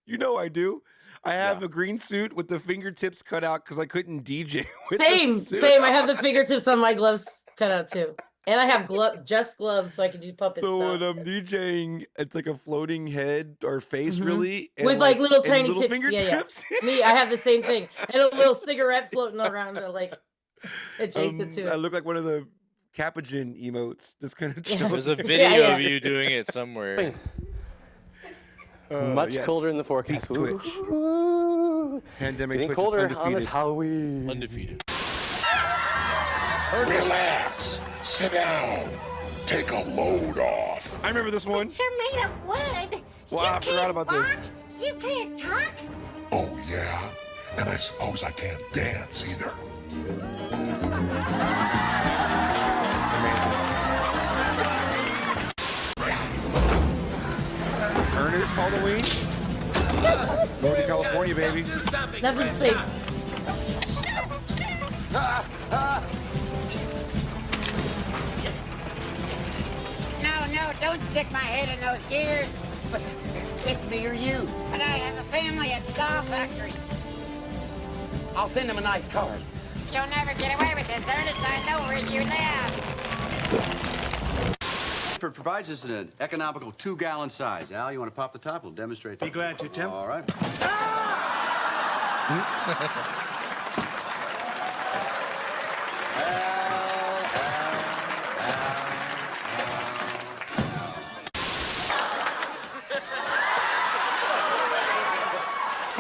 You know I do. I have a green suit with the fingertips cut out because I couldn't DJ with the Same. suit. Same. I have the fingertips on my gloves cut out too. And I have just gloves so I can do puppet So stuff. when I'm DJing, it's like a floating head or face, really, and With like little and tiny little tips. fingertips. Yeah. Me, I have the same thing. And a little cigarette floating around like adjacent to I it. look like one of the Capuchin emotes, just kind of. There's a video of you doing it somewhere. Much yes. colder in the forecast. Peak Twitch. Ooh. Pandemic Getting Twitch is colder on undefeated. this Halloween. Undefeated. Relax. Sit down. Take a load off. I remember this one. You're made of wood. Wow, I forgot about this. You can't talk. Oh, yeah? And I suppose I can't dance either. Ernest Halloween. Northern California, baby. Nothing's safe. No, don't stick my head in those gears. It's me or you. And I have a family at the doll factory. I'll send him a nice card. You'll never get away with this, Ernest. I know where you live. It provides us an economical 2-gallon size. Al, you want to pop the top? We'll demonstrate that. Be glad to, Tim. All right.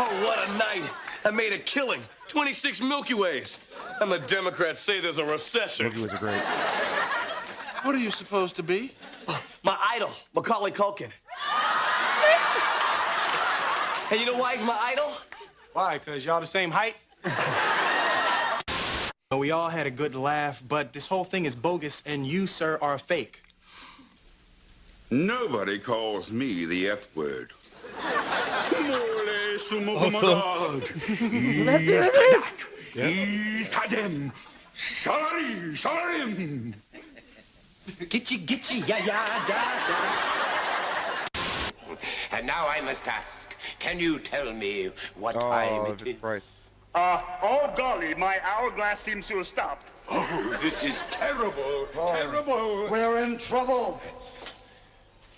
Oh, what a night. I made a killing. 26 Milky Ways. And the Democrats say there's a recession. Milky Ways are great. What are you supposed to be? My idol, Macaulay Culkin. And you know why he's my idol? Why? Because y'all the same height? We all had a good laugh, but this whole thing is bogus, and you, sir, are a fake. Nobody calls me the F word. That's what it is. Get you, yeah. And now I must ask, can you tell me what time it is? Price. Oh golly, my hourglass seems to have stopped. Oh, this is terrible, terrible. We're in trouble.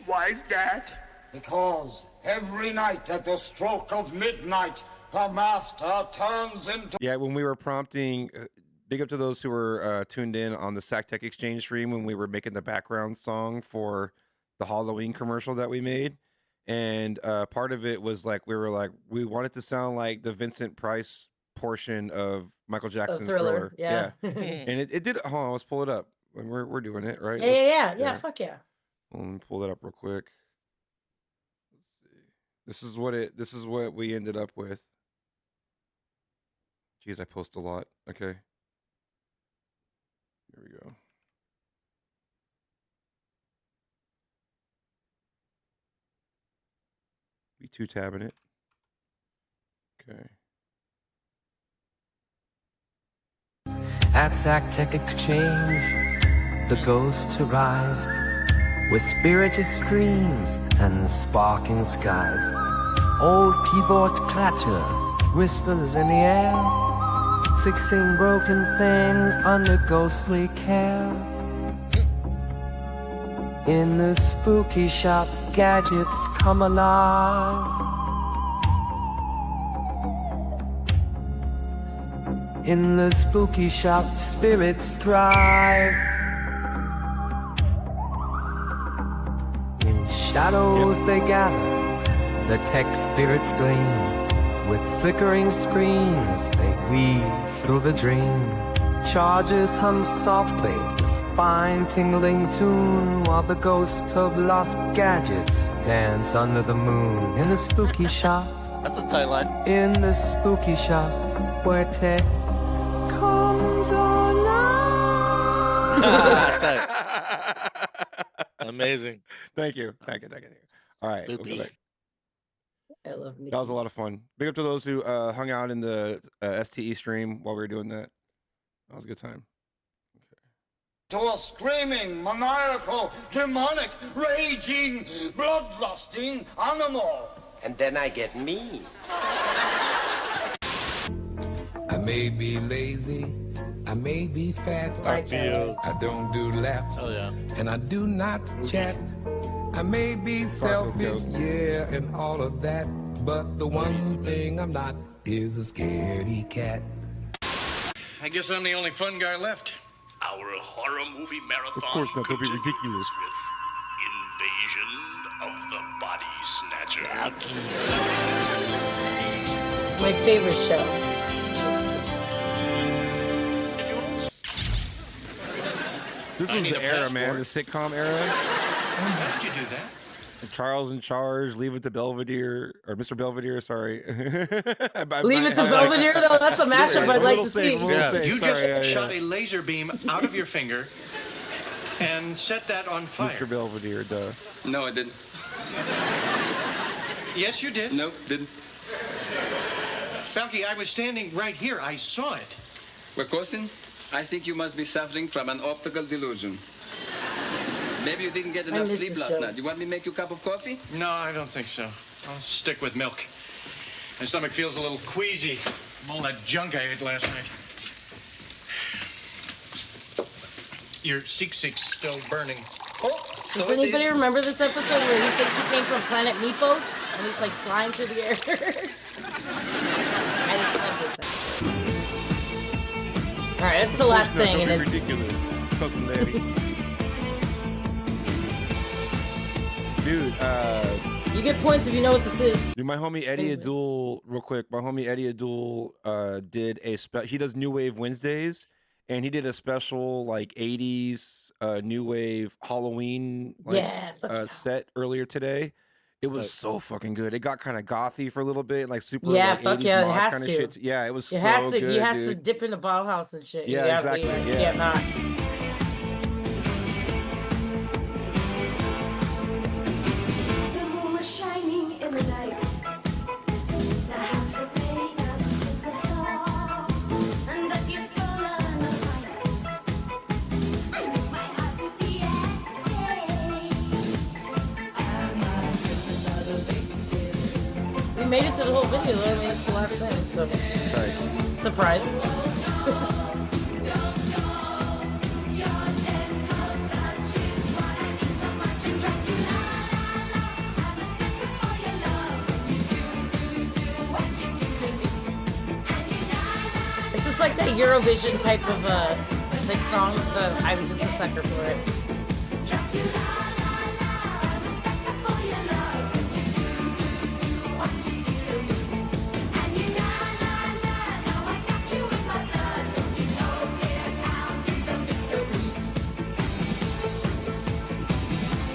Why's that? Because every night at the stroke of midnight, the master turns into... Yeah, when we were prompting, big up to those who were tuned in on the Sac Tech Exchange stream when we were making the background song for the Halloween commercial that we made. And part of it was like, we wanted to sound like the Vincent Price portion of Michael Jackson's Thriller. Yeah. And it did. Hold on, let's pull it up. And we're doing it, right? Yeah. Fuck yeah. Let me pull it up real quick. Let's see. This is what we ended up with. Jeez, I post a lot. Okay. Here we go. Be two tabbing it. Okay. At Zactec Exchange, the ghosts arise with spirited screams and sparking skies. Old keyboards clatter, whispers in the air, fixing broken things under ghostly care. In the spooky shop, gadgets come alive. In the spooky shop, spirits thrive. In shadows they gather, the tech spirits gleam. With flickering screens, they weave through the dream. Charges hum softly, the spine-tingling tune, while the ghosts of lost gadgets dance under the moon. In the spooky shop, That's a tight line. in the spooky shop, where tech comes alive. Amazing. Thank you. Thank you. All right. We'll go back. I love Nikki. That was a lot of fun. Big up to those who hung out in the STE stream while we were doing that. That was a good time. To a screaming, maniacal, demonic, raging, bloodlusting animal. And then I get me. I may be lazy, I may be fat, I don't do laps, and I do not chat. I may be selfish, yeah, and all of that, but the one thing I'm not is a scaredy cat. I guess I'm the only fun guy left. Our horror movie marathon Of course not. Don't be continues ridiculous. with Invasion of the Body Snatcher. My favorite show. This was the era, man. The sitcom era. How did you do that? Charles in Charge, Leave It to Belvedere, or Mr. Belvedere, sorry. Leave It to Belvedere, though? That's a mashup I'd like to see. You just shot a laser beam out of your finger and set that on fire. Mr. Belvedere, duh. No, I didn't. Yes, you did. Nope, didn't. Falky, I was standing right here. I saw it. Well, Cousin, I think you must be suffering from an optical delusion. Maybe you didn't get enough miss sleep the last show. night. You want me to make you a cup of coffee? No, I don't think so. I'll stick with milk. My stomach feels a little queasy from all that junk I ate last night. Your Sik's still burning. Oh, Does anybody remember this episode where he thinks he came from planet Meepos and he's like flying through the air? I love this episode. All right, that's the last thing, and it's ridiculous. Cousin Daddy. Dude, you get points if you know what this is. Dude, my homie Eddie Adul, real quick. My homie Eddie Adul did he does New Wave Wednesdays, and he did a special like 80s New Wave Halloween set earlier today. It was so fucking good. It got kind of gothy for a little bit, like super like, fuck 80s yeah, it mod has kind of to. shit. Yeah, it was It so has to. good. You have dude. to dip in the Bauhaus and shit. Yeah, exactly. You Yeah. can't not. The moon was shining in the night. The hands were playing out to sing a song. And as you stole on the lights, my heart would be at stake. We made it to the whole video. I mean, it's the last thing. So surprised. It's just like that Eurovision type of like song. So I was just a sucker for it.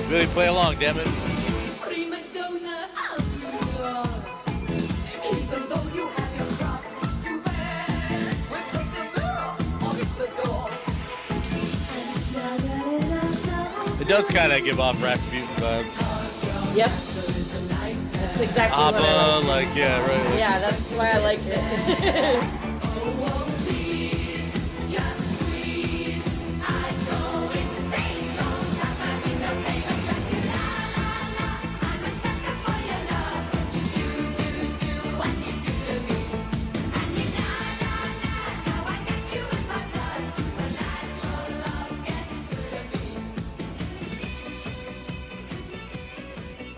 Really play along, damn it. It does kind of give off Rasputin vibes. Yep. That's exactly what I ABBA, like. yeah, right. Yeah, that's why I like it.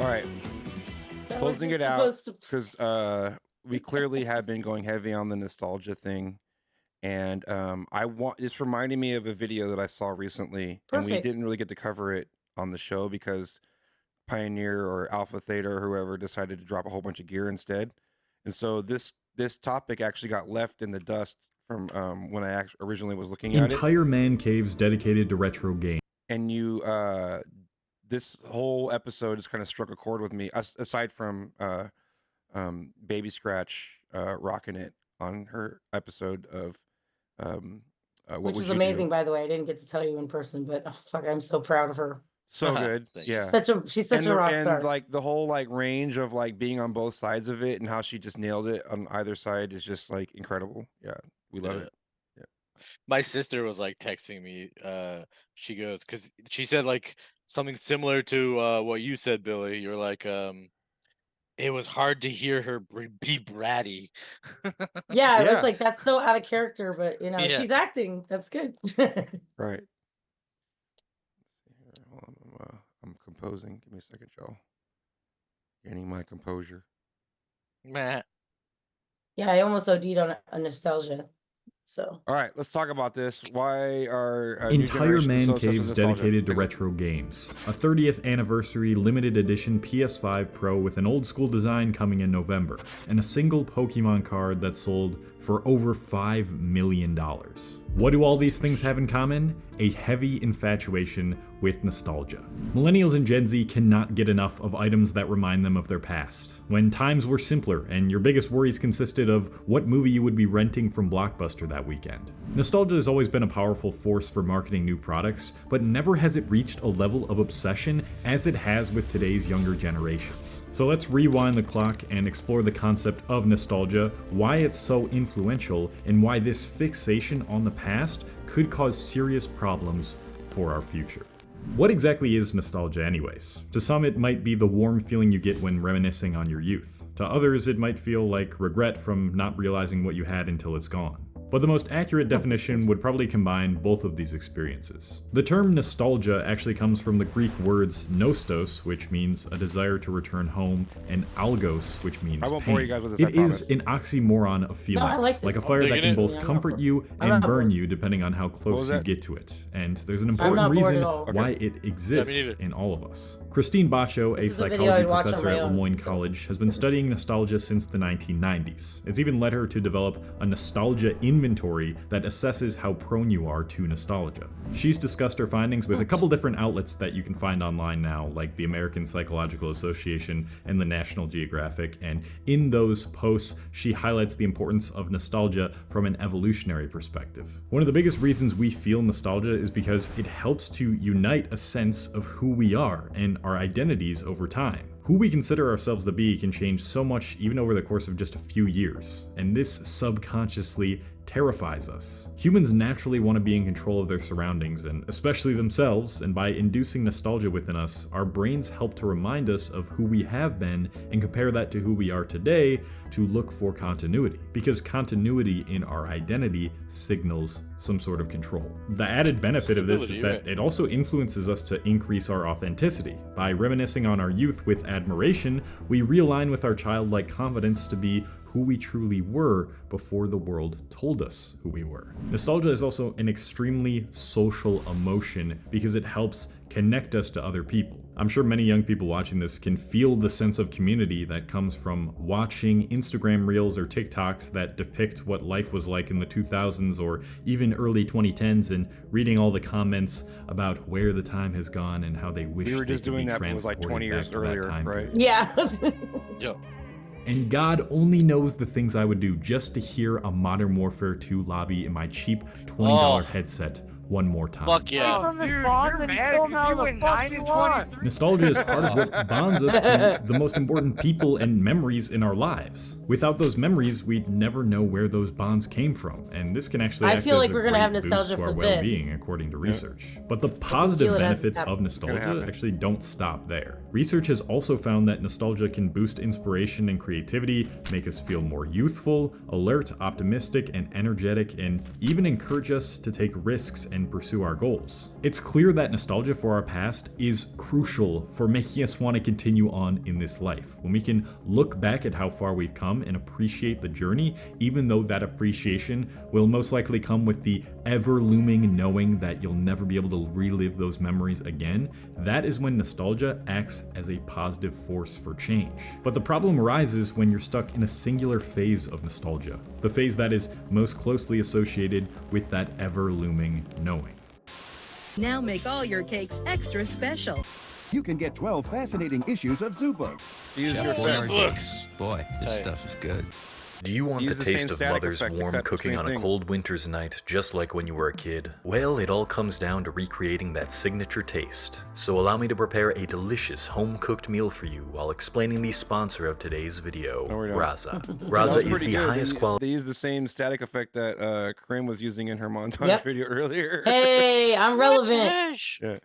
All right. That Closing was it just out supposed because we clearly have been going heavy on the nostalgia thing, and it's reminding me of a video that I saw recently, and we Perfect. didn't really get to cover it on the show because Pioneer or Alpha Theta or whoever decided to drop a whole bunch of gear instead, and so this topic actually got left in the dust from when I originally was looking at it. Entire man caves dedicated to retro games. And you this whole episode has kind of struck a chord with me, aside from Baby Scratch rocking it on her episode of what which Would is You amazing, Do? by the way. I didn't get to tell you in person, but oh, fuck, I'm so proud of her. So good. She's Yeah. she's such a rock star. And like the whole like range of like being on both sides of it and how she just nailed it on either side is just like incredible. Yeah. We love it. Yeah. My sister was like texting me. She goes, because she said like something similar to what you said, Billy. You're like, it was hard to hear her be bratty. Yeah, it was like that's so out of character, but you know, Yeah. she's acting. That's good. Right. Let's see here. Hold on, I'm composing. Give me a second, y'all. Gaining my composure. Matt. Yeah, I almost OD'd on a nostalgia. So All right, let's talk about this. Why are new Entire generations man so obsessed with caves nostalgia? dedicated to Take a look. retro games. A 30th anniversary limited edition PS5 Pro with an old school design coming in November, and a single Pokemon card that sold for over $5 million. What do all these things have in common? A heavy infatuation with nostalgia. Millennials and Gen Z cannot get enough of items that remind them of their past, when times were simpler and your biggest worries consisted of what movie you would be renting from Blockbuster that weekend. Nostalgia has always been a powerful force for marketing new products, but never has it reached a level of obsession as it has with today's younger generations. So let's rewind the clock and explore the concept of nostalgia, why it's so influential, and why this fixation on the past could cause serious problems for our future. What exactly is nostalgia anyways? To some it might be the warm feeling you get when reminiscing on your youth. To others it might feel like regret from not realizing what you had until it's gone. But the most accurate definition would probably combine both of these experiences. The term nostalgia actually comes from the Greek words nostos, which means a desire to return home, and algos, which means I won't pain. bore you guys with this, I It is promise. an oxymoron of feelings, like a fire that can both comfort you and burn you depending on how close you that? get to it. And there's an I'm important not bored reason at all. why it exists neither. in all of us. Christine Bacho, a This is a video psychology I'd watch on professor my at own. Lemoyne College, has been studying nostalgia since the 1990s. It's even led her to develop a nostalgia inventory that assesses how prone you are to nostalgia. She's discussed her findings with a couple different outlets that you can find online now, like the American Psychological Association and the National Geographic, and in those posts, she highlights the importance of nostalgia from an evolutionary perspective. One of the biggest reasons we feel nostalgia is because it helps to unite a sense of who we are and our identities over time. Who we consider ourselves to be can change so much even over the course of just a few years, and this subconsciously terrifies us. Humans naturally want to be in control of their surroundings, and especially themselves, and by inducing nostalgia within us, our brains help to remind us of who we have been and compare that to who we are today to look for continuity, because continuity in our identity signals some sort of control. The added benefit of this is that it also influences us to increase our authenticity. By reminiscing on our youth with admiration, we realign with our childlike confidence to be who we truly were before the world told us who we were. Nostalgia is also an extremely social emotion because it helps connect us to other people. I'm sure many young people watching this can feel the sense of community that comes from watching Instagram reels or TikToks that depict what life was like in the 2000s or even early 2010s and reading all the comments about where the time has gone and how they wish We were they just could doing be that, but it was like 20 transported years back to that earlier, time right? period. Yeah. Yo. And God only knows the things I would do just to hear a Modern Warfare 2 lobby in my cheap $20 headset one more time. Fuck yeah. Nostalgia is part of what bonds us to the most important people and memories in our lives. Without those memories, we'd never know where those bonds came from, and this can actually act I feel as like a we're gonna great have boost nostalgia to our for this. well-being, according to research. But the positive feel it as benefits it's of happening. nostalgia actually don't stop there. Research has also found that nostalgia can boost inspiration and creativity, make us feel more youthful, alert, optimistic, and energetic, and even encourage us to take risks and pursue our goals. It's clear that nostalgia for our past is crucial for making us want to continue on in this life. When we can look back at how far we've come and appreciate the journey, even though that appreciation will most likely come with the ever-looming knowing that you'll never be able to relive those memories again, that is when nostalgia acts as a positive force for change. But the problem arises when you're stuck in a singular phase of nostalgia, the phase that is most closely associated with that ever-looming knowing. Now make all your cakes extra special. You can get 12 fascinating issues of Zoo Books. Boy, this stuff is good. Do you want Use the the taste same of static mother's effect to warm cut cooking between on a things. cold winter's night, just like when you were a kid? Well, it all comes down to recreating that signature taste. So allow me to prepare a delicious home-cooked meal for you while explaining the sponsor of today's video, Raza. That Raza was is pretty the good. highest quality. They used the same static effect that Karim was using in her montage Yep. video earlier. Hey, I'm relevant. Yeah.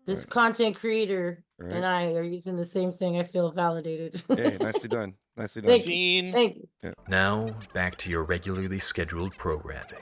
This content creator Right. and I are using the same thing. I feel validated. Hey, nicely done. Nicely done. Thank you. Thank you. Yeah. Now, back to your regularly scheduled programming.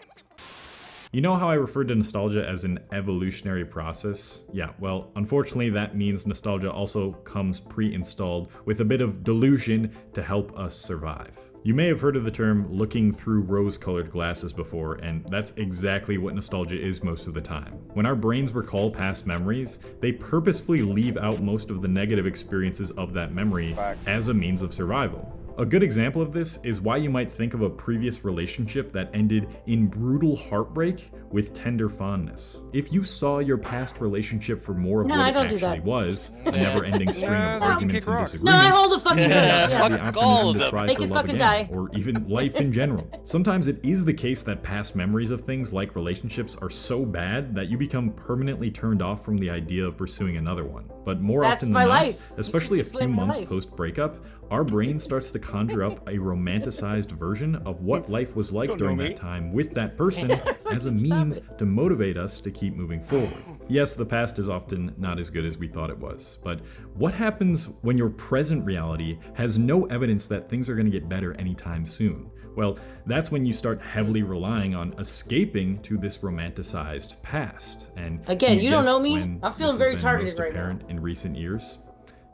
You know how I referred to nostalgia as an evolutionary process? Yeah, well, unfortunately that means nostalgia also comes pre-installed with a bit of delusion to help us survive. You may have heard of the term looking through rose-colored glasses before, and that's exactly what nostalgia is most of the time. When our brains recall past memories, they purposefully leave out most of the negative experiences of that memory as a means of survival. A good example of this is why you might think of a previous relationship that ended in brutal heartbreak with tender fondness. If you saw your past relationship for more of No, what I it don't do actually that. was, a never-ending string of no, arguments kick and rocks. disagreements, No, I hold the fucking you gun. might Yeah. have the Fuck all optimism of to them. try Make for it love fucking again, die. or even life in general. Sometimes it is the case that past memories of things like relationships are so bad that you become permanently turned off from the idea of pursuing another one. But more That's often my than not, life. especially a few Explain my months life. post-breakup, our brain starts to conjure up a romanticized version of what life was like don't during know that me. time with that person as a means to motivate us to keep moving forward. Yes, the past is often not as good as we thought it was, but what happens when your present reality has no evidence that things are going to get better anytime soon? Well, that's when you start heavily relying on escaping to this romanticized past. And Again, can you don't guess know me? when I'm feeling this has very been targeted most right now. apparent in recent years?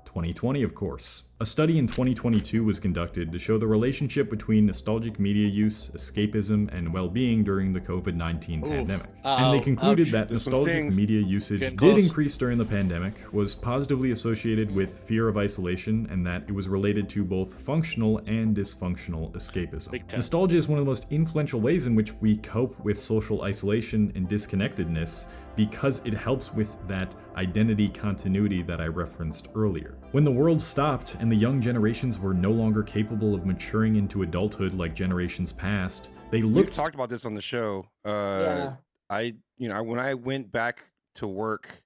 2020, of course. A study in 2022 was conducted to show the relationship between nostalgic media use, escapism, and well-being during the COVID-19 pandemic. And they concluded that This one nostalgic stings. media usage Getting did close. increase during the pandemic, was positively associated with fear of isolation, and that it was related to both functional and dysfunctional escapism. Big time. Nostalgia is one of the most influential ways in which we cope with social isolation and disconnectedness because it helps with that identity continuity that I referenced earlier. When the world stopped and the young generations were no longer capable of maturing into adulthood like generations past, they We've looked talked about this on the show. Yeah. When I went back to work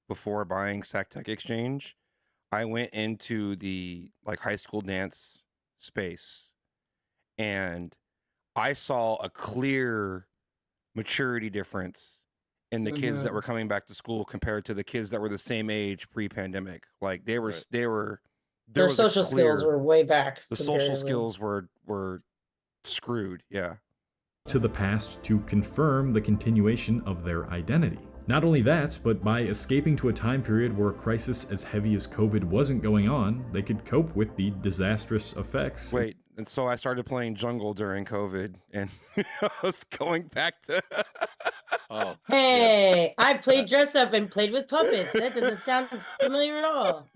before buying SacTech Exchange, I went into the like high school dance space, and I saw a clear maturity difference in the kids that were coming back to school compared to the kids that were the same age pre-pandemic. Like there Their was a social skills clear- were way back. the social comparatively. skills were screwed. Yeah. to the past to confirm the continuation of their identity. Not only that, but by escaping to a time period where a crisis as heavy as COVID wasn't going on, they could cope with the disastrous effects. Wait, and so I started playing Jungle during COVID, and I was going back to. Oh. Hey, I played dress up and played with puppets. That doesn't sound familiar at all.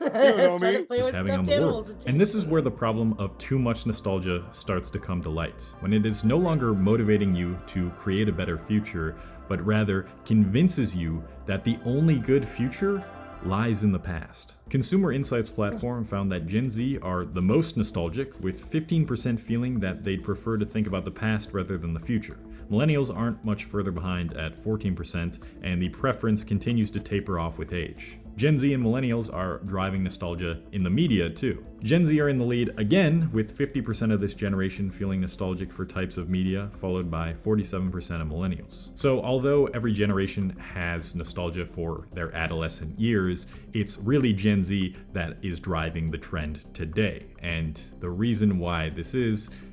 You don't know Started me. playing is with having on stuffed the animals world. and And this is where the problem of too much nostalgia starts to come to light. When it is no longer motivating you to create a better future, but rather convinces you that the only good future lies in the past. Consumer Insights platform found that Gen Z are the most nostalgic, with 15% feeling that they'd prefer to think about the past rather than the future. Millennials aren't much further behind at 14%, and the preference continues to taper off with age. Gen Z and millennials are driving nostalgia in the media too. Gen Z are in the lead again, with 50% of this generation feeling nostalgic for types of media, followed by 47% of millennials. So although every generation has nostalgia for their adolescent years, it's really Gen Z that is driving the trend today. And the reason why this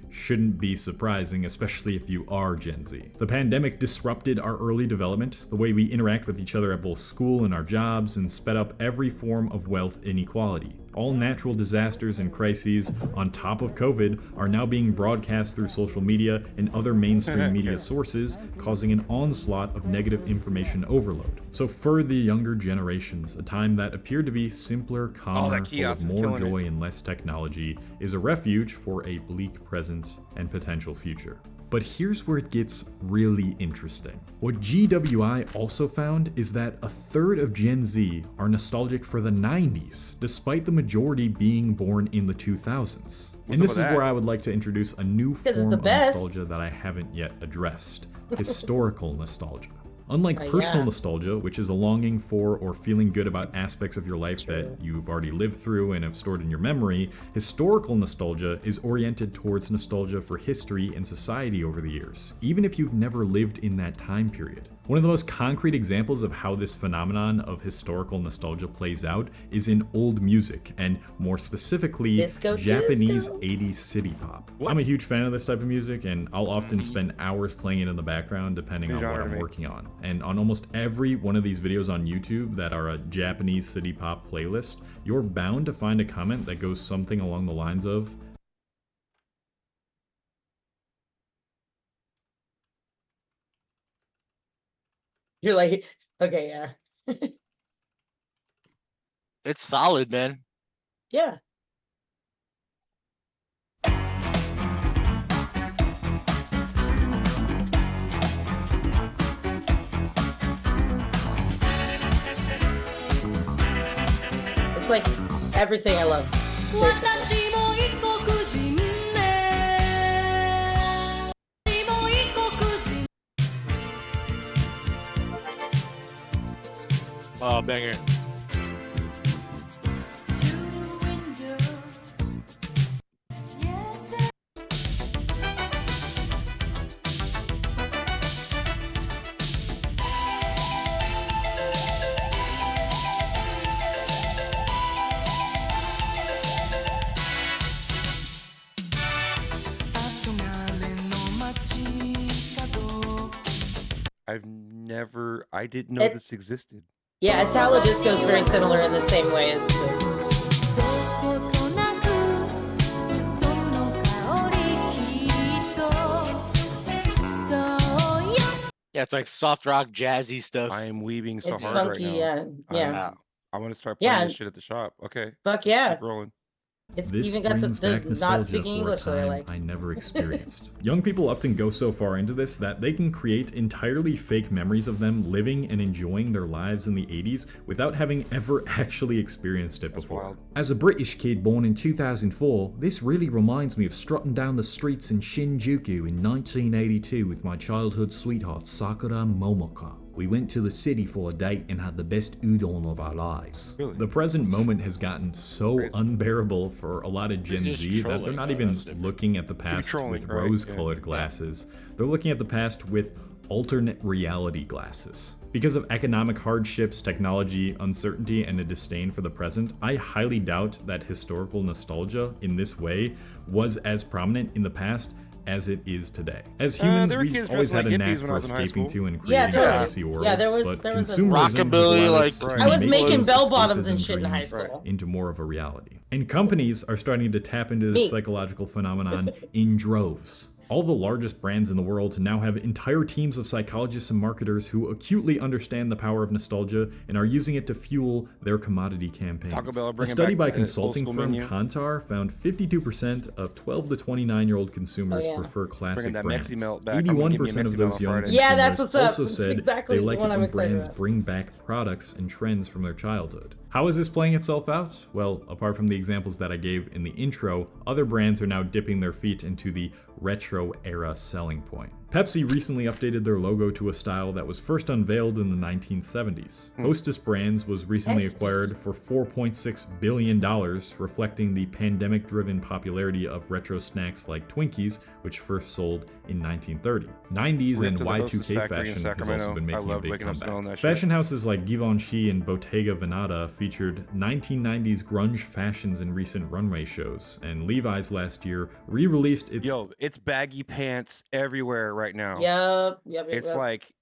shouldn't be surprising, especially if you are Gen Z. The pandemic disrupted our early development, the way we interact with each other at both school and our jobs, and sped up every form of wealth inequality. All natural disasters and crises, on top of COVID, are now being broadcast through social media and other mainstream media sources, causing an onslaught of negative information overload. So for the younger generations, a time that appeared to be simpler, calmer, full of more joy and less technology, is a refuge for a bleak present and potential future. But here's where it gets really interesting. What GWI also found is that a third of Gen Z are nostalgic for the 90s, despite the majority being born in the 2000s. And this is where I would like to introduce a new form of nostalgia that I haven't yet addressed: historical nostalgia. Unlike personal nostalgia, which is a longing for or feeling good about aspects of your life that you've already lived through and have stored in your memory, historical nostalgia is oriented towards nostalgia for history and society over the years, even if you've never lived in that time period. One of the most concrete examples of how this phenomenon of historical nostalgia plays out is in old music, and more specifically, Japanese 80s city pop. I'm a huge fan of this type of music, and I'll often spend hours playing it in the background depending on what I'm working on. And on almost every one of these videos on YouTube that are a Japanese city pop playlist, you're bound to find a comment that goes something along the lines of, You're like, okay, yeah. It's solid, man. Yeah. It's like everything I love. Basically. Oh, banger. I didn't know this existed. Yeah, Italo disco is very similar in the same way as this. Yeah, it's like soft rock, jazzy stuff. I am weaving so It's hard funky, right now. yeah. I'm gonna start playing this shit at the shop. Okay. Fuck yeah. Keep rolling. It's This even got brings the back not nostalgia speaking for English a that I time like. I never experienced. Young people often go so far into this that they can create entirely fake memories of them living and enjoying their lives in the 80s without having ever actually experienced it before. As a British kid born in 2004, this really reminds me of strutting down the streets in Shinjuku in 1982 with my childhood sweetheart Sakura Momoka. We went to the city for a date and had the best udon of our lives. Really? The present moment has gotten so unbearable for a lot of Gen Z that they're not even looking at the past with rose-colored glasses. They're looking at the past with alternate reality glasses. Because of economic hardships, technology, uncertainty, and a disdain for the present, I highly doubt that historical nostalgia in this way was as prominent in the past as it is today. As humans, we've always had a knack for escaping to and creating fantasy worlds, but consumerism has allowed us to I was make making those bell bottoms and escapism shit in high dreams school. into more of a reality. And companies are starting to tap into this psychological phenomenon in droves. All the largest brands in the world now have entire teams of psychologists and marketers who acutely understand the power of nostalgia and are using it to fuel their commodity campaigns. A study by consulting firm Kantar found 52% of 12 to 29-year-old consumers prefer classic brands. 81% of those young consumers also said they like it when brands bring back products and trends from their childhood. How is this playing itself out? Well, apart from the examples that I gave in the intro, other brands are now dipping their feet into the retro era selling point. Pepsi recently updated their logo to a style that was first unveiled in the 1970s. Hostess Brands was recently acquired for $4.6 billion, reflecting the pandemic-driven popularity of retro snacks like Twinkies, which first sold in 1930. 90s and Y2K fashion has also been making a big comeback. Fashion houses like Givenchy and Bottega Veneta featured 1990s grunge fashions in recent runway shows, and Levi's last year re-released its... Yo, it's baggy pants everywhere right now. Yep. It's like,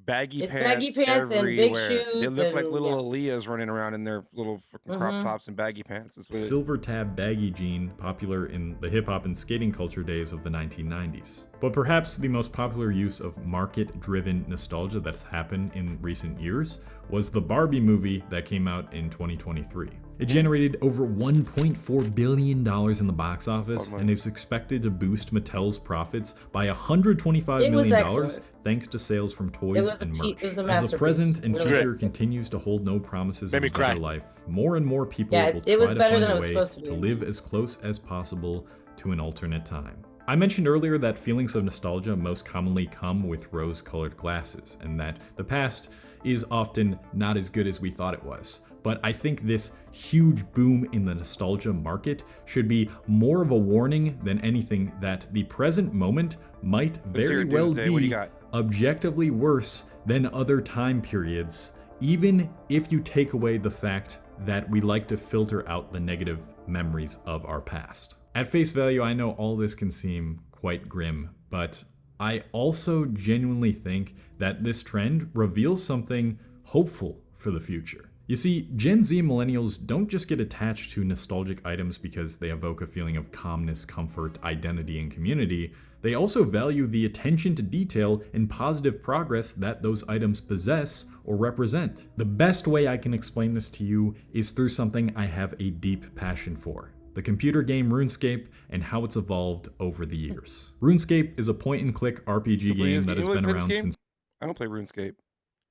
baggy It's pants baggy pants and big everywhere. shoes They look like and- little Aaliyahs running around in their little fucking crop Mhm. tops and baggy pants. It's weird. Silver tab baggy jean, popular in the hip-hop and skating culture days of the 1990s. But perhaps the most popular use of market-driven nostalgia that's happened in recent years was the Barbie movie that came out in 2023. It generated over $1.4 billion in the box office and is expected to boost Mattel's profits by $125 It was million excellent. thanks to sales from It toys was a and pe- merch. it was a As the masterpiece. present and Really future good. continues to hold no promises Made of me a better cry. life, more and more people Yeah, will it was try to better find than it a was way supposed to to be. live as close as possible to an alternate time. I mentioned earlier that feelings of nostalgia most commonly come with rose-colored glasses, and that the past is often not as good as we thought it was. But I think this huge boom in the nostalgia market should be more of a warning than anything that the present moment might Let's hear very it, well Doomsday. What do you be got? objectively worse than other time periods, even if you take away the fact that we like to filter out the negative memories of our past. At face value, I know all this can seem quite grim, but I also genuinely think that this trend reveals something hopeful for the future. You see, Gen Z and millennials don't just get attached to nostalgic items because they evoke a feeling of calmness, comfort, identity, and community. They also value the attention to detail and positive progress that those items possess or represent. The best way I can explain this to you is through something I have a deep passion for: the computer game RuneScape and how it's evolved over the years. RuneScape is a point-and-click RPG game that has been around since I don't play RuneScape.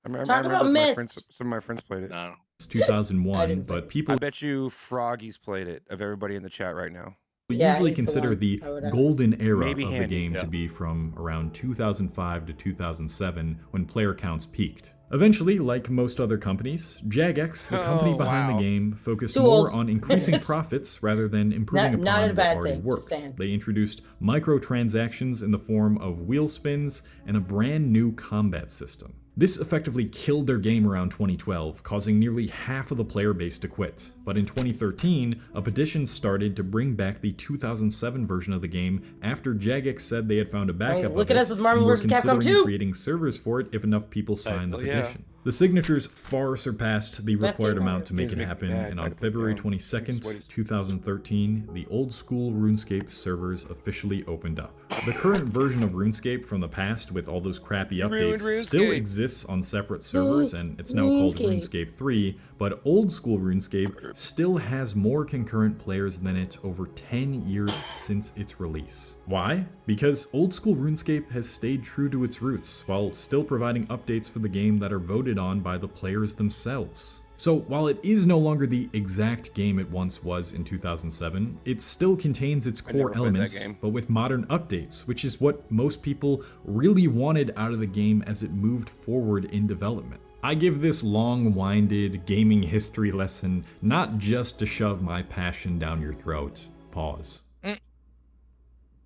I Talk remember about my Mist. friends, some of my friends played it. No. 2001, but people I bet you Froggy's played it, of everybody in the chat right now. Yeah, usually he's the consider one the I would ask. golden era Maybe of the Handy, game yeah. to be from around 2005 to 2007, when player counts peaked. Eventually, like most other companies, Jagex, the company behind the game, focused Too more old. on increasing profits rather than improving Not a upon bad what already thing, just worked. saying. They introduced microtransactions in the form of wheel spins and a brand new combat system. This effectively killed their game around 2012, causing nearly half of the player base to quit. But in 2013, a petition started to bring back the 2007 version of the game after Jagex said they had found a backup look of at it us with Marvel and were vs. Capcom considering 2. creating servers for it if enough people signed the hell yeah. petition. The signatures far surpassed the Best required game amount ever. to make Please it make me happen, mad. and I'd on put February down. 22nd, 2013, the old school RuneScape servers officially opened up. The current version of RuneScape from the past, with all those crappy updates, still RuneScape. exists on separate servers, and it's now called RuneScape 3, but old school RuneScape still has more concurrent players than it over 10 years since its release. Why? Because old school RuneScape has stayed true to its roots, while still providing updates for the game that are voted on by the players themselves. So while it is no longer the exact game it once was in 2007, it still contains its never core played that elements, game. but with modern updates, which is what most people really wanted out of the game as it moved forward in development. I give this long-winded gaming history lesson not just to shove my passion down your throat. Pause.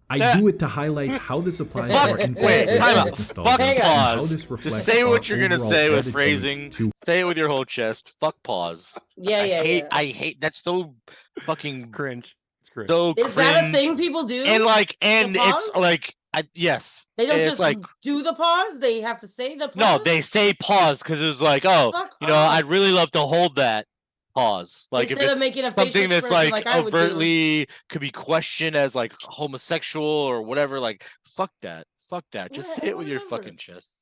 I do it to highlight how this applies to our Wait, time out. nostalgia Fuck and how pause. this reflects Just say our what you're gonna overall say with attitude phrasing. to Say it with your whole chest. Fuck pause. Yeah, I hate that's so fucking cringe. It's cringe. so Is that a cringe. thing people do? And like, and The it's pause? like, yes. They don't it's just like, do the pause. They have to say the pause. no, they say pause because it was like, oh, Fuck you know, off. I'd really love to hold that pause. Like Instead if of it's making a facial something that's expression like, like I would do. overtly could be questioned as like homosexual or whatever, like fuck that. Fuck that. Just say it with your fucking chest.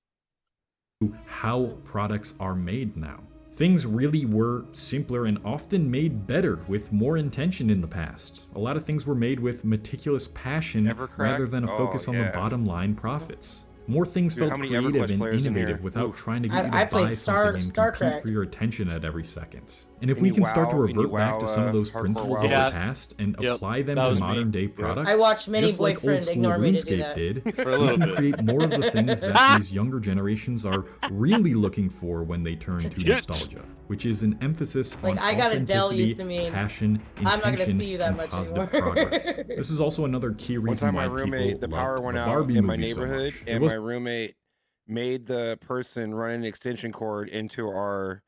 how products are made now. Things really were simpler and often made better with more intention in the past. A lot of things were made with meticulous passion Never crack? rather than a focus Oh, on the yeah. bottom line profits. More things Dude, felt how many creative EverQuest and players in innovative here? without Oof. trying to get you I to buy played something and Star compete Trek. for your attention at every second. And if Any we can start to WoW- any revert back WoW, to some of those hardcore principles WoW? of Yeah. the past and Yep, apply them that to was me. modern day products, I watched Many just like Boyfriend old school ignore me to do RuneScape that. did, For a we little can bit. create more of the things that these younger generations are really looking for when they turn to nostalgia, which is an emphasis Like, on I got Adele authenticity, used to mean, passion, I'm not gonna intention, see you that and much positive anymore. progress. This is also another key One reason time, my why roommate, people the power loved went the out Barbie in my movie so neighborhood, much. It and was my roommate made the person run an extension cord into our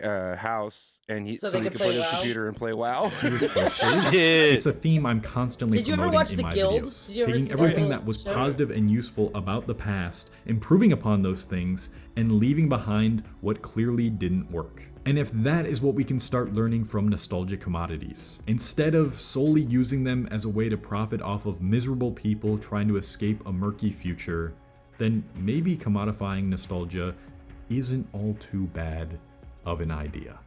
house, and So so they he could could put play his WoW? computer and play WoW. He was frustrated. It's a theme I'm constantly Did you ever promoting watch in The my Guild? videos. Did you ever Taking see everything that that was show? positive and useful about the past, improving upon those things, and leaving behind what clearly didn't work. And if that is what we can start learning from nostalgia commodities, instead of solely using them as a way to profit off of miserable people trying to escape a murky future, then maybe commodifying nostalgia isn't all too bad of an idea.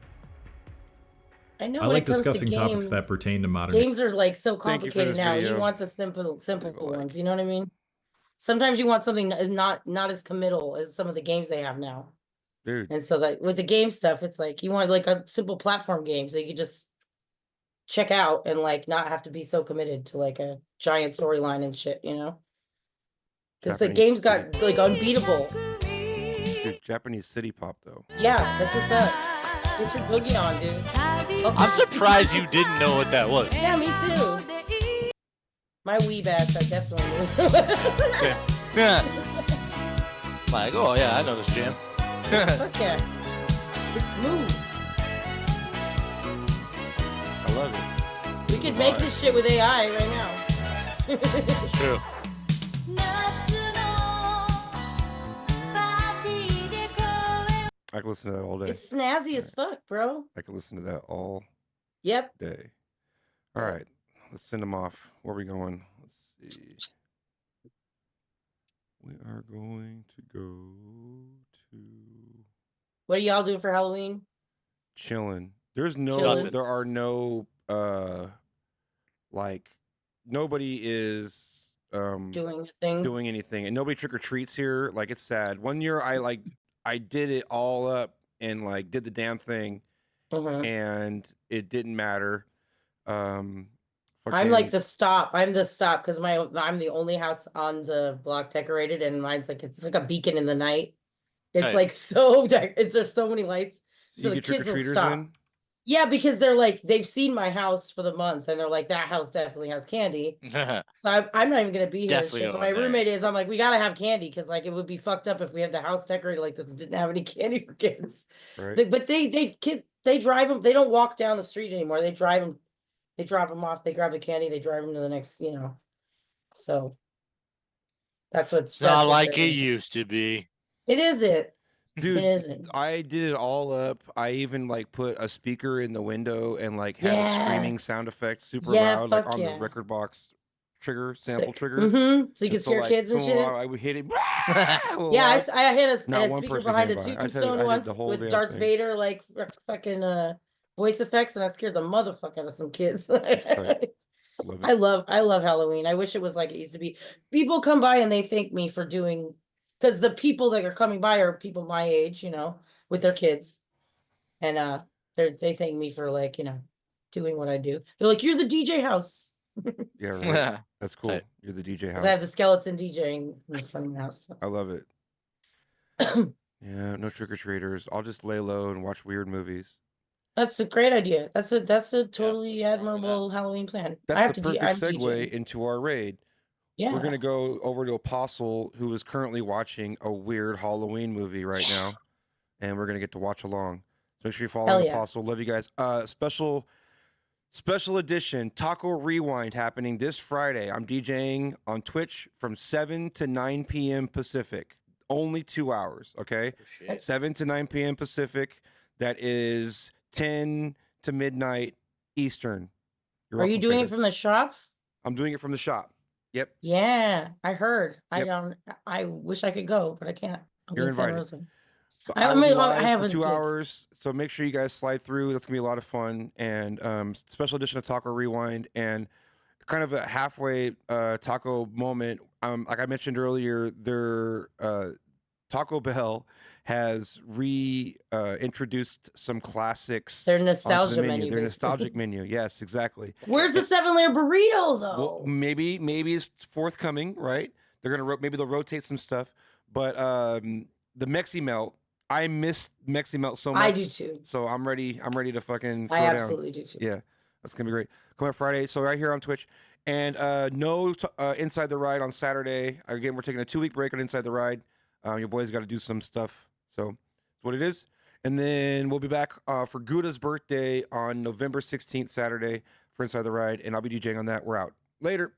I know I when like it comes to discussing topics that games, pertain to modern games are like so Thank you for complicated this now. video. You want the simple ones. You know what I mean? Sometimes you want something that is not as committal as some of the games they have now. Dude, And so that with the game stuff, it's like you want like a simple platform game so you can just check out and like not have to be so committed to like a giant storyline and shit, you know? Because the Japanese games got like unbeatable. dude, Japanese city pop though. Yeah, that's what's up. Get your boogie on, dude. I'm surprised you didn't know what that was. Yeah, me too. My weeb ass, I definitely knew. Same. Yeah. Like, oh yeah, I know this jam. Fuck yeah. It's smooth. I love it. We could make this shit with AI right now. It's true. I could listen to that all day. It's snazzy as fuck, bro. I could listen to that all Yep. day. All right, let's send them off. Where are we going? Let's see. We are going to go to What are y'all doing for Halloween? chilling. There's no, Chilling. there are no, like, nobody is Doing a thing. doing anything, and nobody trick or treats here. Like, it's sad. One year, I did it all up and like did the damn thing, and it didn't matter. I'm like the stop. I'm the stop because I'm the only house on the block decorated, and mine's like it's like a beacon in the night. It's Right. like so there's so many lights. You So the get kids will trick-or-treaters stop. in? Yeah, because they're like they've seen my house for the month, and they're like that house definitely has candy. So I'm not even gonna be here. And Definitely shit, but going my there. roommate is. I'm like, we gotta have candy because like it would be fucked up if we have the house decorated like this and didn't have any candy for kids. Right. But they drive them. They don't walk down the street anymore. They drive them. They drop them off. They grab the candy. They drive them to the next. You know. So that's what's It's not like it used to be. It isn't. Dude, It isn't. I did it all up. I even like put a speaker in the window and like had a Yeah. screaming sound effect super Yeah, loud, like fuck on yeah. the record box trigger, sample Sick. trigger. So you can Just scare like, kids and shit? I would hit it. Yeah, I hit Not a one speaker person behind a came by. I did- tombstone I did once the whole with damn Darth thing. Vader like fucking voice effects, and I scared the motherfucker out of some kids. tight. Love it. I love Halloween. I wish it was like it used to be. People come by and they thank me for doing, because the people that are coming by are people my age, you know, with their kids, and they thank me for like doing what I do. They're like, you're the DJ house. Yeah, right. That's cool. Tight. You're the DJ 'Cause I have the house. skeleton DJing in the front of the house. I love it. Yeah, no trick or treaters. I'll just lay low and watch weird movies. That's a great idea. That's a totally admirable Halloween plan. I That's have the to. perfect I'm segue DJing. into our raid. Yeah. We're gonna go over to Apostle, who is currently watching a weird Halloween movie right now, and we're gonna get to watch along. So make sure you follow Hell yeah. Apostle. Love you guys. Special edition Taco Rewind happening this Friday. I'm DJing on Twitch from 7 to 9 p.m. Pacific. Only 2 hours, okay? 7 to 9 p.m. Pacific. That is 10 to midnight Eastern. You're Are you welcome, doing Fader. it from the shop? I'm doing it from the shop. Yep. Yeah, I heard. Yep. I wish I could go, but I can't. I'm You're in San invited. Rosa. But I I will be mean, live I have for a 2 gig. hours, so make sure you guys slide through. That's gonna be a lot of fun. And special edition of Taco Rewind. And kind of a halfway taco moment. Like I mentioned earlier, their Taco Bell has introduced some classics. Their onto nostalgia the menu, Their basically. nostalgic menu. Yes, exactly. Where's the 7-layer burrito though? Well, maybe it's forthcoming, right? They're gonna maybe they'll rotate some stuff, but the Mexi Melt. I miss Mexi Melt so much. I do too. So I'm ready to fucking throw I down. absolutely do too. Yeah, that's gonna be great. Coming up Friday, so right here on Twitch, and no Inside the Ride on Saturday. Again, we're taking a 2-week break on Inside the Ride. Your boys got to do some stuff, so that's what it is. And then we'll be back for Gouda's birthday on November 16th, Saturday for Inside the Ride, and I'll be DJing on that. We're out later.